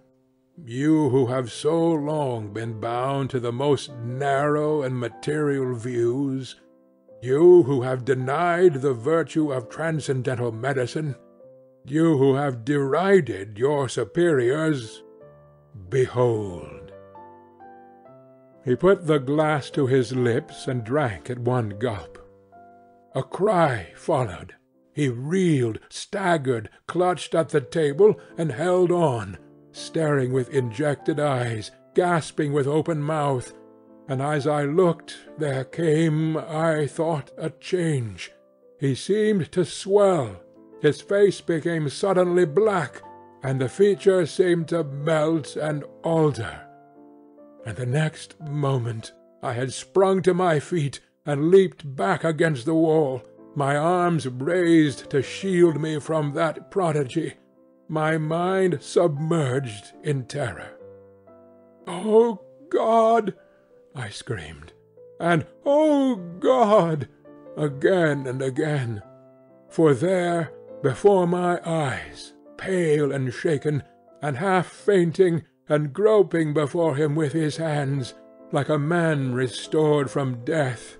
you who have so long been bound to the most narrow and material views, you who have denied the virtue of transcendental medicine, you who have derided your superiors, behold." He put the glass to his lips and drank at one gulp. A cry followed. He reeled, staggered, clutched at the table, and held on, staring with injected eyes, gasping with open mouth, and as I looked there came, I thought, a change. He seemed to swell, his face became suddenly black, and the features seemed to melt and alter. And the next moment I had sprung to my feet and leaped back against the wall, my arms raised to shield me from that prodigy, my mind submerged in terror. "Oh, God!" I screamed, and "Oh, God!" again and again, for there, before my eyes, pale and shaken, and half fainting, and groping before him with his hands, like a man restored from death,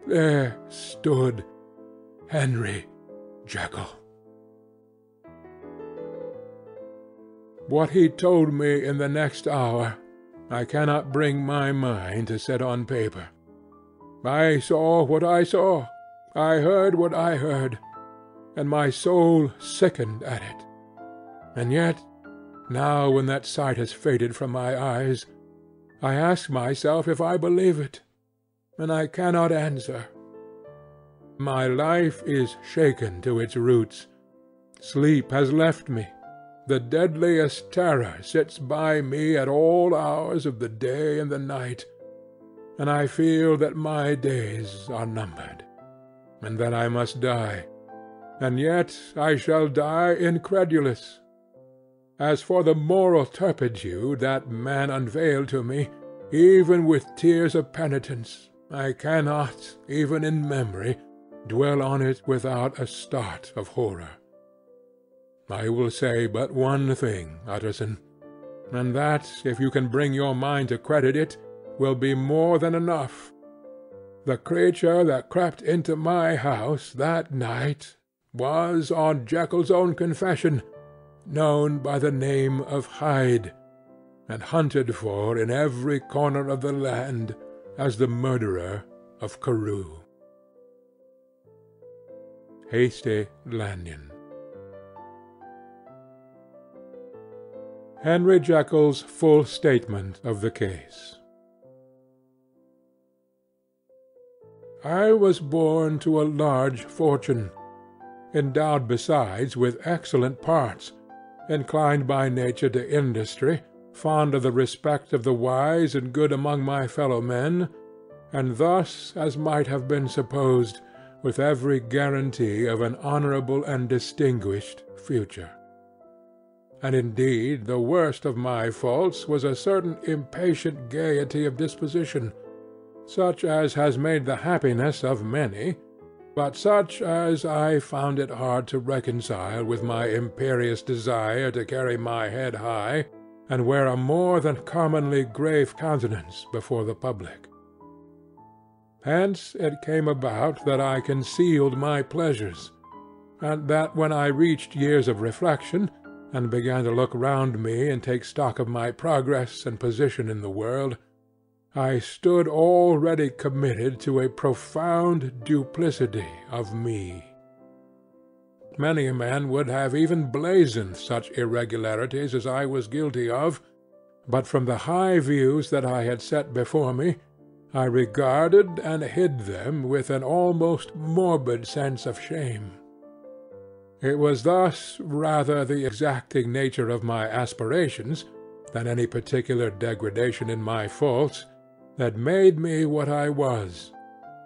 there stood Henry Jekyll. What he told me in the next hour I cannot bring my mind to set on paper. I saw what I saw, I heard what I heard, and my soul sickened at it. And yet, now when that sight has faded from my eyes, I ask myself if I believe it, and I cannot answer. My life is shaken to its roots. Sleep has left me. The deadliest terror sits by me at all hours of the day and the night, and I feel that my days are numbered, and that I must die, and yet I shall die incredulous. As for the moral turpitude that man unveiled to me, even with tears of penitence, I cannot, even in memory, dwell on it without a start of horror. I will say but one thing, Utterson, and that, if you can bring your mind to credit it, will be more than enough. The creature that crept into my house that night was, on Jekyll's own confession, known by the name of Hyde, and hunted for in every corner of the land as the murderer of Carew. Hasty Lanyon. Henry Jekyll's full statement of the case. I was born to a large fortune, endowed besides with excellent parts, inclined by nature to industry, fond of the respect of the wise and good among my fellow-men, and thus, as might have been supposed, with every guarantee of an honourable and distinguished future. And indeed the worst of my faults was a certain impatient gaiety of disposition, such as has made the happiness of many, but such as I found it hard to reconcile with my imperious desire to carry my head high, and wear a more than commonly grave countenance before the public. Hence it came about that I concealed my pleasures, and that when I reached years of reflection, and began to look round me and take stock of my progress and position in the world, I stood already committed to a profound duplicity of me. Many a man would have even blazoned such irregularities as I was guilty of, but from the high views that I had set before me, I regarded and hid them with an almost morbid sense of shame. It was thus rather the exacting nature of my aspirations, than any particular degradation in my faults, that made me what I was,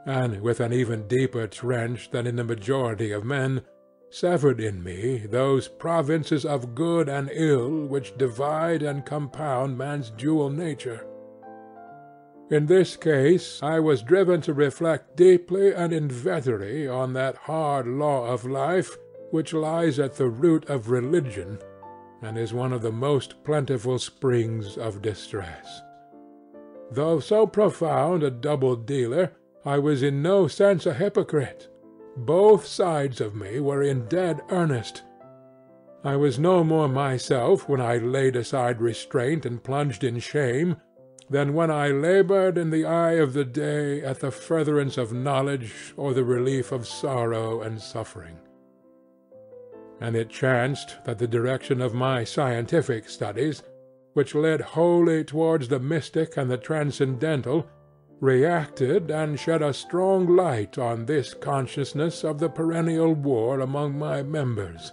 and with an even deeper trench than in the majority of men, severed in me those provinces of good and ill which divide and compound man's dual nature. In this case I was driven to reflect deeply and inveterately on that hard law of life which lies at the root of religion, and is one of the most plentiful springs of distress. Though so profound a double-dealer, I was in no sense a hypocrite. Both sides of me were in dead earnest. I was no more myself when I laid aside restraint and plunged in shame, than when I laboured in the eye of the day at the furtherance of knowledge or the relief of sorrow and suffering. And it chanced that the direction of my scientific studies, which led wholly towards the mystic and the transcendental, reacted and shed a strong light on this consciousness of the perennial war among my members.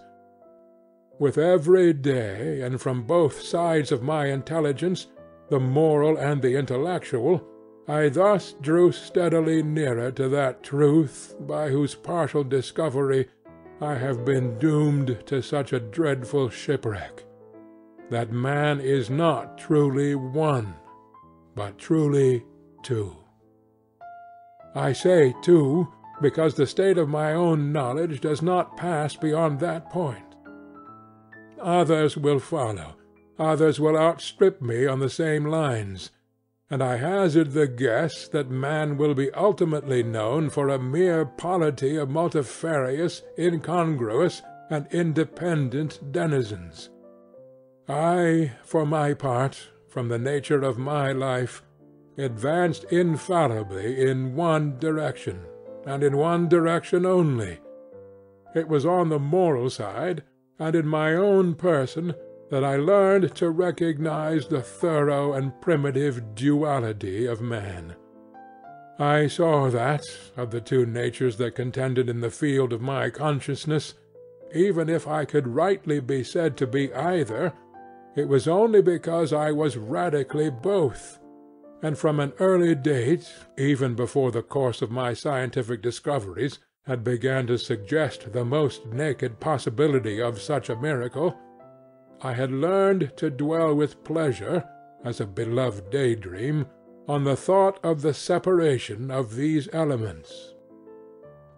With every day, and from both sides of my intelligence, the moral and the intellectual, I thus drew steadily nearer to that truth by whose partial discovery I have been doomed to such a dreadful shipwreck, that man is not truly one, but truly two. I say two, because the state of my own knowledge does not pass beyond that point. Others will follow, others will outstrip me on the same lines, and I hazard the guess that man will be ultimately known for a mere polity of multifarious, incongruous, and independent denizens. I, for my part, from the nature of my life, advanced infallibly in one direction, and in one direction only. It was on the moral side, and in my own person, that I learned to recognize the thorough and primitive duality of man. I saw that, of the two natures that contended in the field of my consciousness, even if I could rightly be said to be either, it was only because I was radically both, and from an early date, even before the course of my scientific discoveries had begun to suggest the most naked possibility of such a miracle, I had learned to dwell with pleasure, as a beloved daydream, on the thought of the separation of these elements.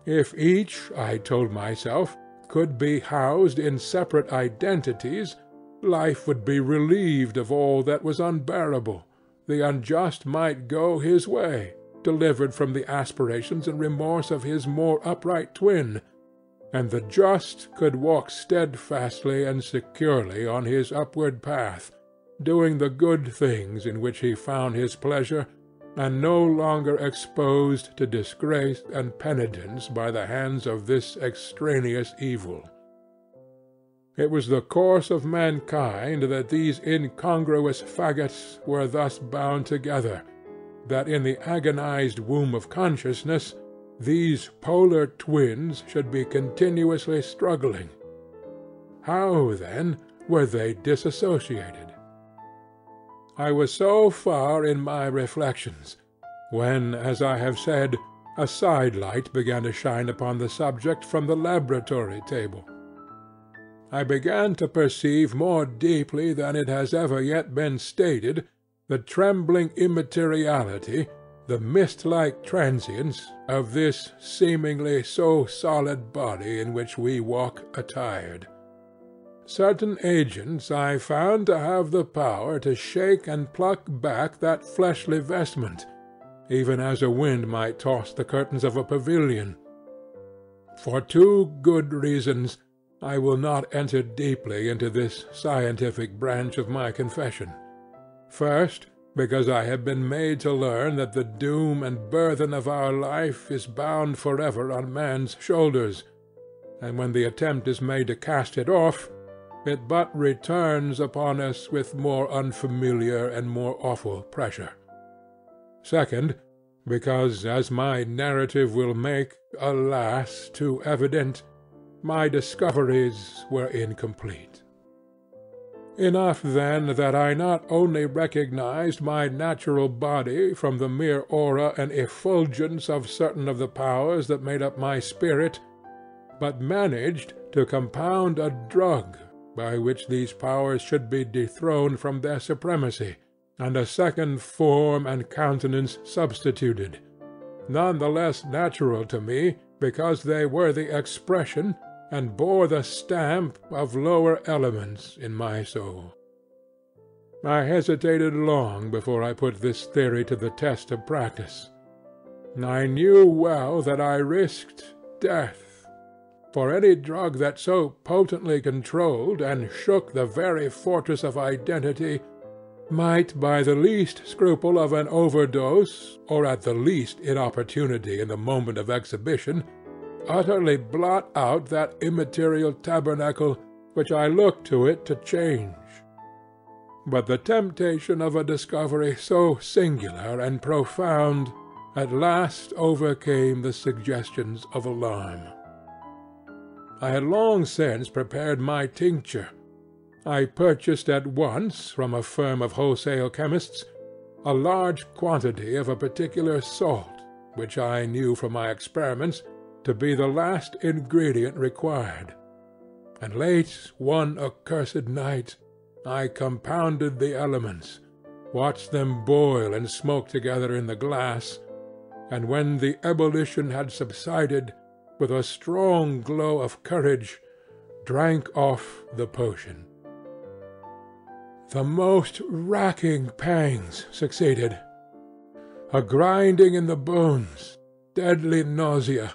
If each, I told myself, could be housed in separate identities, life would be relieved of all that was unbearable, the unjust might go his way, delivered from the aspirations and remorse of his more upright twin, and the just could walk steadfastly and securely on his upward path, doing the good things in which he found his pleasure, and no longer exposed to disgrace and penitence by the hands of this extraneous evil. It was the course of mankind that these incongruous faggots were thus bound together, that in the agonized womb of consciousness these polar twins should be continuously struggling. How, then, were they disassociated? I was so far in my reflections, when, as I have said, a side-light began to shine upon the subject from the laboratory table. I began to perceive more deeply than it has ever yet been stated the trembling immateriality, the mist-like transience of this seemingly so solid body in which we walk attired. Certain agents I found to have the power to shake and pluck back that fleshly vestment, even as a wind might toss the curtains of a pavilion. For two good reasons I will not enter deeply into this scientific branch of my confession. First, because I have been made to learn that the doom and burthen of our life is bound forever on man's shoulders, and when the attempt is made to cast it off, it but returns upon us with more unfamiliar and more awful pressure. Second, because, as my narrative will make, alas, too evident, my discoveries were incomplete. Enough, then, that I not only recognized my natural body from the mere aura and effulgence of certain of the powers that made up my spirit, but managed to compound a drug by which these powers should be dethroned from their supremacy, and a second form and countenance substituted, none the less natural to me because they were the expression and bore the stamp of lower elements in my soul. I hesitated long before I put this theory to the test of practice. I knew well that I risked death, for any drug that so potently controlled and shook the very fortress of identity might, by the least scruple of an overdose, or at the least inopportunity in the moment of exhibition, utterly blot out that immaterial tabernacle which I looked to it to change. But the temptation of a discovery so singular and profound at last overcame the suggestions of alarm. I had long since prepared my tincture. I purchased at once, from a firm of wholesale chemists, a large quantity of a particular salt, which I knew from my experiments to be the last ingredient required, and late one accursed night I compounded the elements, watched them boil and smoke together in the glass, and when the ebullition had subsided, with a strong glow of courage, drank off the potion. The most racking pangs succeeded. a grinding in the bones, deadly nausea,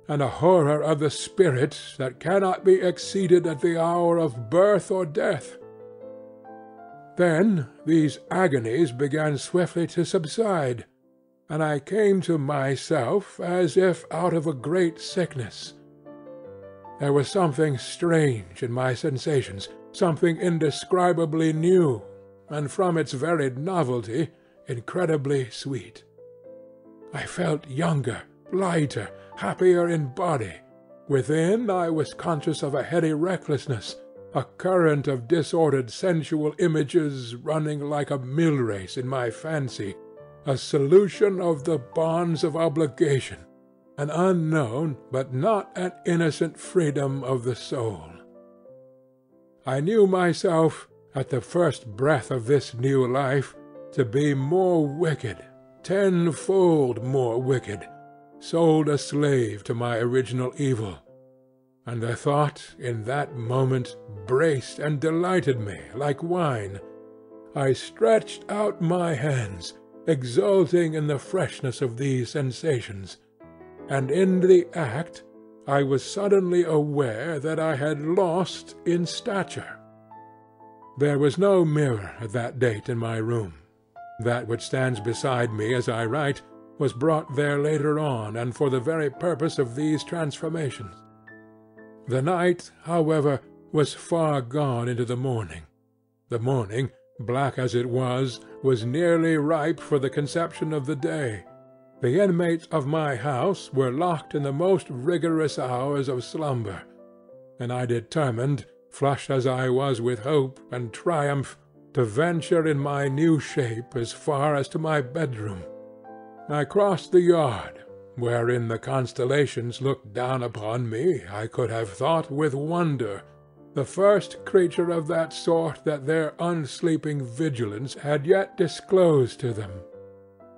and a horror of the spirit that cannot be exceeded at the hour of birth or death. Then these agonies began swiftly to subside, and I came to myself as if out of a great sickness. There was something strange in my sensations, something indescribably new, and from its very novelty incredibly sweet. I felt younger, lighter, happier in body. Within I was conscious of a heady restlessness, a current of disordered sensual images running like a mill race in my fancy, a solution of the bonds of obligation, an unknown but not an innocent freedom of the soul. I knew myself, at the first breath of this new life, to be more wicked, tenfold more wicked, sold a slave to my original evil, and the thought in that moment braced and delighted me like wine. I stretched out my hands, exulting in the freshness of these sensations, and in the act I was suddenly aware that I had lost in stature. There was no mirror at that date in my room. That which stands beside me as I write was brought there later on, and for the very purpose of these transformations. The night, however, was far gone into the morning. The morning, black as it was nearly ripe for the conception of the day. The inmates of my house were locked in the most rigorous hours of slumber, and I determined, flushed as I was with hope and triumph, to venture in my new shape as far as to my bedroom. I crossed the yard, wherein the constellations looked down upon me, I could have thought with wonder, the first creature of that sort that their unsleeping vigilance had yet disclosed to them.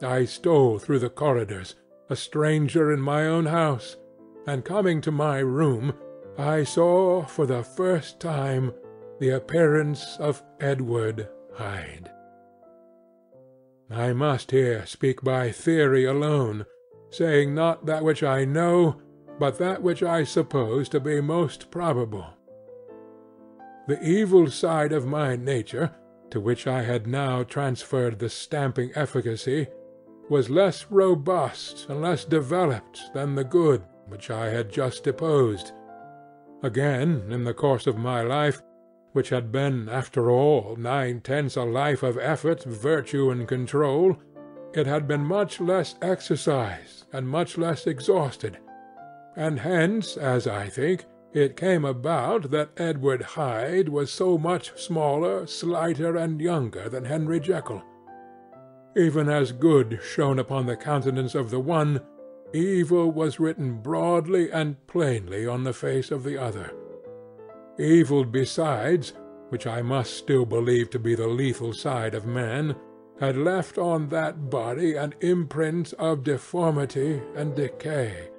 I stole through the corridors, a stranger in my own house, and coming to my room, I saw for the first time the appearance of Edward Hyde. I must here speak by theory alone, saying not that which I know, but that which I suppose to be most probable. The evil side of my nature, to which I had now transferred the stamping efficacy, was less robust and less developed than the good which I had just deposed. Again, in the course of my life, which had been, after all, 9/10 a life of effort, virtue, and control, it had been much less exercised and much less exhausted, and hence, as I think, it came about that Edward Hyde was so much smaller, slighter, and younger than Henry Jekyll. Even as good shone upon the countenance of the one, evil was written broadly and plainly on the face of the other. Evil besides, which I must still believe to be the lethal side of man, had left on that body an imprint of deformity and decay.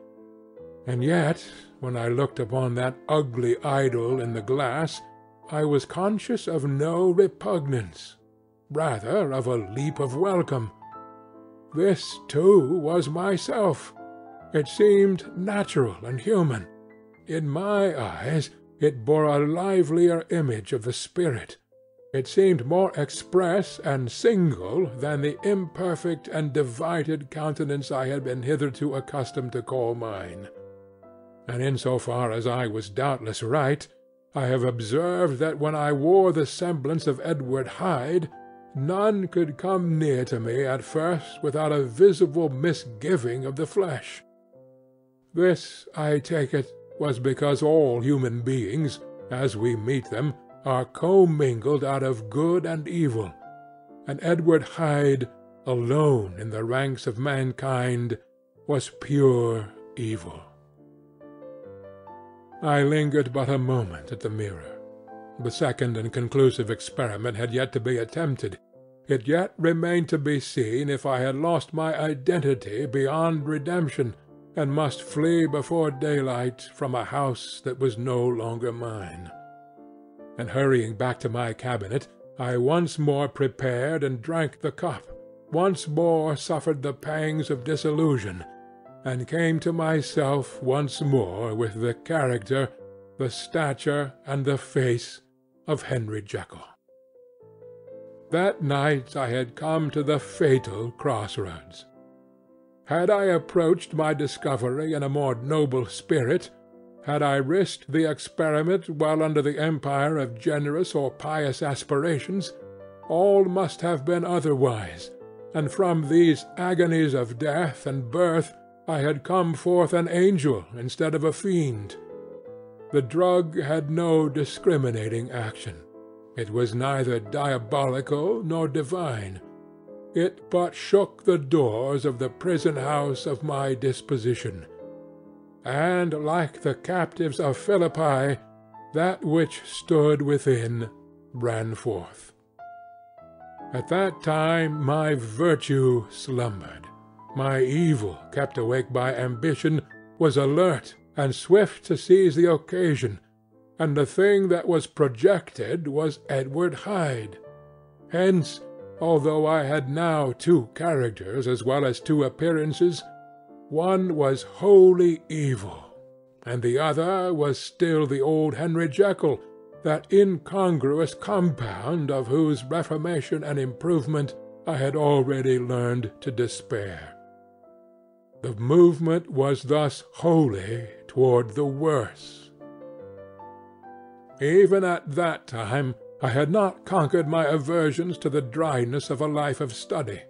And yet, when I looked upon that ugly idol in the glass, I was conscious of no repugnance, rather of a leap of welcome. This, too, was myself. It seemed natural and human. In my eyes, it bore a livelier image of the spirit. It seemed more express and single than the imperfect and divided countenance I had been hitherto accustomed to call mine. And in so far as I was doubtless right, I have observed that when I wore the semblance of Edward Hyde, none could come near to me at first without a visible misgiving of the flesh. This, I take it, was because all human beings, as we meet them, are commingled out of good and evil, and Edward Hyde, alone in the ranks of mankind, was pure evil. I lingered but a moment at the mirror. The second and conclusive experiment had yet to be attempted. It yet remained to be seen if I had lost my identity beyond redemption, and must flee before daylight from a house that was no longer mine. And hurrying back to my cabinet, I once more prepared and drank the cup, once more suffered the pangs of disillusion, and came to myself once more with the character, the stature, and the face of Henry Jekyll. That night I had come to the fatal crossroads. Had I approached my discovery in a more noble spirit, had I risked the experiment while under the empire of generous or pious aspirations, all must have been otherwise, and from these agonies of death and birth I had come forth an angel instead of a fiend. The drug had no discriminating action. It was neither diabolical nor divine. It but shook the doors of the prison-house of my disposition, and, like the captives of Philippi, that which stood within ran forth. At that time my virtue slumbered. My evil, kept awake by ambition, was alert and swift to seize the occasion, and the thing that was projected was Edward Hyde. Hence, although I had now two characters as well as two appearances, one was wholly evil, and the other was still the old Henry Jekyll, that incongruous compound of whose reformation and improvement I had already learned to despair. The movement was thus wholly toward the worse. Even at that time I had not conquered my aversions to the dryness of a life of study.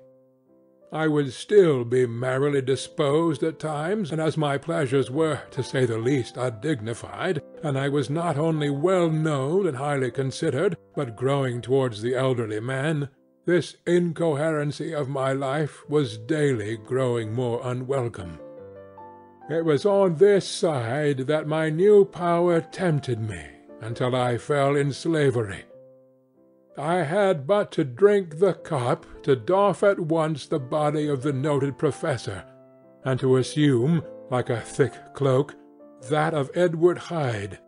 I would still be merrily disposed at times, and as my pleasures were, to say the least, undignified, and I was not only well known and highly considered, but growing towards the elderly man, this incoherency of my life was daily growing more unwelcome. It was on this side that my new power tempted me, until I fell in slavery. I had but to drink the cup to doff at once the body of the noted professor, and to assume, like a thick cloak, that of Edward Hyde.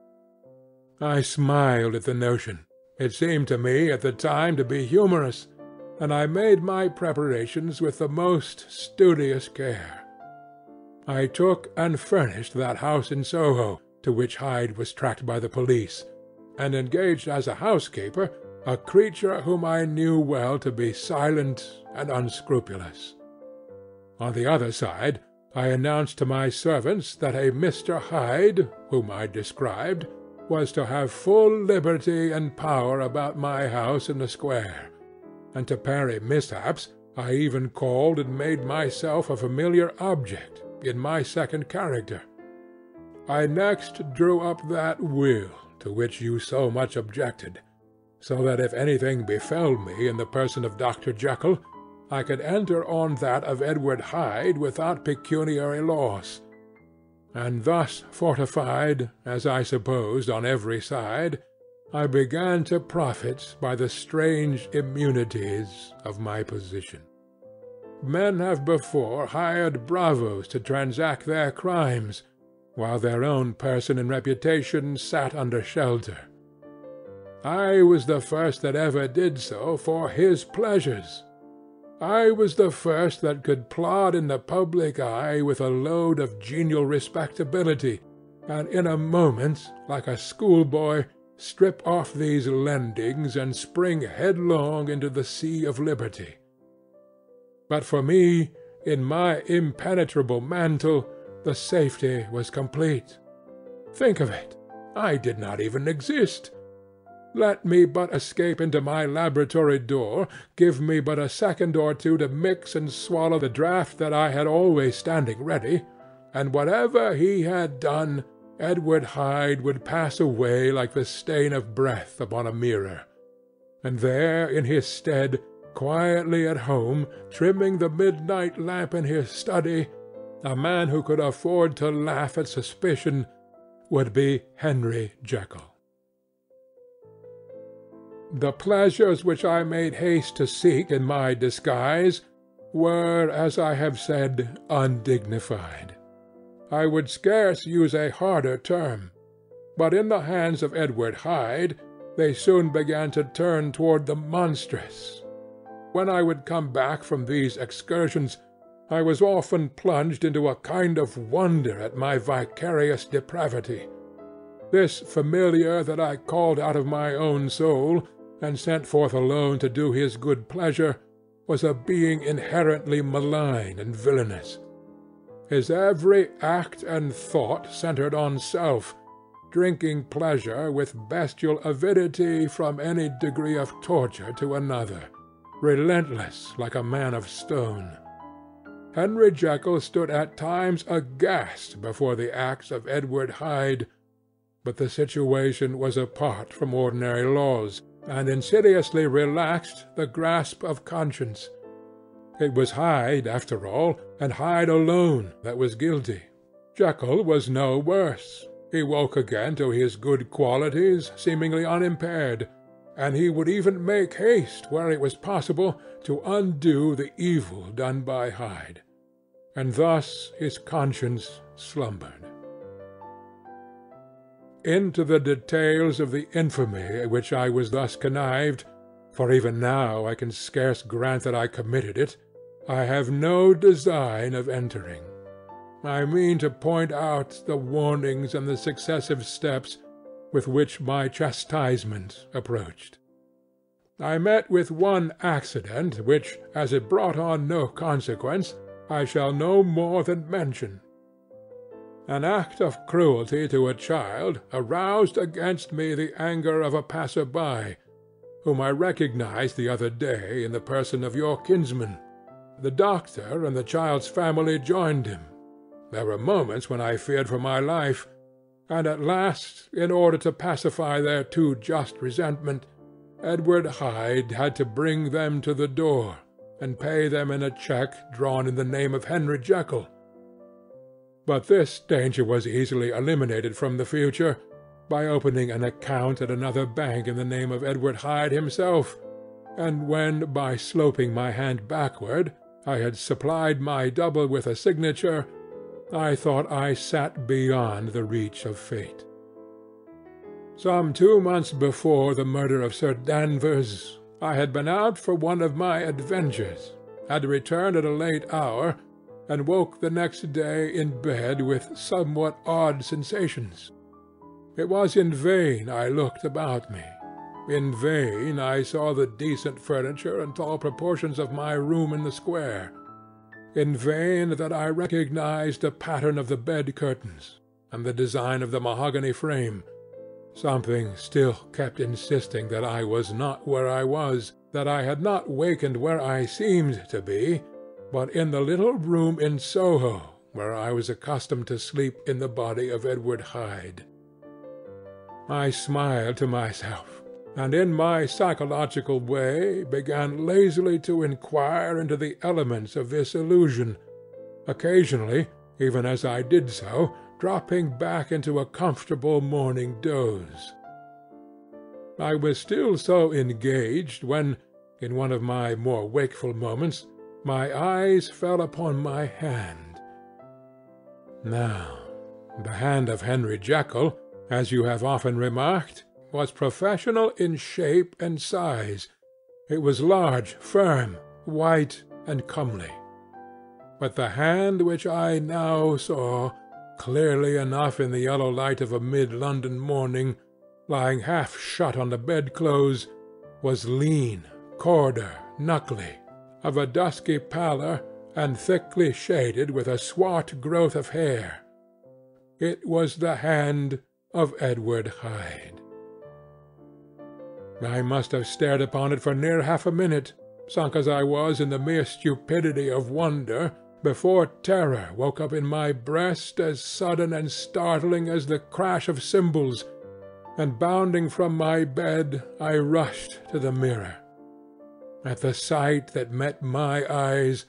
I smiled at the notion. It seemed to me at the time to be humorous, and I made my preparations with the most studious care. I took and furnished that house in Soho, to which Hyde was tracked by the police, and engaged as a housekeeper a creature whom I knew well to be silent and unscrupulous. On the other side, I announced to my servants that a Mr. Hyde, whom I described, was to have full liberty and power about my house in the square, and to parry mishaps I even called and made myself a familiar object in my second character. I next drew up that will to which you so much objected, so that if anything befell me in the person of Dr. Jekyll, I could enter on that of Edward Hyde without pecuniary loss. And thus fortified, as I supposed, on every side, I began to profit by the strange immunities of my position. Men have before hired bravos to transact their crimes, while their own person and reputation sat under shelter. I was the first that ever did so for his pleasures. I was the first that could plod in the public eye with a load of genial respectability, and in a moment, like a schoolboy, strip off these lendings and spring headlong into the sea of liberty. But for me, in my impenetrable mantle, the safety was complete. Think of it! I did not even exist. Let me but escape into my laboratory door, give me but a second or two to mix and swallow the draught that I had always standing ready, and whatever he had done, Edward Hyde would pass away like the stain of breath upon a mirror, and there in his stead, quietly at home, trimming the midnight lamp in his study, a man who could afford to laugh at suspicion would be Henry Jekyll. The pleasures which I made haste to seek in my disguise were, as I have said, undignified. I would scarce use a harder term, but in the hands of Edward Hyde they soon began to turn toward the monstrous. when I would come back from these excursions, I was often plunged into a kind of wonder at my vicarious depravity. This familiar that I called out of my own soul, and sent forth alone to do his good pleasure, was a being inherently malign and villainous. His every act and thought centred on self, drinking pleasure with bestial avidity from any degree of torture to another, relentless like a man of stone. Henry Jekyll stood at times aghast before the acts of Edward Hyde, but the situation was apart from ordinary laws, and insidiously relaxed the grasp of conscience. It was Hyde, after all, and Hyde alone, that was guilty. Jekyll was no worse. He woke again to his good qualities, seemingly unimpaired, and he would even make haste, where it was possible, to undo the evil done by Hyde. And thus his conscience slumbered. Into the details of the infamy at which I was thus connived, for even now I can scarce grant that I committed it, I have no design of entering. I mean to point out the warnings and the successive steps with which my chastisement approached. I met with one accident which, as it brought on no consequence, I shall no more than mention. An act of cruelty to a child aroused against me the anger of a passer-by, whom I recognized the other day in the person of your kinsman. The doctor and the child's family joined him. There were moments when I feared for my life, and at last, in order to pacify their too just resentment, Edward Hyde had to bring them to the door, and pay them in a cheque drawn in the name of Henry Jekyll. But this danger was easily eliminated from the future, by opening an account at another bank in the name of Edward Hyde himself, and when, by sloping my hand backward, I had supplied my double with a signature, I thought I sat beyond the reach of fate. Some 2 months before the murder of Sir Danvers, I had been out for one of my adventures, had returned at a late hour, and woke the next day in bed with somewhat odd sensations. It was in vain I looked about me. In vain I saw the decent furniture and tall proportions of my room in the square. In vain that I recognized the pattern of the bed-curtains, and the design of the mahogany frame. Something still kept insisting that I was not where I was, that I had not wakened where I seemed to be, but in the little room in Soho, where I was accustomed to sleep in the body of Edward Hyde. I smiled to myself, and in my psychological way began lazily to inquire into the elements of this illusion, occasionally, even as I did so, dropping back into a comfortable morning doze. I was still so engaged when, in one of my more wakeful moments, my eyes fell upon my hand. Now, the hand of Henry Jekyll, as you have often remarked, was professional in shape and size. It was large, firm, white, and comely. But the hand which I now saw, clearly enough in the yellow light of a mid-London morning, lying half shut on the bedclothes, was lean, corder, knuckly, of a dusky pallor, and thickly shaded with a swart growth of hair. It was the hand of Edward Hyde. I must have stared upon it for near half a minute, sunk as I was in the mere stupidity of wonder, before terror woke up in my breast as sudden and startling as the crash of cymbals, and bounding from my bed I rushed to the mirror. At the sight that met my eyes,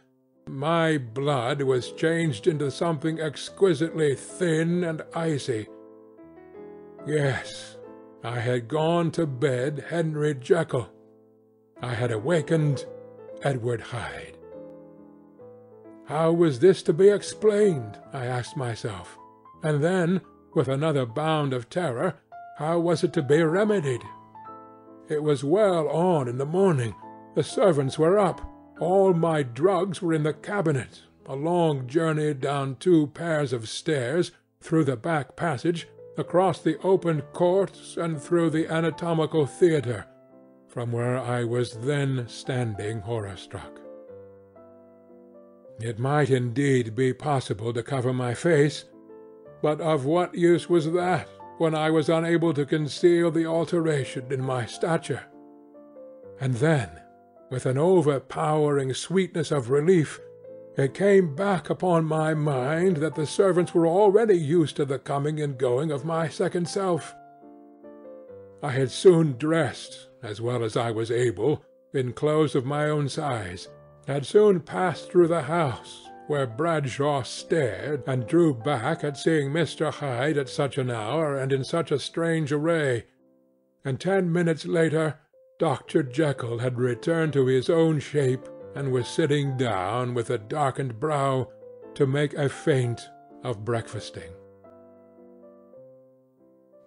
my blood was changed into something exquisitely thin and icy. Yes, I had gone to bed Henry Jekyll. I had awakened Edward Hyde. How was this to be explained? I asked myself. And then, with another bound of terror, how was it to be remedied? It was well on in the morning, The servants were up. All my drugs were in the cabinet. A long journey down 2 pairs of stairs, through the back passage, across the open court, and through the anatomical theatre, from where I was then standing horror-struck. It might indeed be possible to cover my face, but of what use was that, when I was unable to conceal the alteration in my stature? And then, with an overpowering sweetness of relief, it came back upon my mind that the servants were already used to the coming and going of my second self. I had soon dressed, as well as I was able, in clothes of my own size, had soon passed through the house, where Bradshaw stared and drew back at seeing Mr. Hyde at such an hour and in such a strange array, and 10 minutes later Dr. Jekyll had returned to his own shape and was sitting down with a darkened brow to make a feint of breakfasting.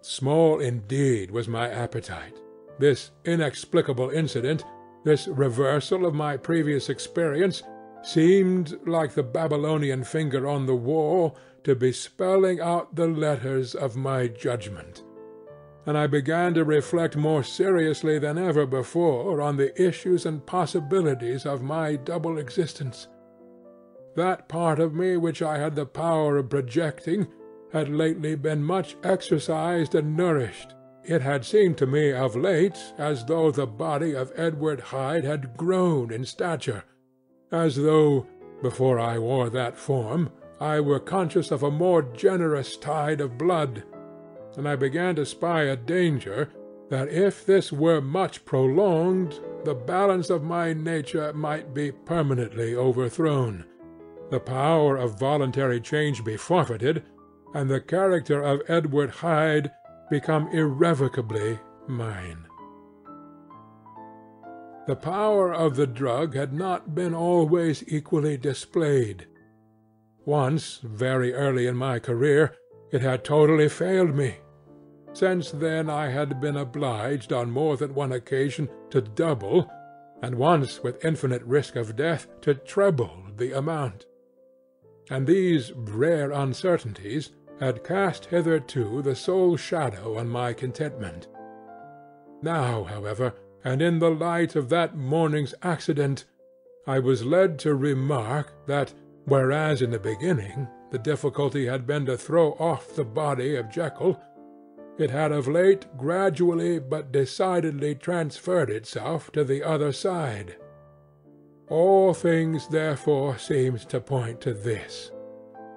Small indeed was my appetite. This inexplicable incident, this reversal of my previous experience, seemed, like the Babylonian finger on the wall, to be spelling out the letters of my judgment, and I began to reflect more seriously than ever before on the issues and possibilities of my double existence. That part of me which I had the power of projecting had lately been much exercised and nourished. It had seemed to me of late as though the body of Edward Hyde had grown in stature, as though, before I wore that form, I were conscious of a more generous tide of blood, and I began to spy a danger that if this were much prolonged, the balance of my nature might be permanently overthrown, the power of voluntary change be forfeited, and the character of Edward Hyde become irrevocably mine. The power of the drug had not been always equally displayed. Once, very early in my career, it had totally failed me. Since then I had been obliged on more than one occasion to double, and once with infinite risk of death to treble the amount. And these rare uncertainties had cast hitherto the sole shadow on my contentment. Now, however, and in the light of that morning's accident, I was led to remark that, whereas in the beginning the difficulty had been to throw off the body of Jekyll, it had of late gradually but decidedly transferred itself to the other side. All things therefore seemed to point to this,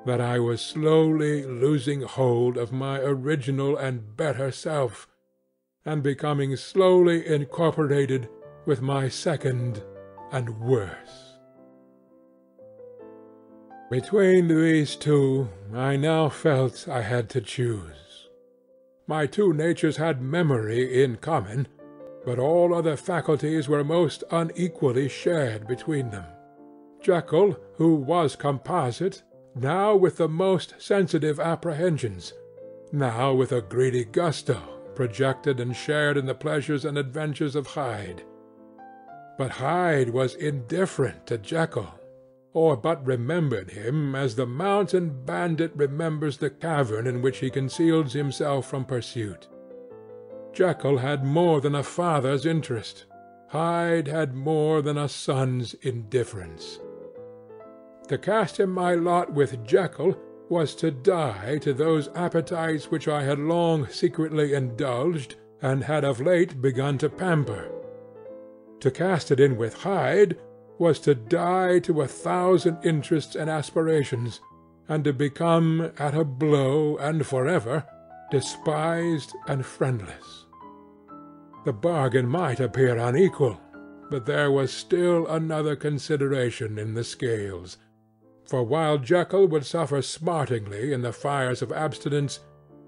that I was slowly losing hold of my original and better self, and becoming slowly incorporated with my second and worse. Between these two I now felt I had to choose. My two natures had memory in common, but all other faculties were most unequally shared between them. Jekyll, who was composite, now with the most sensitive apprehensions, now with a greedy gusto, projected and shared in the pleasures and adventures of Hyde. But Hyde was indifferent to Jekyll, or but remembered him as the mountain bandit remembers the cavern in which he conceals himself from pursuit. Jekyll had more than a father's interest. Hyde had more than a son's indifference. To cast in my lot with Jekyll was to die to those appetites which I had long secretly indulged, and had of late begun to pamper. To cast it in with Hyde was to die to 1,000 interests and aspirations, and to become, at a blow and forever, despised and friendless. The bargain might appear unequal, but there was still another consideration in the scales, for while Jekyll would suffer smartingly in the fires of abstinence,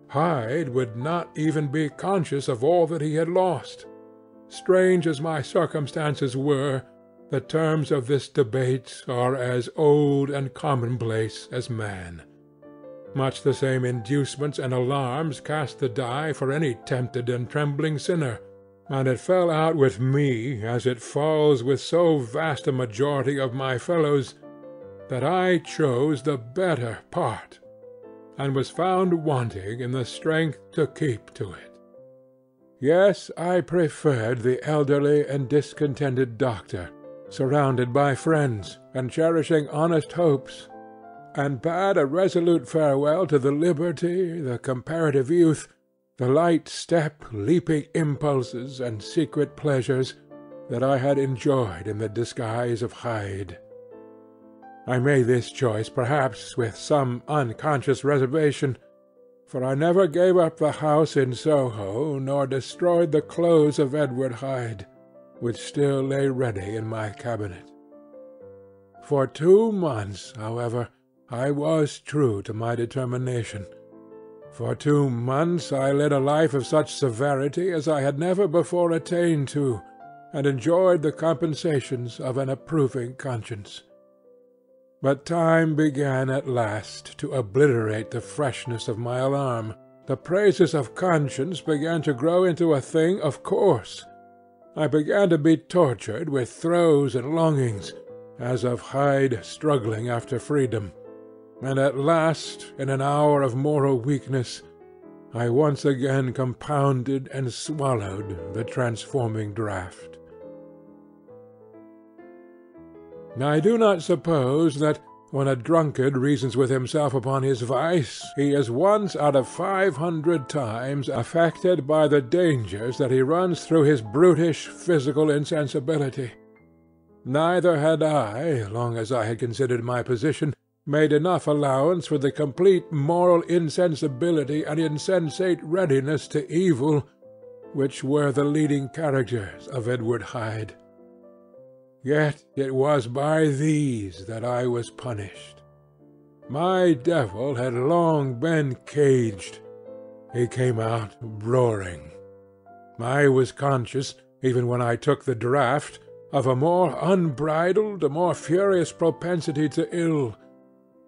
Hyde would not even be conscious of all that he had lost. Strange as my circumstances were, the terms of this debate are as old and commonplace as man. Much the same inducements and alarms cast the die for any tempted and trembling sinner, and it fell out with me, as it falls with so vast a majority of my fellows, that I chose the better part, and was found wanting in the strength to keep to it. Yes, I preferred the elderly and discontented doctor, surrounded by friends, and cherishing honest hopes, and bade a resolute farewell to the liberty, the comparative youth, the light step, leaping impulses, and secret pleasures that I had enjoyed in the disguise of Hyde. I made this choice perhaps with some unconscious reservation, for I never gave up the house in Soho, nor destroyed the clothes of Edward Hyde, which still lay ready in my cabinet. For 2 months, however, I was true to my determination. For 2 months I led a life of such severity as I had never before attained to, and enjoyed the compensations of an approving conscience. But time began at last to obliterate the freshness of my alarm. The praises of conscience began to grow into a thing of course. I began to be tortured with throes and longings, as of Hyde struggling after freedom, and at last, in an hour of moral weakness, I once again compounded and swallowed the transforming draught. I do not suppose that, when a drunkard reasons with himself upon his vice, he is once out of 500 times affected by the dangers that he runs through his brutish physical insensibility. Neither had I, long as I had considered my position, made enough allowance for the complete moral insensibility and insensate readiness to evil, which were the leading characters of Edward Hyde. Yet it was by these that I was punished. My devil had long been caged. He came out roaring. I was conscious, even when I took the draught, of a more unbridled, a more furious propensity to ill.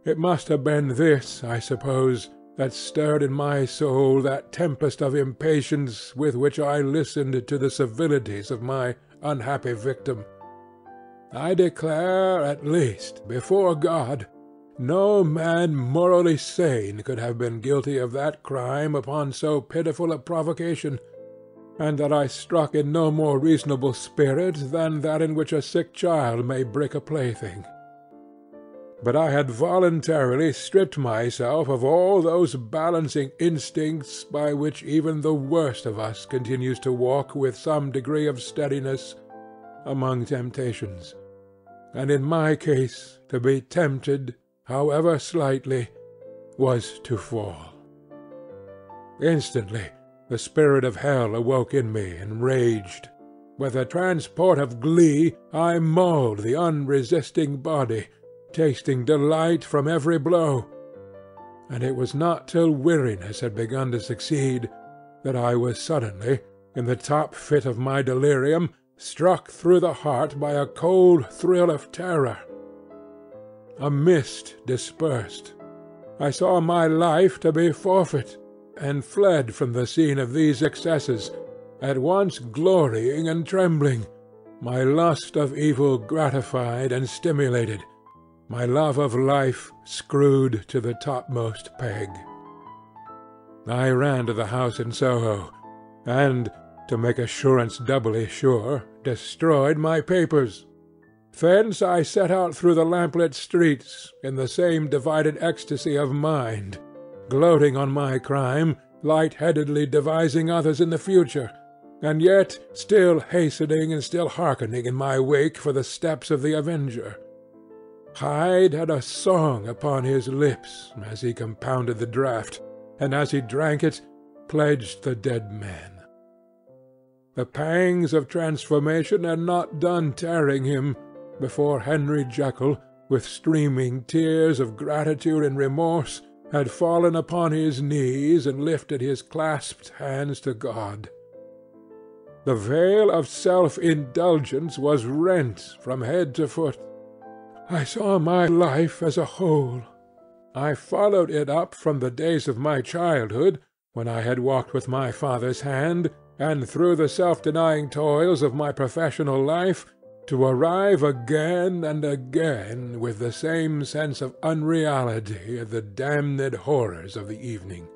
It must have been this, I suppose, that stirred in my soul that tempest of impatience with which I listened to the civilities of my unhappy victim. I declare, at least, before God, no man morally sane could have been guilty of that crime upon so pitiful a provocation, and that I struck in no more reasonable spirit than that in which a sick child may break a plaything. But I had voluntarily stripped myself of all those balancing instincts by which even the worst of us continues to walk with some degree of steadiness among temptations, and in my case to be tempted, however slightly, was to fall. Instantly the spirit of hell awoke in me and raged. With a transport of glee I mauled the unresisting body, tasting delight from every blow, and it was not till weariness had begun to succeed that I was suddenly, in the top fit of my delirium, struck through the heart by a cold thrill of terror. A mist dispersed. I saw my life to be forfeit, and fled from the scene of these excesses, at once glorying and trembling, my lust of evil gratified and stimulated, my love of life screwed to the topmost peg. I ran to the house in Soho, and, to make assurance doubly sure, destroyed my papers. Thence I set out through the lamplit streets, in the same divided ecstasy of mind, gloating on my crime, light-headedly devising others in the future, and yet still hastening and still hearkening in my wake for the steps of the avenger. Hyde had a song upon his lips as he compounded the draught, and as he drank it, pledged the dead man. The pangs of transformation had not done tearing him, before Henry Jekyll, with streaming tears of gratitude and remorse, had fallen upon his knees and lifted his clasped hands to God. The veil of self-indulgence was rent from head to foot. I saw my life as a whole. I followed it up from the days of my childhood, when I had walked with my father's hand, and through the self-denying toils of my professional life, to arrive again and again with the same sense of unreality at the damned horrors of the evening.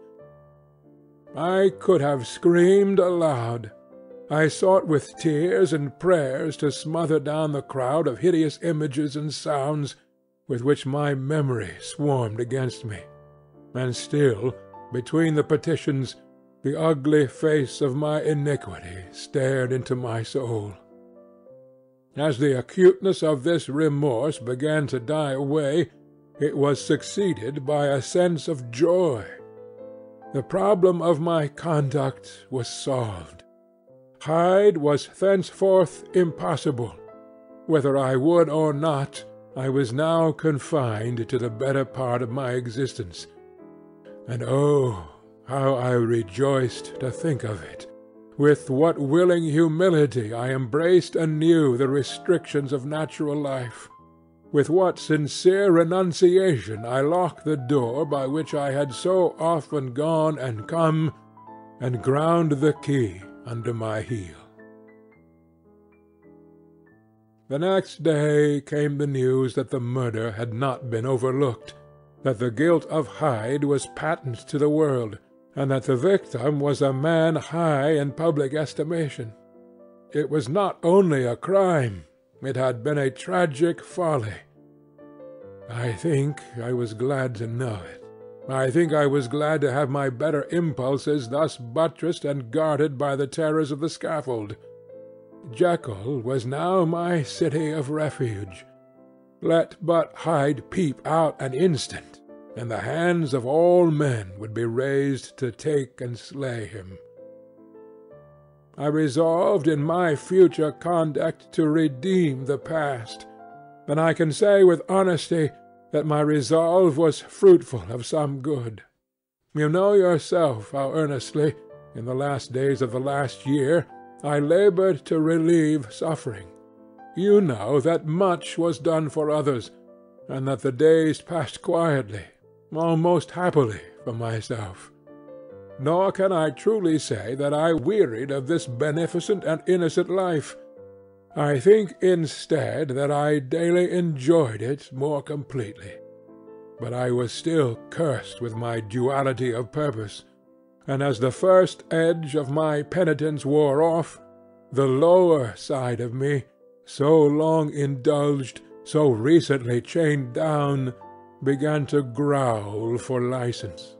I could have screamed aloud. I sought with tears and prayers to smother down the crowd of hideous images and sounds with which my memory swarmed against me, and still, between the petitions, the ugly face of my iniquity stared into my soul. As the acuteness of this remorse began to die away, it was succeeded by a sense of joy. The problem of my conduct was solved. Hyde was thenceforth impossible. Whether I would or not, I was now confined to the better part of my existence. And oh, how I rejoiced to think of it! With what willing humility I embraced anew the restrictions of natural life! With what sincere renunciation I locked the door by which I had so often gone and come, and ground the key under my heel! The next day came the news that the murder had not been overlooked, that the guilt of Hyde was patent to the world, and that the victim was a man high in public estimation. It was not only a crime, it had been a tragic folly. I think I was glad to know it. I think I was glad to have my better impulses thus buttressed and guarded by the terrors of the scaffold. Jekyll was now my city of refuge. Let but Hyde peep out an instant, and the hands of all men would be raised to take and slay him. I resolved in my future conduct to redeem the past, and I can say with honesty that my resolve was fruitful of some good. You know yourself how earnestly, in the last days of the last year, I labored to relieve suffering. You know that much was done for others, and that the days passed quietly, almost happily, for myself. Nor can I truly say that I wearied of this beneficent and innocent life. I think instead that I daily enjoyed it more completely. But I was still cursed with my duality of purpose, and as the first edge of my penitence wore off, the lower side of me, so long indulged, so recently chained down, began to growl for license.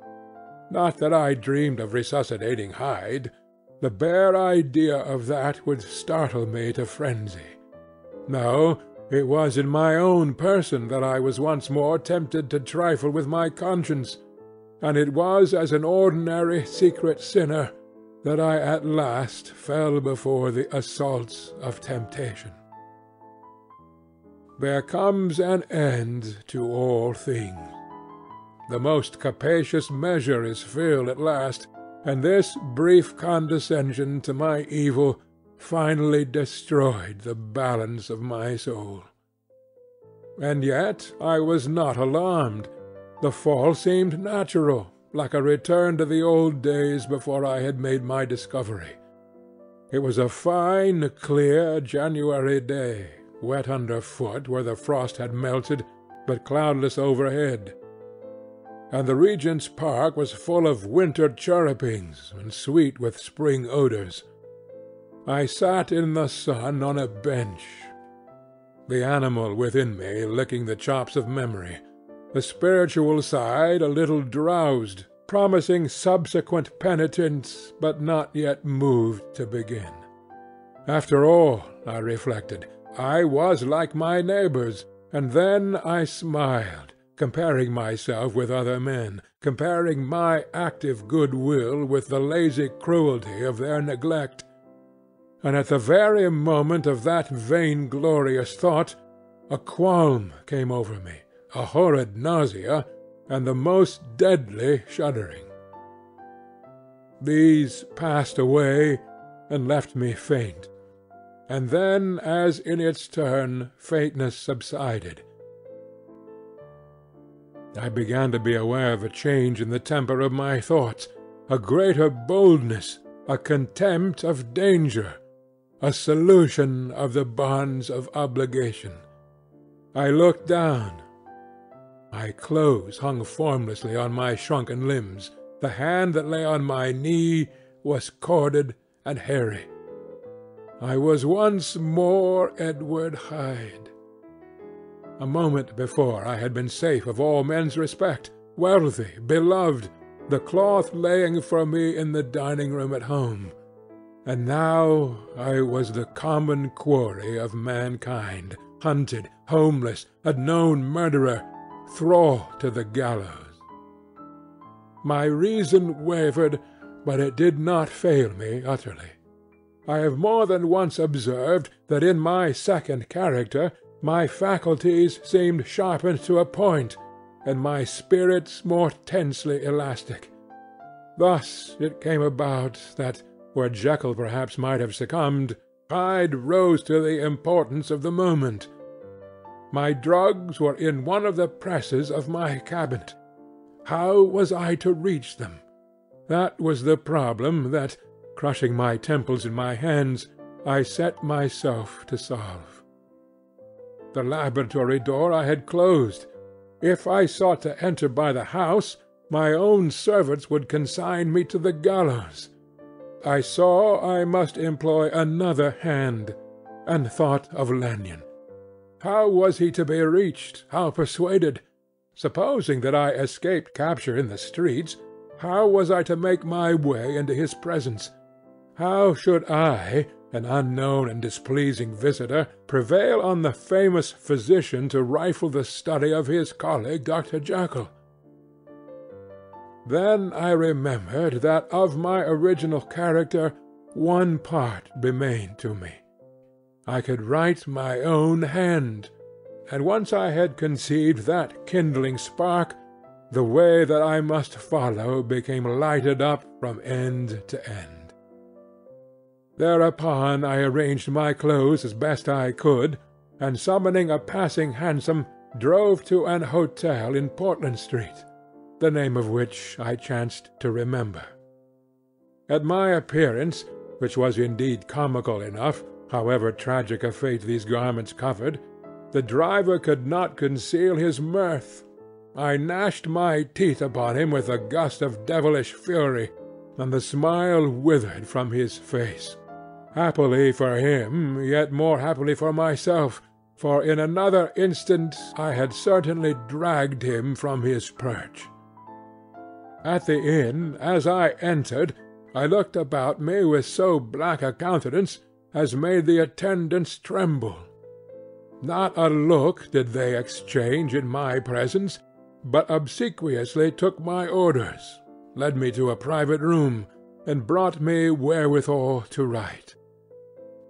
Not that I dreamed of resuscitating Hyde. The bare idea of that would startle me to frenzy. No, it was in my own person that I was once more tempted to trifle with my conscience, and it was as an ordinary secret sinner that I at last fell before the assaults of temptation. There comes an end to all things. The most capacious measure is filled at last, and this brief condescension to my evil finally destroyed the balance of my soul. And yet I was not alarmed. The fall seemed natural, like a return to the old days before I had made my discovery. It was a fine, clear January day, wet underfoot where the frost had melted, but cloudless overhead, and the Regent's Park was full of winter chirrupings and sweet with spring odours. I sat in the sun on a bench, the animal within me licking the chops of memory, the spiritual side a little drowsed, promising subsequent penitence, but not yet moved to begin. After all, I reflected, I was like my neighbours, and then I smiled, comparing myself with other men, comparing my active good-will with the lazy cruelty of their neglect. And at the very moment of that vainglorious thought, a qualm came over me, a horrid nausea, and the most deadly shuddering. These passed away and left me faint, and then, as in its turn, faintness subsided. I began to be aware of a change in the temper of my thoughts, a greater boldness, a contempt of danger, a solution of the bonds of obligation. I looked down. My clothes hung formlessly on my shrunken limbs. The hand that lay on my knee was corded and hairy. I was once more Edward Hyde. A moment before I had been safe of all men's respect, wealthy, beloved, the cloth laying for me in the dining-room at home. And now I was the common quarry of mankind, hunted, homeless, a known murderer, thrall to the gallows. My reason wavered, but it did not fail me utterly. I have more than once observed that in my second character my faculties seemed sharpened to a point, and my spirits more tensely elastic. Thus it came about that, where Jekyll perhaps might have succumbed, Hyde rose to the importance of the moment. My drugs were in one of the presses of my cabinet. How was I to reach them? That was the problem that, crushing my temples in my hands, I set myself to solve. The laboratory door I had closed. If I sought to enter by the house, my own servants would consign me to the gallows. I saw I must employ another hand, and thought of Lanyon. How was he to be reached? How persuaded? Supposing that I escaped capture in the streets, how was I to make my way into his presence? How should I, an unknown and displeasing visitor, prevail on the famous physician to rifle the study of his colleague Dr. Jekyll? Then I remembered that of my original character one part remained to me. I could write my own hand, and once I had conceived that kindling spark, the way that I must follow became lighted up from end to end. Thereupon I arranged my clothes as best I could, and summoning a passing hansom, drove to an hotel in Portland Street, the name of which I chanced to remember. At my appearance, which was indeed comical enough, however tragic a fate these garments covered, the driver could not conceal his mirth. I gnashed my teeth upon him with a gust of devilish fury, and the smile withered from his face. Happily for him, yet more happily for myself, for in another instant I had certainly dragged him from his perch. At the inn, as I entered, I looked about me with so black a countenance as made the attendants tremble. Not a look did they exchange in my presence, but obsequiously took my orders, led me to a private room, and brought me wherewithal to write.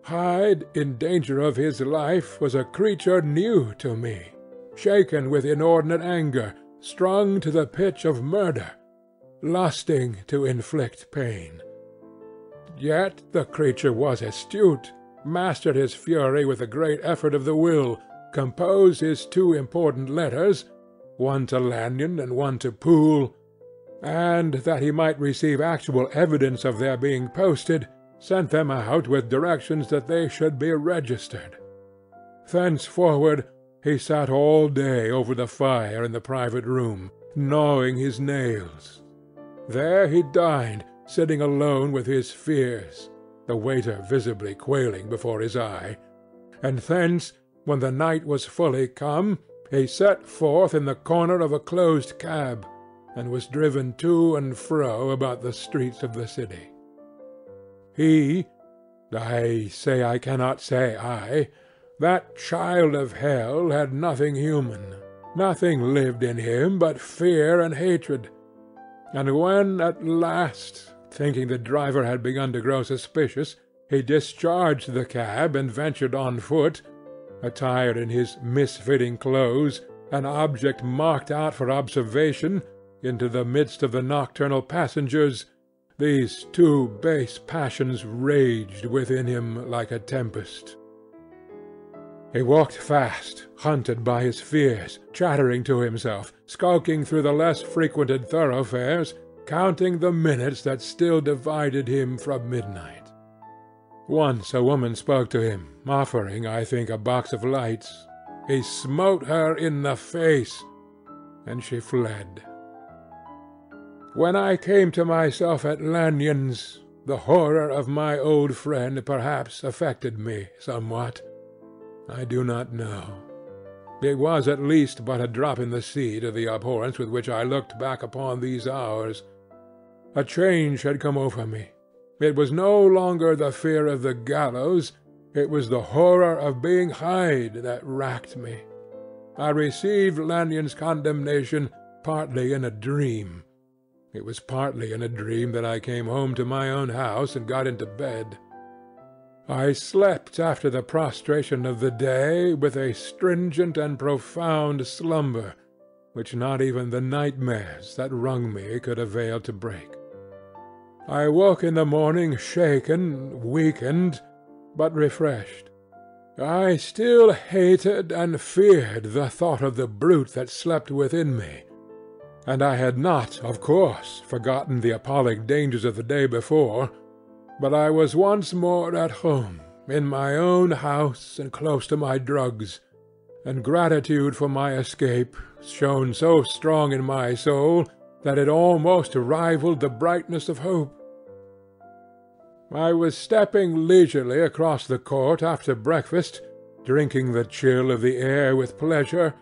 Hyde, in danger of his life, was a creature new to me, shaken with inordinate anger, strung to the pitch of murder, lusting to inflict pain. Yet the creature was astute, mastered his fury with a great effort of the will, composed his two important letters, one to Lanyon and one to Poole, and, that he might receive actual evidence of their being posted, sent them out with directions that they should be registered. Thenceforward he sat all day over the fire in the private room, gnawing his nails. There he dined, sitting alone with his fears, the waiter visibly quailing before his eye, and thence, when the night was fully come, he set forth in the corner of a closed cab, and was driven to and fro about the streets of the city. I say I cannot say I, that child of hell had nothing human, nothing lived in him but fear and hatred, and when at last, thinking the driver had begun to grow suspicious, he discharged the cab and ventured on foot, attired in his misfitting clothes, an object marked out for observation, into the midst of the nocturnal passengers, these two base passions raged within him like a tempest. He walked fast, hunted by his fears, chattering to himself, skulking through the less frequented thoroughfares, counting the minutes that still divided him from midnight. Once a woman spoke to him, offering, I think, a box of lights. He smote her in the face, and she fled. When I came to myself at Lanyon's, the horror of my old friend perhaps affected me somewhat. I do not know. It was at least but a drop in the sea to the abhorrence with which I looked back upon these hours. A change had come over me. It was no longer the fear of the gallows, it was the horror of being Hyde that racked me. I received Lanyon's condemnation partly in a dream. It was partly in a dream that I came home to my own house and got into bed. I slept after the prostration of the day with a stringent and profound slumber, which not even the nightmares that wrung me could avail to break. I woke in the morning shaken, weakened, but refreshed. I still hated and feared the thought of the brute that slept within me, and I had not, of course, forgotten the appalling dangers of the day before, but I was once more at home, in my own house and close to my drugs, and gratitude for my escape shone so strong in my soul that it almost rivaled the brightness of hope. I was stepping leisurely across the court after breakfast, drinking the chill of the air with pleasure,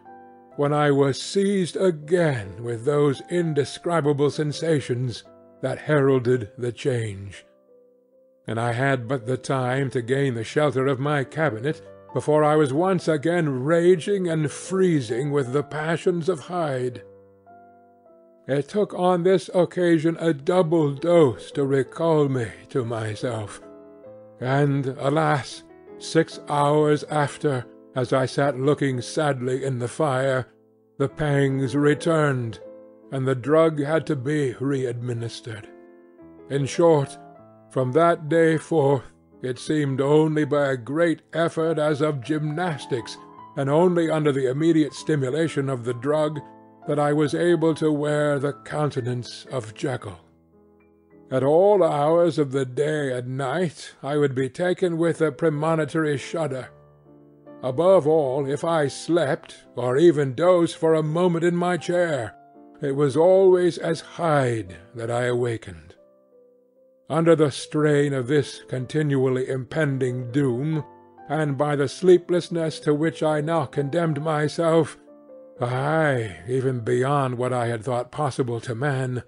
when I was seized again with those indescribable sensations that heralded the change, and I had but the time to gain the shelter of my cabinet before I was once again raging and freezing with the passions of Hyde. It took on this occasion a double dose to recall me to myself, and, alas, 6 hours after, as I sat looking sadly in the fire, the pangs returned, and the drug had to be re-administered. In short, from that day forth, it seemed only by a great effort as of gymnastics, and only under the immediate stimulation of the drug, that I was able to wear the countenance of Jekyll. At all hours of the day and night I would be taken with a premonitory shudder. Above all, if I slept, or even dozed for a moment in my chair, it was always as Hyde that I awakened. Under the strain of this continually impending doom, and by the sleeplessness to which I now condemned myself, aye, even beyond what I had thought possible to man,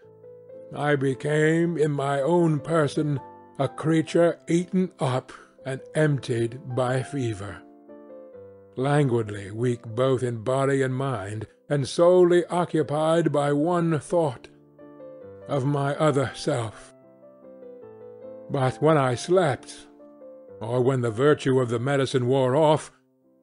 I became in my own person a creature eaten up and emptied by fever, languidly weak both in body and mind, and solely occupied by one thought, of my other self. But when I slept, or when the virtue of the medicine wore off,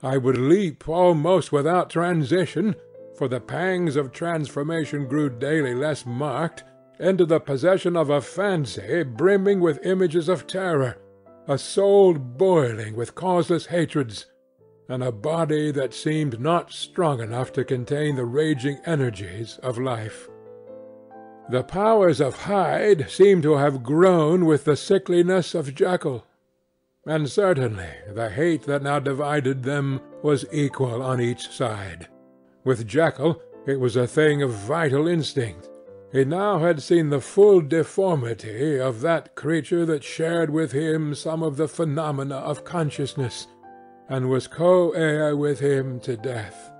I would leap almost without transition, for the pangs of transformation grew daily less marked, into the possession of a fancy brimming with images of terror, a soul boiling with causeless hatreds, and a body that seemed not strong enough to contain the raging energies of life. The powers of Hyde seemed to have grown with the sickliness of Jekyll, and certainly the hate that now divided them was equal on each side. With Jekyll it was a thing of vital instinct. He now had seen the full deformity of that creature that shared with him some of the phenomena of consciousness, and was co-heir with him to death.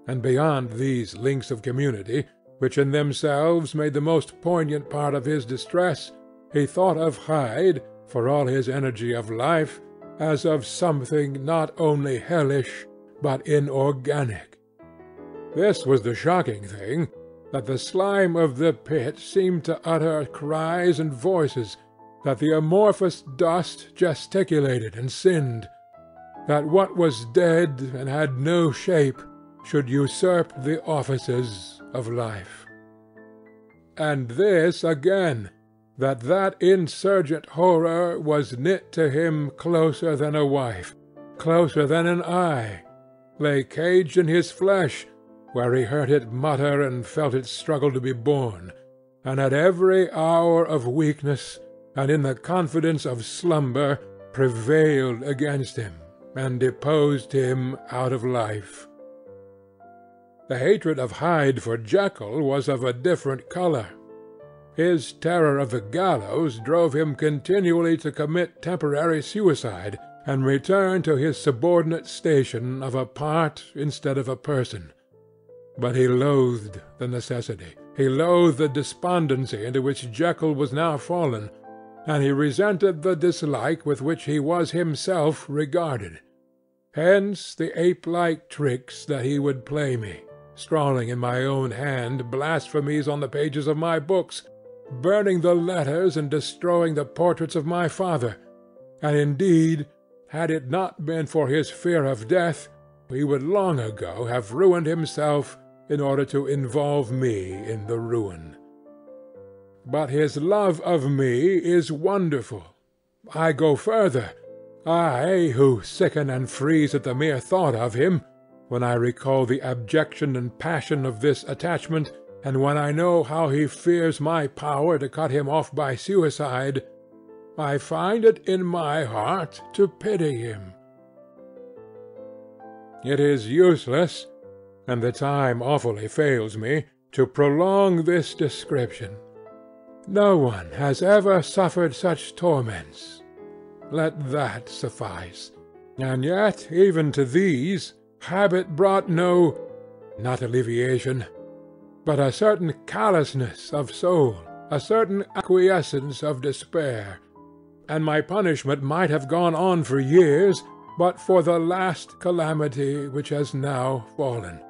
And beyond these links of community, which in themselves made the most poignant part of his distress, he thought of Hyde, for all his energy of life, as of something not only hellish, but inorganic. This was the shocking thing, that the slime of the pit seemed to utter cries and voices, that the amorphous dust gesticulated and sinned, that what was dead and had no shape should usurp the offices of life. And this again, that insurgent horror was knit to him closer than a wife, closer than an eye, lay caged in his flesh, where he heard it mutter and felt it struggle to be born, and at every hour of weakness, and in the confidence of slumber, prevailed against him, and deposed him out of life. The hatred of Hyde for Jekyll was of a different colour. His terror of the gallows drove him continually to commit temporary suicide, and return to his subordinate station of a part instead of a person. But he loathed the necessity, he loathed the despondency into which Jekyll was now fallen, and he resented the dislike with which he was himself regarded. Hence the ape-like tricks that he would play me, scrawling in my own hand blasphemies on the pages of my books, burning the letters and destroying the portraits of my father, and indeed, had it not been for his fear of death, he would long ago have ruined himself in order to involve me in the ruin. But his love of me is wonderful. I go further. I, who sicken and freeze at the mere thought of him, when I recall the abjection and passion of this attachment, and when I know how he fears my power to cut him off by suicide, I find it in my heart to pity him. It is useless, and the time awfully fails me, to prolong this description. No one has ever suffered such torments. Let that suffice. And yet, even to these, habit brought no, not alleviation, but a certain callousness of soul, a certain acquiescence of despair, and my punishment might have gone on for years, but for the last calamity which has now fallen,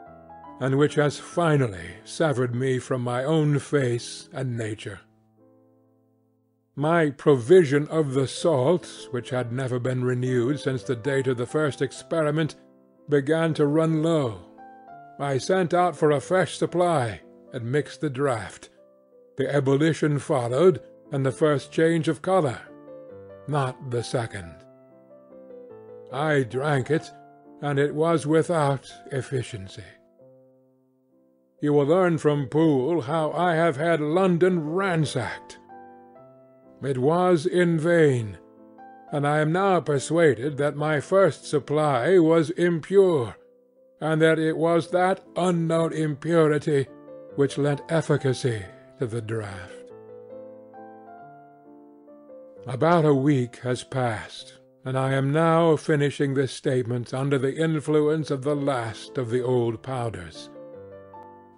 and which has finally severed me from my own face and nature. My provision of the salt, which had never been renewed since the date of the first experiment, began to run low. I sent out for a fresh supply, and mixed the draught. The ebullition followed, and the first change of colour, not the second. I drank it, and it was without efficiency. You will learn from Poole how I have had London ransacked. It was in vain, and I am now persuaded that my first supply was impure, and that it was that unknown impurity which lent efficacy to the draught. About a week has passed, and I am now finishing this statement under the influence of the last of the old powders.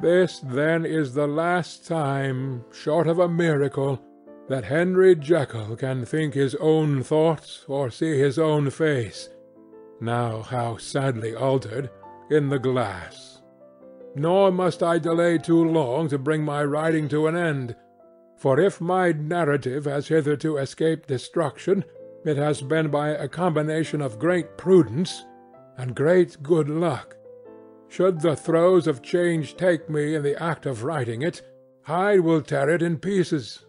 This, then, is the last time, short of a miracle, that Henry Jekyll can think his own thoughts or see his own face, now how sadly altered, in the glass. Nor must I delay too long to bring my writing to an end, for if my narrative has hitherto escaped destruction, it has been by a combination of great prudence and great good luck. Should the throes of change take me in the act of writing it, Hyde will tear it in pieces.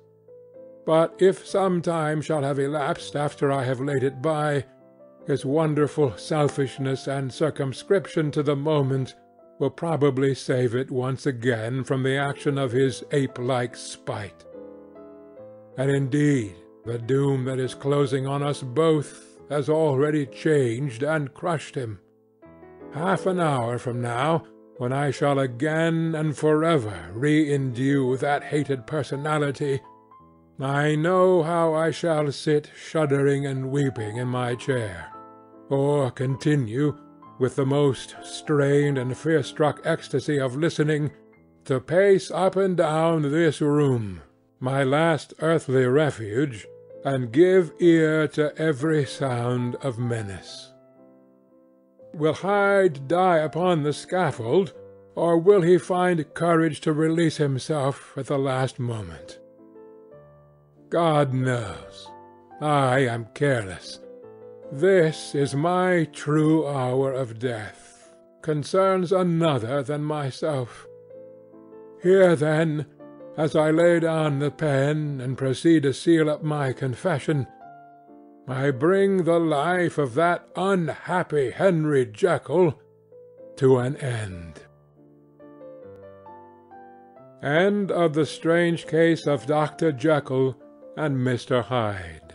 But if some time shall have elapsed after I have laid it by, his wonderful selfishness and circumscription to the moment will probably save it once again from the action of his ape-like spite. And indeed the doom that is closing on us both has already changed and crushed him. Half an hour from now, when I shall again and forever re-endue that hated personality, I know how I shall sit shuddering and weeping in my chair, or continue, with the most strained and fear-struck ecstasy of listening, to pace up and down this room, my last earthly refuge, and give ear to every sound of menace. Will Hyde die upon the scaffold, or will he find courage to release himself at the last moment? God knows. I am careless. This is my true hour of death, concerns another than myself. Here, then, as I lay down the pen and proceed to seal up my confession, I bring the life of that unhappy Henry Jekyll to an end. End of the strange case of Dr. Jekyll and Mr. Hyde.